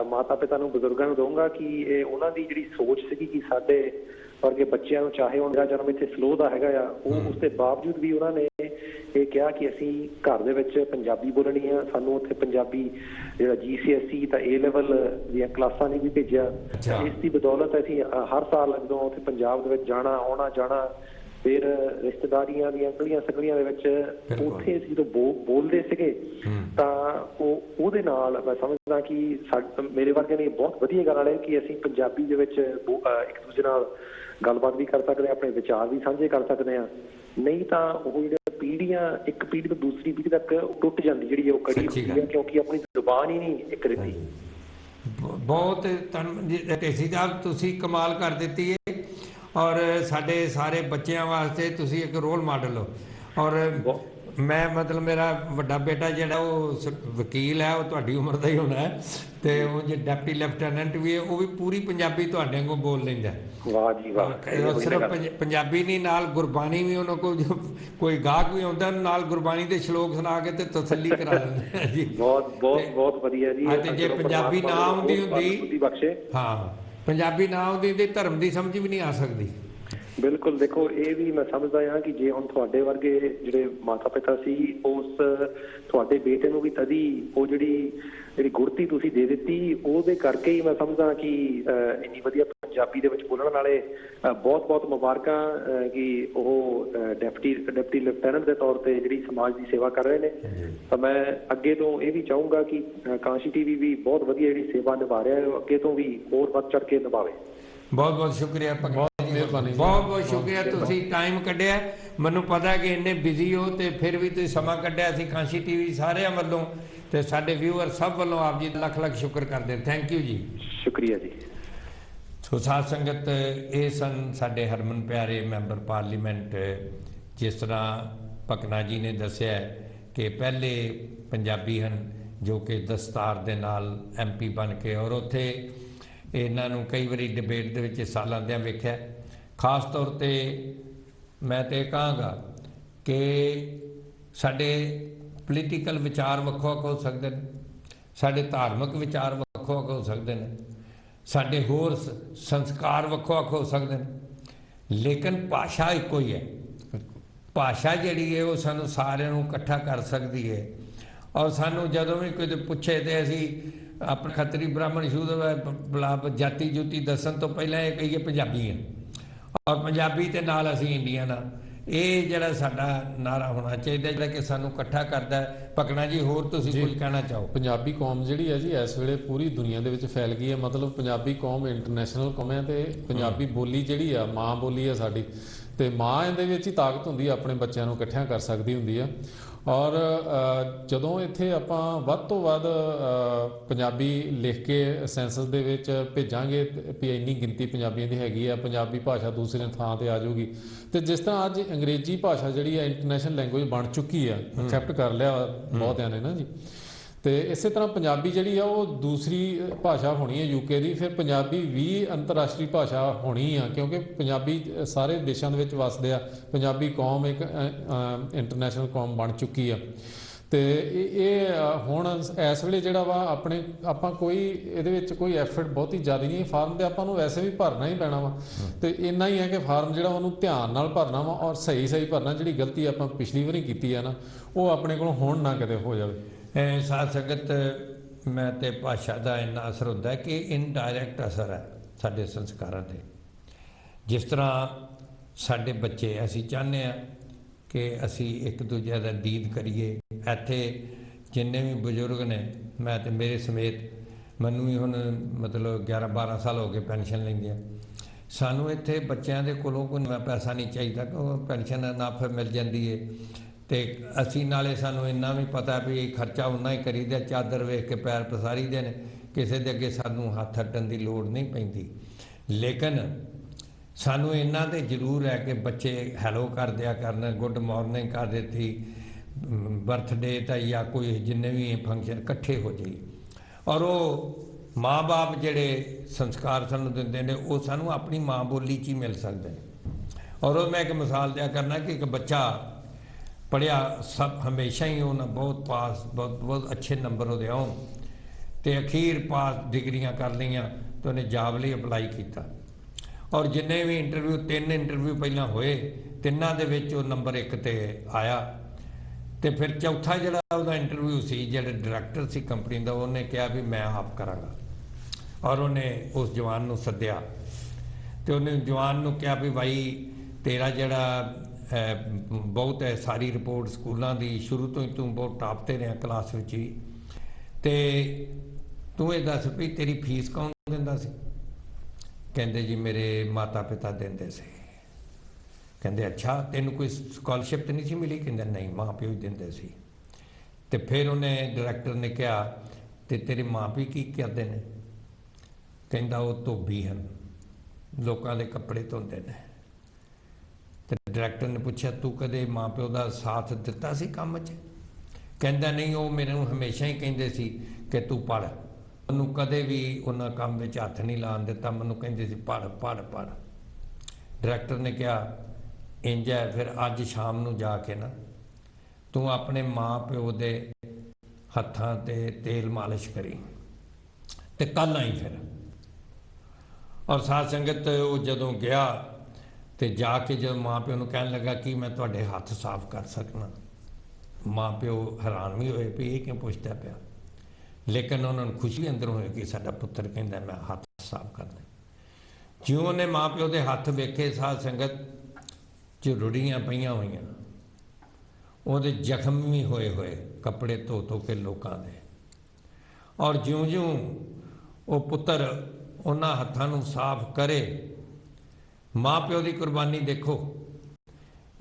ਮਾਤਾ ਪਿਤਾ ਨੂੰ, ਬਜ਼ੁਰਗਾਂ ਨੂੰ ਦਊਂਗਾ ਕਿ ਇਹ ਉਹਨਾਂ ਦੀ ਜਿਹੜੀ ਸੋਚ ਸੀਗੀ ਕਿ ਸਾਡੇ ਵਰਗੇ ਬੱਚਿਆਂ ਨੂੰ, ਚਾਹੇ ਉਹ ਮੇਰਾ ਜਨਮ ਇੱਥੇ ਸਲੋ ਦਾ ਹੈਗਾ ਆ, ਉਹ ਉਸਦੇ ਬਾਵਜੂਦ ਵੀ ਉਹਨਾਂ ਨੇ ਇਹ ਕਿਹਾ ਕਿ ਅਸੀਂ ਘਰ ਦੇ ਵਿੱਚ ਪੰਜਾਬੀ ਬੋਲਣੀ ਆ। ਸਾਨੂੰ ਉੱਥੇ ਪੰਜਾਬੀ ਜਿਹੜਾ GCSE ਤਾਂ A ਲੈਵਲ ਦੀਆਂ ਕਲਾਸਾਂ ਨੇ ਵੀ ਭੇਜਿਆ। ਇਸ ਦੀ ਬਦੌਲਤ ਅਸੀਂ ਹਰ ਸਾਲ ਜਦੋਂ ਉੱਥੇ ਪੰਜਾਬ ਦੇ ਵਿੱਚ ਜਾਣਾ ਆਉਣਾ ਜਾਣਾ, ਫਿਰ ਰਿਸ਼ਤੇਦਾਰੀਆਂ ਦੀਆਂ ਗਲੀਆਂ ਸਗਲੀਆਂ ਦੇ ਵਿੱਚ ਉੱਥੇ ਅਸੀਂ ਜਦੋਂ ਬੋਲਦੇ ਸੀਗੇ ਤਾਂ ਉਹਦੇ ਨਾਲ ਮੈਂ ਸਮਝਦਾ ਕਿ ਮੇਰੇ ਵਰਗੇ ਨੇ ਬਹੁਤ ਵਧੀਆ ਗੱਲ ਹੈ ਕਿ ਅਸੀਂ ਪੰਜਾਬੀ ਦੇ ਵਿੱਚ ਇੱਕ ਦੂਜੇ ਨਾਲ ਗੱਲਬਾਤ ਵੀ ਕਰ ਸਕਦੇ ਹਾਂ, ਆਪਣੇ ਵਿਚਾਰ ਵੀ ਸਾਂਝੇ ਕਰ ਸਕਦੇ ਹਾਂ। ਨਹੀਂ ਤਾਂ ਉਹ ਜਿਹੜੇ ਪੀੜ੍ਹੀਆਂ ਇੱਕ ਪੀੜ੍ਹੀ ਤੋਂ ਦੂਸਰੀ ਪੀੜ੍ਹੀ ਤੱਕ ਟੁੱਟ ਜਾਂਦੀ ਜਿਹੜੀ ਉਹ ਕੜੀ ਹੁੰਦੀ ਹੈ, ਕਿਉਂਕਿ ਆਪਣੀ ਜ਼ੁਬਾਨ ਹੀ ਨਹੀਂ ਇੱਕ ਰਹਿੰਦੀ। ਬਹੁਤ ਢੇਸੀ ਸਾਹਿਬ ਤੁਸੀਂ ਕਮਾਲ ਕਰ ਦਿੱਤੀ ਹੈ, ਔਰ ਸਾਡੇ ਸਾਰੇ ਬੱਚਿਆਂ ਵਾਸਤੇ ਤੁਸੀਂ ਇੱਕ ਰੋਲ ਮਾਡਲ ਹੋ। ਔਰ ਮੈਂ ਮਤਲਬ ਮੇਰਾ ਵੱਡਾ ਬੇਟਾ ਜਿਹੜਾ ਉਹ ਵਕੀਲ ਹੈ, ਉਹ ਤੁਹਾਡੀ ਉਮਰ ਦਾ ਹੀ ਹੋਣਾ ਹੈ, ਤੇ ਉਹ ਜੇ ਡਿਪਟੀ ਲੈਫਟੀਨੈਂਟ ਵੀ ਹੈ, ਉਹ ਵੀ ਪੂਰੀ ਪੰਜਾਬੀ ਤੁਹਾਡੇ ਵਾਂਗੂ ਬੋਲ ਲੈਂਦਾ। ਵਾਹ ਜੀ ਵਾਹ। ਉਹ ਸਿਰਫ ਪੰਜਾਬੀ ਨਹੀਂ, ਨਾਲ ਗੁਰਬਾਣੀ ਵੀ ਉਹਨਾਂ ਕੋਲ ਕੋਈ ਗਾਹਕ ਵੀ ਆਉਂਦਾ ਨਾਲ ਗੁਰਬਾਣੀ ਦੇ ਸ਼ਲੋਕ ਸੁਣਾ ਕੇ ਤੇ ਤਸੱਲੀ ਕਰਾ ਲੈਂਦੇ ਜੀ। ਬਹੁਤ ਵਧੀਆ ਜੀ। ਤੇ ਜੇ ਪੰਜਾਬੀ ਨਾ ਆਉਂਦੀ ਹੁੰਦੀ, ਹਾਂ ਪੰਜਾਬੀ ਨਾ ਆਉਂਦੀ ਤੇ ਧਰਮ ਦੀ ਸਮਝ ਵੀ ਨਹੀਂ ਆ ਸਕਦੀ। ਬਿਲਕੁਲ, ਦੇਖੋ ਇਹ ਵੀ ਮੈਂ ਸਮਝਦਾ ਹਾਂ ਕਿ ਜੇ ਹੁਣ ਤੁਹਾਡੇ ਵਰਗੇ ਜਿਹੜੇ ਮਾਤਾ ਪਿਤਾ ਸੀ, ਉਸ ਤੁਹਾਡੇ ਬੇਟੇ ਨੂੰ ਵੀ ਤਦੀ ਉਹ ਜਿਹੜੀ ਗੁਰਤੀ ਤੁਸੀਂ ਦੇ ਦਿੱਤੀ, ਉਹਦੇ ਕਰਕੇ ਹੀ ਮੈਂ ਸਮਝਦਾ ਕਿ ਇੰਨੀ ਵਧੀਆ ਪੰਜਾਬੀ ਦੇ ਵਿੱਚ ਬੋਲਣ ਵਾਲੇ ਬਹੁਤ ਮੁਬਾਰਕਾਂ ਕਿ ਉਹ ਡਿਪਟੀ ਲੈਫਟੀਨੈਂਟ ਦੇ ਤੌਰ ਤੇ ਜਿਹੜੀ ਸਮਾਜ ਦੀ ਸੇਵਾ ਕਰ ਰਹੇ ਨੇ। ਤਾਂ ਮੈਂ ਅੱਗੇ ਤੋਂ ਇਹ ਵੀ ਚਾਹੂੰਗਾ ਕਿ ਕਾਂਸ਼ੀ ਟੀਵੀ ਵੀ ਬਹੁਤ ਵਧੀਆ ਜਿਹੜੀ ਸੇਵਾ ਨਿਭਾ ਰਿਹਾ ਹੈ, ਅੱਗੇ ਤੋਂ ਵੀ ਹੋਰ ਵੱਧ ਚੜ ਕੇ ਨਿਭਾਵੇ। ਬਹੁਤ ਸ਼ੁਕਰੀਆ, ਬਹੁਤ ਸ਼ੁਕਰੀਆ ਤੁਸੀਂ ਟਾਈਮ ਕੱਢਿਆ। ਮੈਨੂੰ ਪਤਾ ਕਿ ਇੰਨੇ ਬਿਜ਼ੀ ਹੋ ਤੇ ਫਿਰ ਵੀ ਤੁਸੀਂ ਸਮਾਂ ਕੱਢਿਆ। ਅਸੀਂ ਕਾਂਸ਼ੀ ਟੀਵੀ ਸਾਰਿਆਂ ਵੱਲੋਂ ਤੇ ਸਾਡੇ ਵਿਊਅਰ ਸਭ ਵੱਲੋਂ ਆਪ ਜੀ ਲੱਖ ਸ਼ੁਕਰ ਕਰਦੇ। ਥੈਂਕ ਯੂ ਜੀ। ਸ਼ੁਕਰੀਆ ਜੀ। ਸੋ ਸਾਧ ਸੰਗਤ, ਇਹ ਸਨ ਸਾਡੇ ਹਰਮਨ ਪਿਆਰੇ ਮੈਂਬਰ ਪਾਰਲੀਮੈਂਟ। ਜਿਸ ਤਰ੍ਹਾਂ ਭਕਨਾ ਜੀ ਨੇ ਦੱਸਿਆ ਕਿ ਪਹਿਲੇ ਪੰਜਾਬੀ ਹਨ ਜੋ ਕਿ ਦਸਤਾਰ ਦੇ ਨਾਲ MP ਬਣ ਕੇ, ਔਰ ਉੱਥੇ ਇਹਨਾਂ ਨੂੰ ਕਈ ਵਾਰੀ ਡਿਬੇਟ ਦੇ ਵਿੱਚ ਹਿੱਸਾ ਲੈਂਦਿਆਂ ਵੇਖਿਆ। ਖਾਸ ਤੌਰ ਤੇ ਮੈਂ ਤੇ ਕਹਾਂਗਾ ਕਿ ਸਾਡੇ ਪੋਲੀਟੀਕਲ ਵਿਚਾਰ ਵੱਖੋ ਵੱਖ ਹੋ ਸਕਦੇ ਨੇ, ਸਾਡੇ ਧਾਰਮਿਕ ਵਿਚਾਰ ਵੱਖੋ ਵੱਖ ਹੋ ਸਕਦੇ ਨੇ, ਸਾਡੇ ਹੋਰ ਸੰਸਕਾਰ ਵੱਖੋ ਵੱਖ ਹੋ ਸਕਦੇ ਨੇ, ਲੇਕਿਨ ਭਾਸ਼ਾ ਇੱਕੋ ਹੀ ਹੈ। ਭਾਸ਼ਾ ਜਿਹੜੀ ਹੈ ਉਹ ਸਾਨੂੰ ਸਾਰਿਆਂ ਨੂੰ ਇਕੱਠਾ ਕਰ ਸਕਦੀ ਹੈ। ਔਰ ਸਾਨੂੰ ਜਦੋਂ ਵੀ ਕੋਈ ਪੁੱਛੇ ਤੇ ਅਸੀਂ ਆਪਣੇ ਖੱਤਰੀ ਬ੍ਰਾਹਮਣ ਸ਼ੂਦਰ ਜਾਤੀ ਜੁਤੀ ਦੱਸਣ ਤੋਂ ਪਹਿਲਾਂ ਇਹ ਕਹੀਏ ਪੰਜਾਬੀ ਹੈ, ਔਰ ਪੰਜਾਬੀ ਦੇ ਨਾਲ ਅਸੀਂ ਇੰਡੀਅਨ ਆ। ਇਹ ਜਿਹੜਾ ਸਾਡਾ ਨਾਰਾ ਹੋਣਾ ਚਾਹੀਦਾ, ਜਿਹੜਾ ਕਿ ਸਾਨੂੰ ਇਕੱਠਾ ਕਰਦਾ। ਭਕਨਾ ਜੀ, ਹੋਰ ਤੁਸੀਂ ਕੁਝ ਕਹਿਣਾ ਚਾਹੋ? ਪੰਜਾਬੀ ਕੌਮ ਜਿਹੜੀ ਹੈ ਜੀ ਇਸ ਵੇਲੇ ਪੂਰੀ ਦੁਨੀਆ ਦੇ ਵਿੱਚ ਫੈਲ ਗਈ ਹੈ। ਮਤਲਬ ਪੰਜਾਬੀ ਕੌਮ ਇੰਟਰਨੈਸ਼ਨਲ ਕੌਮ ਹੈ ਤੇ ਪੰਜਾਬੀ ਬੋਲੀ ਜਿਹੜੀ ਆ ਮਾਂ ਬੋਲੀ ਆ ਸਾਡੀ, ਤੇ ਮਾਂ ਇਹਦੇ ਵਿੱਚ ਹੀ ਤਾਕਤ ਹੁੰਦੀ ਆ, ਆਪਣੇ ਬੱਚਿਆਂ ਨੂੰ ਇਕੱਠਿਆਂ ਕਰ ਸਕਦੀ ਹੁੰਦੀ ਆ। ਔਰ ਜਦੋਂ ਇੱਥੇ ਆਪਾਂ ਵੱਧ ਤੋਂ ਵੱਧ ਪੰਜਾਬੀ ਲਿਖ ਕੇ ਸੈਂਸਸ ਦੇ ਵਿੱਚ ਭੇਜਾਂਗੇ ਵੀ ਇੰਨੀ ਗਿਣਤੀ ਪੰਜਾਬੀਆਂ ਦੀ ਹੈਗੀ ਆ, ਪੰਜਾਬੀ ਭਾਸ਼ਾ ਦੂਸਰੇ ਥਾਂ ਤੇ ਆ ਜਾਊਗੀ। ਤੇ ਜਿਸ ਤਰ੍ਹਾਂ ਅੱਜ ਅੰਗਰੇਜ਼ੀ ਭਾਸ਼ਾ ਜਿਹੜੀ ਆ ਇੰਟਰਨੈਸ਼ਨਲ ਲੈਂਗੁਏਜ ਬਣ ਚੁੱਕੀ ਆ, ਐਕਸੈਪਟ ਕਰ ਲਿਆ ਬਹੁਤਿਆਂ ਨੇ ਨਾ ਜੀ। ਤੇ ਇਸੇ ਤਰ੍ਹਾਂ ਪੰਜਾਬੀ ਜਿਹੜੀ ਆ ਉਹ ਦੂਸਰੀ ਭਾਸ਼ਾ ਹੋਣੀ ਹੈ UK ਦੀ, ਫਿਰ ਪੰਜਾਬੀ ਵੀ ਅੰਤਰਰਾਸ਼ਟਰੀ ਭਾਸ਼ਾ ਹੋਣੀ ਆ, ਕਿਉਂਕਿ ਪੰਜਾਬੀ ਸਾਰੇ ਦੇਸ਼ਾਂ ਦੇ ਵਿੱਚ ਵਸਦੇ ਆ। ਪੰਜਾਬੀ ਕੌਮ ਇੱਕ ਇੰਟਰਨੈਸ਼ਨਲ ਕੌਮ ਬਣ ਚੁੱਕੀ ਆ। ਤੇ ਇਹ ਹੁਣ ਇਸ ਵੇਲੇ ਜਿਹੜਾ ਵਾ ਆਪਾਂ ਕੋਈ ਇਹਦੇ ਵਿੱਚ ਕੋਈ ਐਫਰਟ ਬਹੁਤੀ ਜ਼ਿਆਦਾ ਨਹੀਂ। ਫਾਰਮ ਤੇ ਆਪਾਂ ਨੂੰ ਵੈਸੇ ਵੀ ਭਰਨਾ ਹੀ ਪੈਣਾ ਵਾ, ਤੇ ਇੰਨਾ ਹੀ ਹੈ ਕਿ ਫਾਰਮ ਜਿਹੜਾ ਉਹਨੂੰ ਧਿਆਨ ਨਾਲ ਭਰਨਾ ਵਾ ਔਰ ਸਹੀ ਭਰਨਾ। ਜਿਹੜੀ ਗਲਤੀ ਆਪਾਂ ਪਿਛਲੀ ਵਾਰੀ ਕੀਤੀ ਆ ਨਾ, ਉਹ ਆਪਣੇ ਕੋਲ ਹੁਣ ਨਾ ਕਦੇ ਹੋ ਜਾਵੇ। ਸਾਧ ਸੰਗਤ, ਮੈਂ ਤੇ ਭਾਸ਼ਾ ਦਾ ਇੰਨਾ ਅਸਰ ਹੁੰਦਾ ਕਿ ਇਨਡਾਇਰੈਕਟ ਅਸਰ ਹੈ ਸਾਡੇ ਸੰਸਕਾਰਾਂ 'ਤੇ। ਜਿਸ ਤਰ੍ਹਾਂ ਸਾਡੇ ਬੱਚੇ, ਅਸੀਂ ਚਾਹੁੰਦੇ ਹਾਂ ਕਿ ਅਸੀਂ ਇੱਕ ਦੂਜੇ ਦਾ ਦੀਦ ਕਰੀਏ। ਇੱਥੇ ਜਿੰਨੇ ਵੀ ਬਜ਼ੁਰਗ ਨੇ, ਮੈਂ ਤੇ ਮੇਰੇ ਸਮੇਤ, ਮੈਨੂੰ ਵੀ ਹੁਣ ਮਤਲਬ 11-12 ਸਾਲ ਹੋ ਗਏ ਪੈਨਸ਼ਨ ਲੈਂਦੇ ਆ। ਸਾਨੂੰ ਇੱਥੇ ਬੱਚਿਆਂ ਦੇ ਕੋਲੋਂ ਕੋਈ ਪੈਸਾ ਨਹੀਂ ਚਾਹੀਦਾ, ਪੈਨਸ਼ਨ ਨਾ ਫਿਰ ਮਿਲ ਜਾਂਦੀ ਹੈ। ਤੇ ਅਸੀਂ ਨਾਲੇ ਸਾਨੂੰ ਇੰਨਾ ਵੀ ਪਤਾ ਵੀ ਇਹ ਖਰਚਾ ਉਨਾ ਹੀ ਕਰੀਦਾ, ਚਾਦਰ ਵੇਖ ਕੇ ਪੈਰ ਪਸਾਰੀਦੇ ਨੇ, ਕਿਸੇ ਦੇ ਅੱਗੇ ਸਾਨੂੰ ਹੱਥ ਅੱਡਣ ਦੀ ਲੋੜ ਨਹੀਂ ਪੈਂਦੀ। ਲੇਕਿਨ ਸਾਨੂੰ ਇੰਨਾ ਤੇ ਜ਼ਰੂਰ ਹੈ ਕਿ ਬੱਚੇ ਹੈਲੋ ਕਰ ਦਿਆ ਕਰਨ, ਗੁੱਡ ਮਾਰਨਿੰਗ ਕਰ ਦਿੱਤੀ, ਬਰਥਡੇ ਤਾਂ ਜਾਂ ਕੋਈ ਜਿੰਨੇ ਵੀ ਫੰਕਸ਼ਨ ਇਕੱਠੇ ਹੋ ਜਾਈਏ। ਔਰ ਉਹ ਮਾਂ-ਬਾਪ ਜਿਹੜੇ ਸੰਸਕਾਰ ਸਾਨੂੰ ਦਿੰਦੇ ਨੇ, ਉਹ ਸਾਨੂੰ ਆਪਣੀ ਮਾਂ ਬੋਲੀ 'ਚ ਹੀ ਮਿਲ ਸਕਦੇ ਨੇ। ਔਰ ਉਹ ਮੈਂ ਇੱਕ ਮਿਸਾਲ ਦਿਆ ਕਰਨਾ ਕਿ ਇੱਕ ਬੱਚਾ ਪੜ੍ਹਿਆ, ਸਭ ਹਮੇਸ਼ਾ ਹੀ ਉਹਨਾਂ ਬਹੁਤ ਅੱਛੇ ਨੰਬਰ ਉਹਦੇ ਆਉਣ, ਤੇ ਅਖੀਰ ਪਾਸ ਡਿਗਰੀਆਂ ਕਰ ਲਈਆਂ, ਤੇ ਉਹਨੇ ਜੌਬ ਲਈ ਅਪਲਾਈ ਕੀਤਾ। ਔਰ ਜਿੰਨੇ ਵੀ ਇੰਟਰਵਿਊ, 3 ਇੰਟਰਵਿਊ ਪਹਿਲਾਂ ਹੋਏ, ਤਿੰਨਾਂ ਦੇ ਵਿੱਚ ਉਹ ਨੰਬਰ 1 ਤੇ ਆਇਆ। ਤੇ ਫਿਰ ਚੌਥਾ ਜਿਹੜਾ ਉਹਦਾ ਇੰਟਰਵਿਊ ਸੀ, ਜਿਹੜਾ ਡਾਇਰੈਕਟਰ ਸੀ ਕੰਪਨੀ ਦਾ, ਉਹਨੇ ਕਿਹਾ ਵੀ ਮੈਂ ਆਪ ਕਰਾਂਗਾ। ਔਰ ਉਹਨੇ ਉਸ ਜਵਾਨ ਨੂੰ ਸੱਦਿਆ ਤੇ ਉਹਨੇ ਜਵਾਨ ਨੂੰ ਕਿਹਾ ਵੀ ਭਾਈ, ਤੇਰਾ ਜਿਹੜਾ ਬਹੁਤ ਹੈ ਸਾਰੀ ਰਿਪੋਰਟ ਸਕੂਲਾਂ ਦੀ, ਸ਼ੁਰੂ ਤੋਂ ਹੀ ਤੂੰ ਬਹੁਤ ਟਾਪ ਤੇ ਰਿਹਾ ਕਲਾਸ ਵਿੱਚ ਹੀ, ਤੇ ਤੂੰ ਇਹ ਦੱਸ ਵੀ ਤੇਰੀ ਫੀਸ ਕੌਣ ਦਿੰਦਾ ਸੀ? ਕਹਿੰਦੇ ਜੀ ਮੇਰੇ ਮਾਤਾ ਪਿਤਾ ਦਿੰਦੇ ਸੀ। ਕਹਿੰਦੇ ਅੱਛਾ, ਤੈਨੂੰ ਕੋਈ ਸਕਾਲਰਸ਼ਿਪ ਤਾਂ ਨਹੀਂ ਸੀ ਮਿਲੀ? ਕਹਿੰਦੇ ਨਹੀਂ, ਮਾਂ ਪਿਓ ਹੀ ਦਿੰਦੇ ਸੀ। ਤੇ ਫਿਰ ਉਹਨੇ ਡਾਇਰੈਕਟਰ ਨੇ ਕਿਹਾ ਤੇ ਤੇਰੇ ਮਾਂ ਪਿਓ ਕੀ ਕਰਦੇ ਨੇ? ਕਹਿੰਦਾ ਉਹ ਧੋਬੀ ਹਨ, ਲੋਕਾਂ ਦੇ ਕੱਪੜੇ ਧੋਂਦੇ ਨੇ। ਤੇ ਡਾਇਰੈਕਟਰ ਨੇ ਪੁੱਛਿਆ ਤੂੰ ਕਦੇ ਮਾਂ ਪਿਓ ਦਾ ਸਾਥ ਦਿੱਤਾ ਸੀ ਕੰਮ 'ਚ? ਕਹਿੰਦਾ ਨਹੀਂ, ਉਹ ਮੈਨੂੰ ਹਮੇਸ਼ਾ ਹੀ ਕਹਿੰਦੇ ਸੀ ਕਿ ਤੂੰ ਪੜ੍ਹ। ਮੈਨੂੰ ਕਦੇ ਵੀ ਉਹਨਾਂ ਕੰਮ ਵਿੱਚ ਹੱਥ ਨਹੀਂ ਲਾਉਣ ਦਿੱਤਾ, ਮੈਨੂੰ ਕਹਿੰਦੇ ਸੀ ਪੜ੍ਹ ਪੜ੍ਹ ਪੜ੍ਹ। ਡਾਇਰੈਕਟਰ ਨੇ ਕਿਹਾ ਇੰਝ ਹੈ, ਫਿਰ ਅੱਜ ਸ਼ਾਮ ਨੂੰ ਜਾ ਕੇ ਨਾ ਤੂੰ ਆਪਣੇ ਮਾਂ ਪਿਓ ਦੇ ਹੱਥਾਂ ਤੇ ਤੇਲ ਮਾਲਿਸ਼ ਕਰੀ ਤੇ ਕੱਲ੍ਹ ਆਈ ਫਿਰ। ਔਰ ਸਾਧ ਸੰਗਤ ਉਹ ਜਦੋਂ ਗਿਆ ਤੇ ਜਾ ਕੇ ਜਦੋਂ ਮਾਂ ਪਿਓ ਨੂੰ ਕਹਿਣ ਲੱਗਾ ਕਿ ਮੈਂ ਤੁਹਾਡੇ ਹੱਥ ਸਾਫ਼ ਕਰ ਸਕਣਾ, ਮਾਂ ਪਿਓ ਹੈਰਾਨ ਵੀ ਹੋਏ ਵੀ ਇਹ ਕਿਉਂ ਪੁੱਛਦਾ ਪਿਆ, ਲੇਕਿਨ ਉਹਨਾਂ ਨੂੰ ਖੁਸ਼ੀ ਵੀ ਅੰਦਰ ਹੋਈ ਕਿ ਸਾਡਾ ਪੁੱਤਰ ਕਹਿੰਦਾ ਮੈਂ ਹੱਥ ਸਾਫ਼ ਕਰਨਾ। ਜਿਉਂ ਉਹਨੇ ਮਾਂ ਪਿਓ ਦੇ ਹੱਥ ਵੇਖੇ ਸਾਧ ਸੰਗਤ 'ਚ ਰੁੜੀਆਂ ਪਈਆਂ ਹੋਈਆਂ, ਉਹਦੇ ਜ਼ਖਮ ਵੀ ਹੋਏ ਹੋਏ, ਕੱਪੜੇ ਧੋ ਧੋ ਕੇ ਲੋਕਾਂ ਦੇ। ਔਰ ਜਿਉਂ-ਜਿਉਂ ਉਹ ਪੁੱਤਰ ਉਹਨਾਂ ਹੱਥਾਂ ਨੂੰ ਸਾਫ਼ ਕਰੇ, ਮਾਂ ਪਿਓ ਦੀ ਕੁਰਬਾਨੀ ਦੇਖੋ,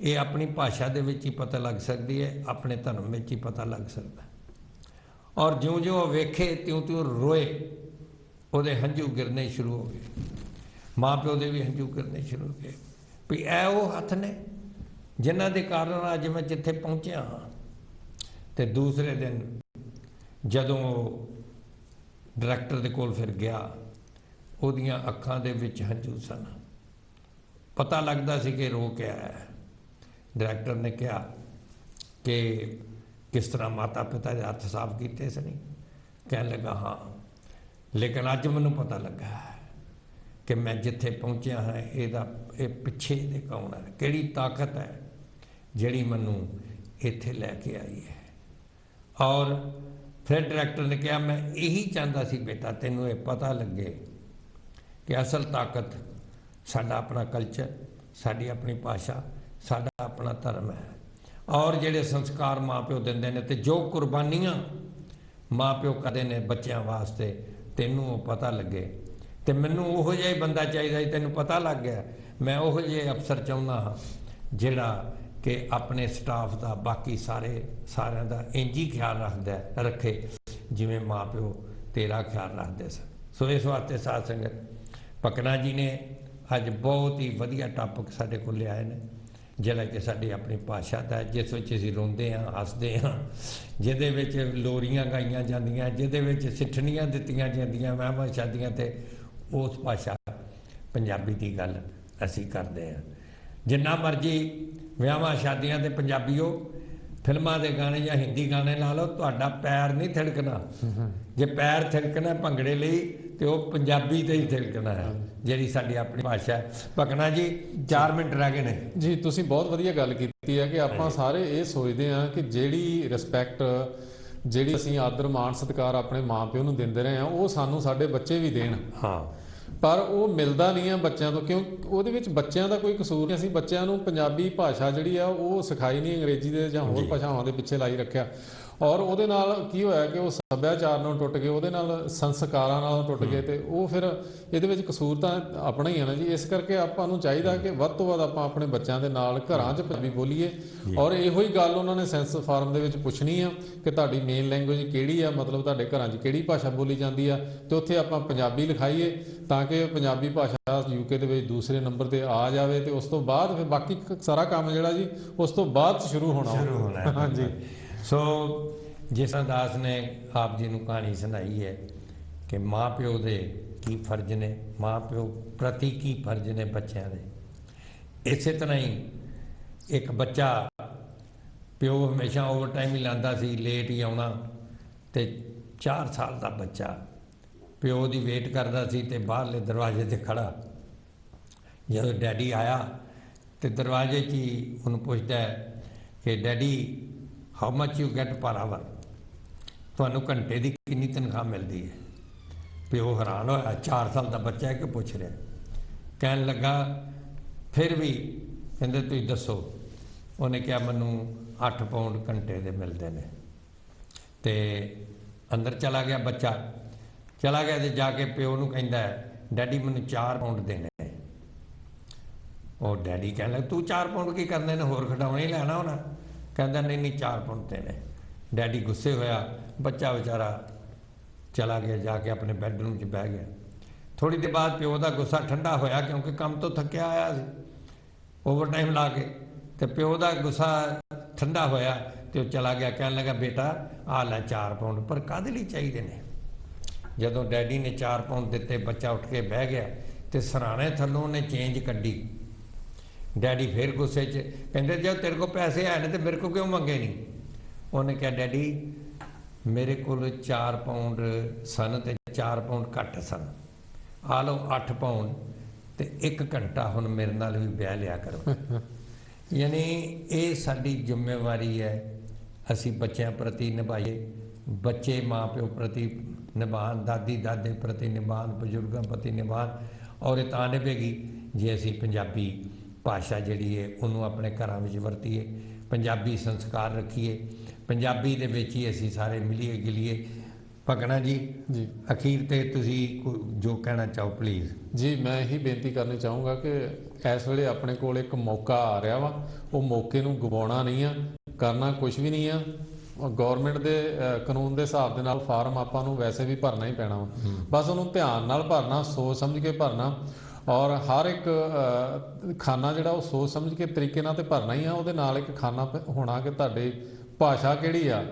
ਇਹ ਆਪਣੀ ਭਾਸ਼ਾ ਦੇ ਵਿੱਚ ਹੀ ਪਤਾ ਲੱਗ ਸਕਦੀ ਹੈ, ਆਪਣੇ ਧਰਮ ਵਿੱਚ ਹੀ ਪਤਾ ਲੱਗ ਸਕਦਾ। ਔਰ ਜਿਉਂ-ਜਿਉਂ ਉਹ ਵੇਖੇ ਤਿਉਂ-ਤਿਉਂ ਰੋਏ, ਉਹਦੇ ਹੰਝੂ ਗਿਰਨੇ ਸ਼ੁਰੂ ਹੋ ਗਏ, ਮਾਂ ਪਿਓ ਦੇ ਵੀ ਹੰਝੂ ਗਿਰਨੇ ਸ਼ੁਰੂ ਹੋ ਗਏ ਵੀ ਇਹ ਉਹ ਹੱਥ ਨੇ ਜਿਨ੍ਹਾਂ ਦੇ ਕਾਰਨ ਅੱਜ ਮੈਂ ਜਿੱਥੇ ਪਹੁੰਚਿਆ ਹਾਂ। ਤੇ ਦੂਸਰੇ ਦਿਨ ਜਦੋਂ ਉਹ ਡਾਇਰੈਕਟਰ ਦੇ ਕੋਲ ਫਿਰ ਗਿਆ, ਉਹਦੀਆਂ ਅੱਖਾਂ ਦੇ ਵਿੱਚ ਹੰਝੂ ਸਨ, ਪਤਾ ਲੱਗਦਾ ਸੀ ਕਿ ਰੋ ਕੇ ਆਇਆ। ਡਾਇਰੈਕਟਰ ਨੇ ਕਿਹਾ ਕਿ ਕਿਸ ਤਰ੍ਹਾਂ ਮਾਤਾ ਪਿਤਾ ਦੇ ਹੱਥ ਸਾਫ਼ ਕੀਤੇ ਸੀ? ਕਹਿਣ ਲੱਗਾ ਹਾਂ, ਲੇਕਿਨ ਅੱਜ ਮੈਨੂੰ ਪਤਾ ਲੱਗਾ ਕਿ ਮੈਂ ਜਿੱਥੇ ਪਹੁੰਚਿਆ ਹਾਂ ਇਹ ਪਿੱਛੇ ਦੇ ਕੌਣ ਹੈ, ਕਿਹੜੀ ਤਾਕਤ ਹੈ ਜਿਹੜੀ ਮੈਨੂੰ ਇੱਥੇ ਲੈ ਕੇ ਆਈ ਹੈ। ਔਰ ਫਿਰ ਡਾਇਰੈਕਟਰ ਨੇ ਕਿਹਾ ਮੈਂ ਇਹੀ ਚਾਹੁੰਦਾ ਸੀ ਬੇਟਾ, ਤੈਨੂੰ ਇਹ ਪਤਾ ਲੱਗੇ ਕਿ ਅਸਲ ਤਾਕਤ ਸਾਡਾ ਆਪਣਾ ਕਲਚਰ, ਸਾਡੀ ਆਪਣੀ ਭਾਸ਼ਾ, ਸਾਡਾ ਆਪਣਾ ਧਰਮ ਹੈ। ਔਰ ਜਿਹੜੇ ਸੰਸਕਾਰ ਮਾਂ ਪਿਓ ਦਿੰਦੇ ਨੇ ਤੇ ਜੋ ਕੁਰਬਾਨੀਆਂ ਮਾਂ ਪਿਓ ਕਰਦੇ ਨੇ ਬੱਚਿਆਂ ਵਾਸਤੇ, ਤੈਨੂੰ ਉਹ ਪਤਾ ਲੱਗੇ। ਤੇ ਮੈਨੂੰ ਉਹੋ ਜਿਹਾ ਹੀ ਬੰਦਾ ਚਾਹੀਦਾ ਸੀ, ਤੈਨੂੰ ਪਤਾ ਲੱਗ ਗਿਆ। ਮੈਂ ਉਹੋ ਜਿਹੇ ਅਫਸਰ ਚਾਹੁੰਦਾ ਹਾਂ ਜਿਹੜਾ ਕਿ ਆਪਣੇ ਸਟਾਫ ਦਾ, ਬਾਕੀ ਸਾਰਿਆਂ ਦਾ ਇੰਝ ਹੀ ਖਿਆਲ ਰੱਖੇ ਜਿਵੇਂ ਮਾਂ ਪਿਓ ਤੇਰਾ ਖਿਆਲ ਰੱਖਦੇ ਸਨ। ਸੋ ਇਸ ਵਾਸਤੇ ਸਾਧ ਸੰਗਤ, ਭਕਨਾ ਜੀ ਨੇ ਅੱਜ ਬਹੁਤ ਹੀ ਵਧੀਆ ਟਾਪਿਕ ਸਾਡੇ ਕੋਲ ਲਿਆਏ ਨੇ, ਜਿਹੜਾ ਕਿ ਸਾਡੀ ਆਪਣੀ ਭਾਸ਼ਾ ਦਾ, ਜਿਸ ਵਿੱਚ ਅਸੀਂ ਰੋਂਦੇ ਹਾਂ, ਹੱਸਦੇ ਹਾਂ, ਜਿਹਦੇ ਵਿੱਚ ਲੋਰੀਆਂ ਗਾਈਆਂ ਜਾਂਦੀਆਂ, ਜਿਹਦੇ ਵਿੱਚ ਸਿੱਠਣੀਆਂ ਦਿੱਤੀਆਂ ਜਾਂਦੀਆਂ ਵਿਆਹਾਂ ਸ਼ਾਦੀਆਂ ਤੇ, ਉਸ ਭਾਸ਼ਾ ਪੰਜਾਬੀ ਦੀ ਗੱਲ ਅਸੀਂ ਕਰਦੇ ਹਾਂ। ਜਿੰਨਾ ਮਰਜ਼ੀ ਵਿਆਹਾਂ ਸ਼ਾਦੀਆਂ ਤੇ ਪੰਜਾਬੀਓ ਫਿਲਮਾਂ ਦੇ ਗਾਣੇ ਜਾਂ ਹਿੰਦੀ ਗਾਣੇ ਲਾ ਲਓ, ਤੁਹਾਡਾ ਪੈਰ ਨਹੀਂ ਥਿੜਕਣਾ। ਜੇ ਪੈਰ ਥਿੜਕਣਾ ਭੰਗੜੇ ਲਈ ਤੇ ਉਹ ਪੰਜਾਬੀ ਤੇ ਹੀ ਥਿੜਕਣਾ ਹੈ, ਜਿਹੜੀ ਸਾਡੀ ਆਪਣੀ ਭਾਸ਼ਾ ਹੈ। ਭਕਨਾ ਜੀ 4 ਮਿੰਟ ਰਹਿ ਗਏ ਨੇ ਜੀ। ਤੁਸੀਂ ਬਹੁਤ ਵਧੀਆ ਗੱਲ ਕੀਤੀ ਹੈ ਕਿ ਆਪਾਂ ਸਾਰੇ ਇਹ ਸੋਚਦੇ ਹਾਂ ਕਿ ਜਿਹੜੀ ਰਿਸਪੈਕਟ, ਜਿਹੜੀ ਅਸੀਂ ਆਦਰ ਮਾਣ ਸਤਿਕਾਰ ਆਪਣੇ ਮਾਂ ਪਿਓ ਨੂੰ ਦਿੰਦੇ ਰਹੇ ਹਾਂ, ਉਹ ਸਾਨੂੰ ਸਾਡੇ ਬੱਚੇ ਵੀ ਦੇਣ। ਹਾਂ, ਪਰ ਉਹ ਮਿਲਦਾ ਨਹੀਂ ਹੈ ਬੱਚਿਆਂ ਤੋਂ, ਕਿਉਂ? ਉਹਦੇ ਵਿੱਚ ਬੱਚਿਆਂ ਦਾ ਕੋਈ ਕਸੂਰ ਨਹੀਂ। ਅਸੀਂ ਬੱਚਿਆਂ ਨੂੰ ਪੰਜਾਬੀ ਭਾਸ਼ਾ ਜਿਹੜੀ ਆ ਉਹ ਸਿਖਾਈ ਨਹੀਂ, ਅੰਗਰੇਜ਼ੀ ਦੇ ਜਾਂ ਹੋਰ ਭਾਸ਼ਾਵਾਂ ਦੇ ਪਿੱਛੇ ਲਾਈ ਰੱਖਿਆ। ਔਰ ਉਹਦੇ ਨਾਲ ਕੀ ਹੋਇਆ ਕਿ ਉਹ ਸੱਭਿਆਚਾਰ ਨਾਲ ਟੁੱਟ ਗਏ, ਉਹਦੇ ਨਾਲ ਸੰਸਕਾਰਾਂ ਨਾਲ ਟੁੱਟ ਗਏ, ਤੇ ਉਹ ਫਿਰ ਇਹਦੇ ਵਿੱਚ ਕਸੂਰ ਤਾਂ ਆਪਣਾ ਹੀ ਹੈ ਨਾ ਜੀ। ਇਸ ਕਰਕੇ ਆਪਾਂ ਨੂੰ ਚਾਹੀਦਾ ਕਿ ਵੱਧ ਤੋਂ ਵੱਧ ਆਪਾਂ ਆਪਣੇ ਬੱਚਿਆਂ ਦੇ ਨਾਲ ਘਰਾਂ 'ਚ ਪੰਜਾਬੀ ਬੋਲੀਏ। ਔਰ ਇਹੋ ਹੀ ਗੱਲ ਉਹਨਾਂ ਨੇ ਸੈਂਸ ਫਾਰਮ ਦੇ ਵਿੱਚ ਪੁੱਛਣੀ ਆ ਕਿ ਤੁਹਾਡੀ ਮੇਨ ਲੈਂਗੁਏਜ ਕਿਹੜੀ ਆ, ਮਤਲਬ ਤੁਹਾਡੇ ਘਰਾਂ 'ਚ ਕਿਹੜੀ ਭਾਸ਼ਾ ਬੋਲੀ ਜਾਂਦੀ ਆ, ਤੇ ਉੱਥੇ ਆਪਾਂ ਪੰਜਾਬੀ ਲਿਖਾਈਏ ਤਾਂ ਕਿ ਪੰਜਾਬੀ ਭਾਸ਼ਾ ਯੂਕੇ ਦੇ ਵਿੱਚ ਦੂਸਰੇ ਨੰਬਰ ਤੇ ਆ ਜਾਵੇ। ਤੇ ਉਸ ਤੋਂ ਬਾਅਦ ਫਿਰ ਬਾਕੀ ਸਾਰਾ ਕੰਮ ਜਿਹੜਾ ਜੀ ਉਸ ਤੋਂ ਬਾਅਦ ਸ਼ੁਰੂ ਹੋਣਾ। ਹਾਂਜੀ। ਸੋ ਜਿਸ ਤਰ੍ਹਾਂ ਦਾਸ ਨੇ ਆਪ ਜੀ ਨੂੰ ਕਹਾਣੀ ਸੁਣਾਈ ਹੈ ਕਿ ਮਾਂ ਪਿਓ ਦੇ ਕੀ ਫਰਜ਼ ਨੇ, ਮਾਂ ਪਿਓ ਪ੍ਰਤੀ ਕੀ ਫਰਜ਼ ਨੇ ਬੱਚਿਆਂ ਦੇ, ਇਸੇ ਤਰ੍ਹਾਂ ਹੀ ਇੱਕ ਬੱਚਾ, ਪਿਓ ਹਮੇਸ਼ਾ ਓਵਰ ਟਾਈਮ ਹੀ ਲਾਉਂਦਾ ਸੀ, ਲੇਟ ਹੀ ਆਉਣਾ, ਤੇ 4 ਸਾਲ ਦਾ ਬੱਚਾ ਪਿਓ ਦੀ ਵੇਟ ਕਰਦਾ ਸੀ ਤੇ ਬਾਹਰਲੇ ਦਰਵਾਜ਼ੇ 'ਤੇ ਖੜਾ। ਜਦੋਂ ਡੈਡੀ ਆਇਆ ਤੇ ਦਰਵਾਜ਼ੇ 'ਚ ਹੀ ਉਹਨੂੰ ਪੁੱਛਦਾ ਕਿ daddy how much you get ਪਰ ਆਵਰ, ਤੁਹਾਨੂੰ ਘੰਟੇ ਦੀ ਕਿੰਨੀ ਤਨਖਾਹ ਮਿਲਦੀ ਹੈ? ਪਿਓ ਹੈਰਾਨ ਹੋਇਆ, 4 ਸਾਲ ਦਾ ਬੱਚਾ ਹੈ ਕਿ ਪੁੱਛ ਰਿਹਾ। ਕਹਿਣ ਲੱਗਾ ਫਿਰ ਵੀ, ਕਹਿੰਦੇ ਤੁਸੀਂ ਦੱਸੋ। ਉਹਨੇ ਕਿਹਾ ਮੈਨੂੰ 8 ਪਾਉਂਡ ਘੰਟੇ ਦੇ ਮਿਲਦੇ ਨੇ। ਤੇ ਅੰਦਰ ਚਲਾ ਗਿਆ ਬੱਚਾ, ਚਲਾ ਗਿਆ ਤੇ ਜਾ ਕੇ ਪਿਓ ਨੂੰ ਕਹਿੰਦਾ ਡੈਡੀ ਮੈਨੂੰ 4 ਪਾਉਂਡ ਦੇਣੇ। ਉਹ ਡੈਡੀ ਕਹਿਣ ਲੱਗਾ ਤੂੰ 4 ਪਾਉਂਡ ਕੀ ਕਰਨੇ ਨੇ, ਹੋਰ ਖਿਡੌਣੇ ਹੀ ਲੈਣਾ ਹੋਣਾ? ਕਹਿੰਦਾ ਨਹੀਂ 4 ਪਾਉਂਡ ਦੇਣੇ। ਡੈਡੀ ਗੁੱਸੇ ਹੋਇਆ, ਬੱਚਾ ਵਿਚਾਰਾ ਚਲਾ ਗਿਆ, ਜਾ ਕੇ ਆਪਣੇ ਬੈੱਡਰੂਮ 'ਚ ਬਹਿ ਗਿਆ। ਥੋੜ੍ਹੀ ਦੇਰ ਬਾਅਦ ਪਿਓ ਦਾ ਗੁੱਸਾ ਠੰਡਾ ਹੋਇਆ, ਕਿਉਂਕਿ ਕੰਮ ਤੋਂ ਥੱਕਿਆ ਆਇਆ ਸੀ। ਓਵਰ ਟਾਈਮ ਲਾ ਕੇ। ਤੇ ਪਿਓ ਦਾ ਗੁੱਸਾ ਠੰਡਾ ਹੋਇਆ ਤੇ ਉਹ ਚਲਾ ਗਿਆ, ਕਹਿਣ ਲੱਗਾ ਬੇਟਾ ਆ ਲੈ 4 ਪਾਉਂਡ। ਪਰ ਕਾਹਦੇ ਲਈ ਚਾਹੀਦੇ ਨੇ? ਜਦੋਂ ਡੈਡੀ ਨੇ 4 ਪਾਉਂਡ ਦਿੱਤੇ, ਬੱਚਾ ਉੱਠ ਕੇ ਬਹਿ ਗਿਆ ਤੇ ਸਰਾਣੇ ਥੱਲੋਂ ਉਹਨੇ ਚੇਂਜ ਕੱਢੀ। ਡੈਡੀ ਫਿਰ ਗੁੱਸੇ 'ਚ ਕਹਿੰਦੇ ਜੇ ਤੇਰੇ ਕੋਲ ਪੈਸੇ ਆਏ ਨੇ ਤੇ ਮੇਰੇ ਕੋਲ ਕਿਉਂ ਮੰਗੇ ਨਹੀਂ? ਉਹਨੇ ਕਿਹਾ ਡੈਡੀ ਮੇਰੇ ਕੋਲ 4 ਪਾਉਂਡ ਸਨ ਤੇ 4 ਪਾਉਂਡ ਘੱਟ ਸਨ, ਆ ਲਓ 8 ਪਾਉਂਡ ਤੇ 1 ਘੰਟਾ ਹੁਣ ਮੇਰੇ ਨਾਲ ਵੀ ਬਹਿ ਲਿਆ ਕਰੋ। ਯਾਨੀ ਇਹ ਸਾਡੀ ਜ਼ਿੰਮੇਵਾਰੀ ਹੈ, ਅਸੀਂ ਬੱਚਿਆਂ ਪ੍ਰਤੀ ਨਿਭਾਈਏ, ਬੱਚੇ ਮਾਂ ਪਿਓ ਪ੍ਰਤੀ ਨਿਭਾਉਣ, ਦਾਦੀ ਦਾਦੇ ਪ੍ਰਤੀ ਨਿਭਾਉਣ, ਬਜ਼ੁਰਗਾਂ ਪ੍ਰਤੀ ਨਿਭਾਉਣ। ਔਰ ਇਹ ਤਾਂ ਨਿਭੇਗੀ ਜੇ ਅਸੀਂ ਪੰਜਾਬੀ ਭਾਸ਼ਾ ਜਿਹੜੀ ਹੈ ਉਹਨੂੰ ਆਪਣੇ ਘਰਾਂ ਵਿੱਚ ਵਰਤੀਏ, ਪੰਜਾਬੀ ਸੰਸਕਾਰ ਰੱਖੀਏ, ਪੰਜਾਬੀ ਦੇ ਵਿੱਚ ਹੀ ਅਸੀਂ ਸਾਰੇ ਮਿਲੀਏ ਗਿਲੀਏ। ਭਗਣਾ ਜੀ ਅਖੀਰ ਤੇ ਤੁਸੀਂ ਜੋ ਕਹਿਣਾ ਚਾਹੋ ਪਲੀਜ਼। ਜੀ ਮੈਂ ਇਹੀ ਬੇਨਤੀ ਕਰਨੀ ਚਾਹੂੰਗਾ ਕਿ ਇਸ ਵੇਲੇ ਆਪਣੇ ਕੋਲ ਇੱਕ ਮੌਕਾ ਆ ਰਿਹਾ ਵਾ, ਉਹ ਮੌਕੇ ਨੂੰ ਗਵਾਉਣਾ ਨਹੀਂ ਆ, ਕਰਨਾ ਕੁਝ ਵੀ ਨਹੀਂ ਆ। ਗਵਰਨਮੈਂਟ ਦੇ ਕਾਨੂੰਨ ਦੇ ਹਿਸਾਬ ਦੇ ਨਾਲ ਫਾਰਮ ਆਪਾਂ ਨੂੰ ਵੈਸੇ ਵੀ ਭਰਨਾ ਹੀ ਪੈਣਾ ਵਾ, ਬਸ ਉਹਨੂੰ ਧਿਆਨ ਨਾਲ ਭਰਨਾ, ਸੋਚ ਸਮਝ ਕੇ ਭਰਨਾ। ਔਰ ਹਰ ਇੱਕ ਖਾਨਾ ਜਿਹੜਾ ਉਹ ਸੋਚ ਸਮਝ ਕੇ ਤਰੀਕੇ ਨਾਲ ਤੇ ਭਰਨਾ ਹੀ ਆ। ਉਹਦੇ ਨਾਲ ਇੱਕ ਖਾਨਾ ਹੋਣਾ ਕਿ ਤੁਹਾਡੀ ਭਾਸ਼ਾ ਕਿਹੜੀ ਆ,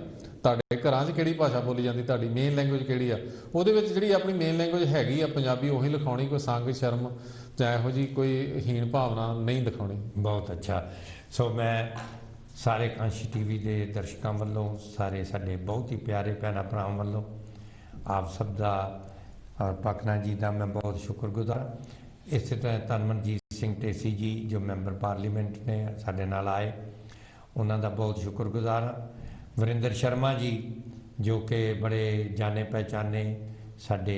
ਤੁਹਾਡੇ ਘਰਾਂ 'ਚ ਕਿਹੜੀ ਭਾਸ਼ਾ ਬੋਲੀ ਜਾਂਦੀ, ਤੁਹਾਡੀ ਮੇਨ ਲੈਂਗੁਏਜ ਕਿਹੜੀ ਆ। ਉਹਦੇ ਵਿੱਚ ਜਿਹੜੀ ਆਪਣੀ ਮੇਨ ਲੈਂਗੁਏਜ ਹੈਗੀ ਆ ਪੰਜਾਬੀ, ਉਹੀ ਲਿਖਾਉਣੀ। ਕੋਈ ਸੰਗ ਸ਼ਰਮ ਜਾਂ ਇਹੋ ਜਿਹੀ ਕੋਈ ਹੀਣ ਭਾਵਨਾ ਨਹੀਂ ਦਿਖਾਉਣੀ। ਬਹੁਤ ਅੱਛਾ। ਸੋ ਮੈਂ ਸਾਰੇ ਕਾਂਸ਼ੀ ਟੀਵੀ ਦੇ ਦਰਸ਼ਕਾਂ ਵੱਲੋਂ, ਸਾਰੇ ਸਾਡੇ ਬਹੁਤ ਹੀ ਪਿਆਰੇ ਭੈਣਾਂ ਭਰਾਵਾਂ ਵੱਲੋਂ ਆਪ ਸਭ ਦਾ ਔਰ ਭਗਨਾ ਜੀ ਦਾ ਮੈਂ ਬਹੁਤ ਸ਼ੁਕਰਗੁਜ਼ਾਰ। ਇਸੇ ਤਰ੍ਹਾਂ ਧਨਮਨਜੀਤ ਸਿੰਘ ਢੇਸੀ ਜੀ ਜੋ ਮੈਂਬਰ ਪਾਰਲੀਮੈਂਟ ਨੇ ਸਾਡੇ ਨਾਲ ਆਏ, ਉਹਨਾਂ ਦਾ ਬਹੁਤ ਸ਼ੁਕਰਗੁਜ਼ਾਰ ਹਾਂ। ਵਰਿੰਦਰ ਸ਼ਰਮਾ ਜੀ ਜੋ ਕਿ ਬੜੇ ਜਾਣੇ ਪਹਿਚਾਨੇ ਸਾਡੇ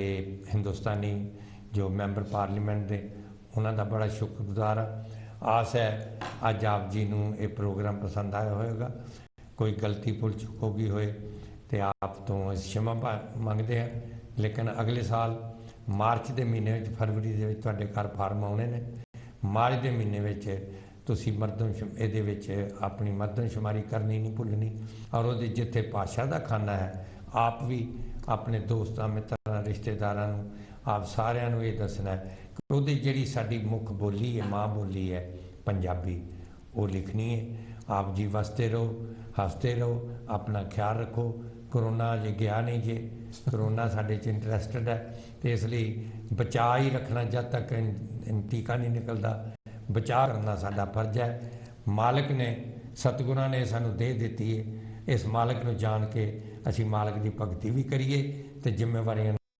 ਹਿੰਦੁਸਤਾਨੀ ਜੋ ਮੈਂਬਰ ਪਾਰਲੀਮੈਂਟ ਦੇ, ਉਹਨਾਂ ਦਾ ਬੜਾ ਸ਼ੁਕਰਗੁਜ਼ਾਰ ਹਾਂ। ਆਸ ਹੈ ਅੱਜ ਆਪ ਜੀ ਨੂੰ ਇਹ ਪ੍ਰੋਗਰਾਮ ਪਸੰਦ ਆਇਆ ਹੋਵੇਗਾ। ਕੋਈ ਗਲਤੀ ਭੁੱਲ ਚੁੱਕ ਹੋ ਗਈ ਹੋਏ ਤੇ ਆਪ ਤੋਂ क्षमा ਮੰਗਦੇ ਹਾਂ। ਲੇਕਿਨ ਅਗਲੇ ਸਾਲ ਮਾਰਚ ਦੇ ਮਹੀਨੇ ਵਿੱਚ, ਫਰਵਰੀ ਦੇ ਵਿੱਚ ਤੁਹਾਡੇ ਘਰ ਫਾਰਮ ਆਉਣੇ ਨੇ। ਮਾਰਚ ਦੇ ਮਹੀਨੇ ਵਿੱਚ ਤੁਸੀਂ ਇਹਦੇ ਵਿੱਚ ਆਪਣੀ ਮਰਦਮਸ਼ੁਮਾਰੀ ਕਰਨੀ ਨਹੀਂ ਭੁੱਲਣੀ। ਔਰ ਉਹਦੇ ਜਿੱਥੇ ਭਾਸ਼ਾ ਦਾ ਖਾਨਾ ਹੈ, ਆਪ ਵੀ ਆਪਣੇ ਦੋਸਤਾਂ ਮਿੱਤਰਾਂ ਰਿਸ਼ਤੇਦਾਰਾਂ ਨੂੰ ਆਪ ਸਾਰਿਆਂ ਨੂੰ ਇਹ ਦੱਸਣਾ ਹੈ ਕਿ ਉਹਦੀ ਜਿਹੜੀ ਸਾਡੀ ਮੁੱਖ ਬੋਲੀ ਹੈ, ਮਾਂ ਬੋਲੀ ਹੈ ਪੰਜਾਬੀ, ਉਹ ਲਿਖਣੀ ਹੈ। ਆਪ ਜੀ ਵਸਦੇ ਰਹੋ, ਹੱਸਦੇ ਰਹੋ, ਆਪਣਾ ਖਿਆਲ ਰੱਖੋ। ਕਰੋਨਾ ਅਜੇ ਗਿਆ ਨਹੀਂ ਜੇ, ਕਰੋਨਾ ਸਾਡੇ 'ਚ ਇੰਟਰਸਟਡ ਹੈ ਤੇ ਇਸ ਲਈ ਬਚਾਅ ਹੀ ਰੱਖਣਾ। ਜਦ ਤੱਕ ਟੀਕਾ ਨਹੀਂ ਨਿਕਲਦਾ, ਬਚਾਅ ਕਰਨਾ ਸਾਡਾ ਫਰਜ਼ ਹੈ। ਮਾਲਕ ਨੇ, ਸਤਿਗੁਰਾਂ ਨੇ ਸਾਨੂੰ ਦੇ ਦਿੱਤੀ ਹੈ, ਇਸ ਮਾਲਕ ਨੂੰ ਜਾਣ ਕੇ ਅਸੀਂ ਮਾਲਕ ਦੀ ਭਗਤੀ ਵੀ ਕਰੀਏ ਤੇ ਜ਼ਿੰਮੇਵਾਰੀਆਂ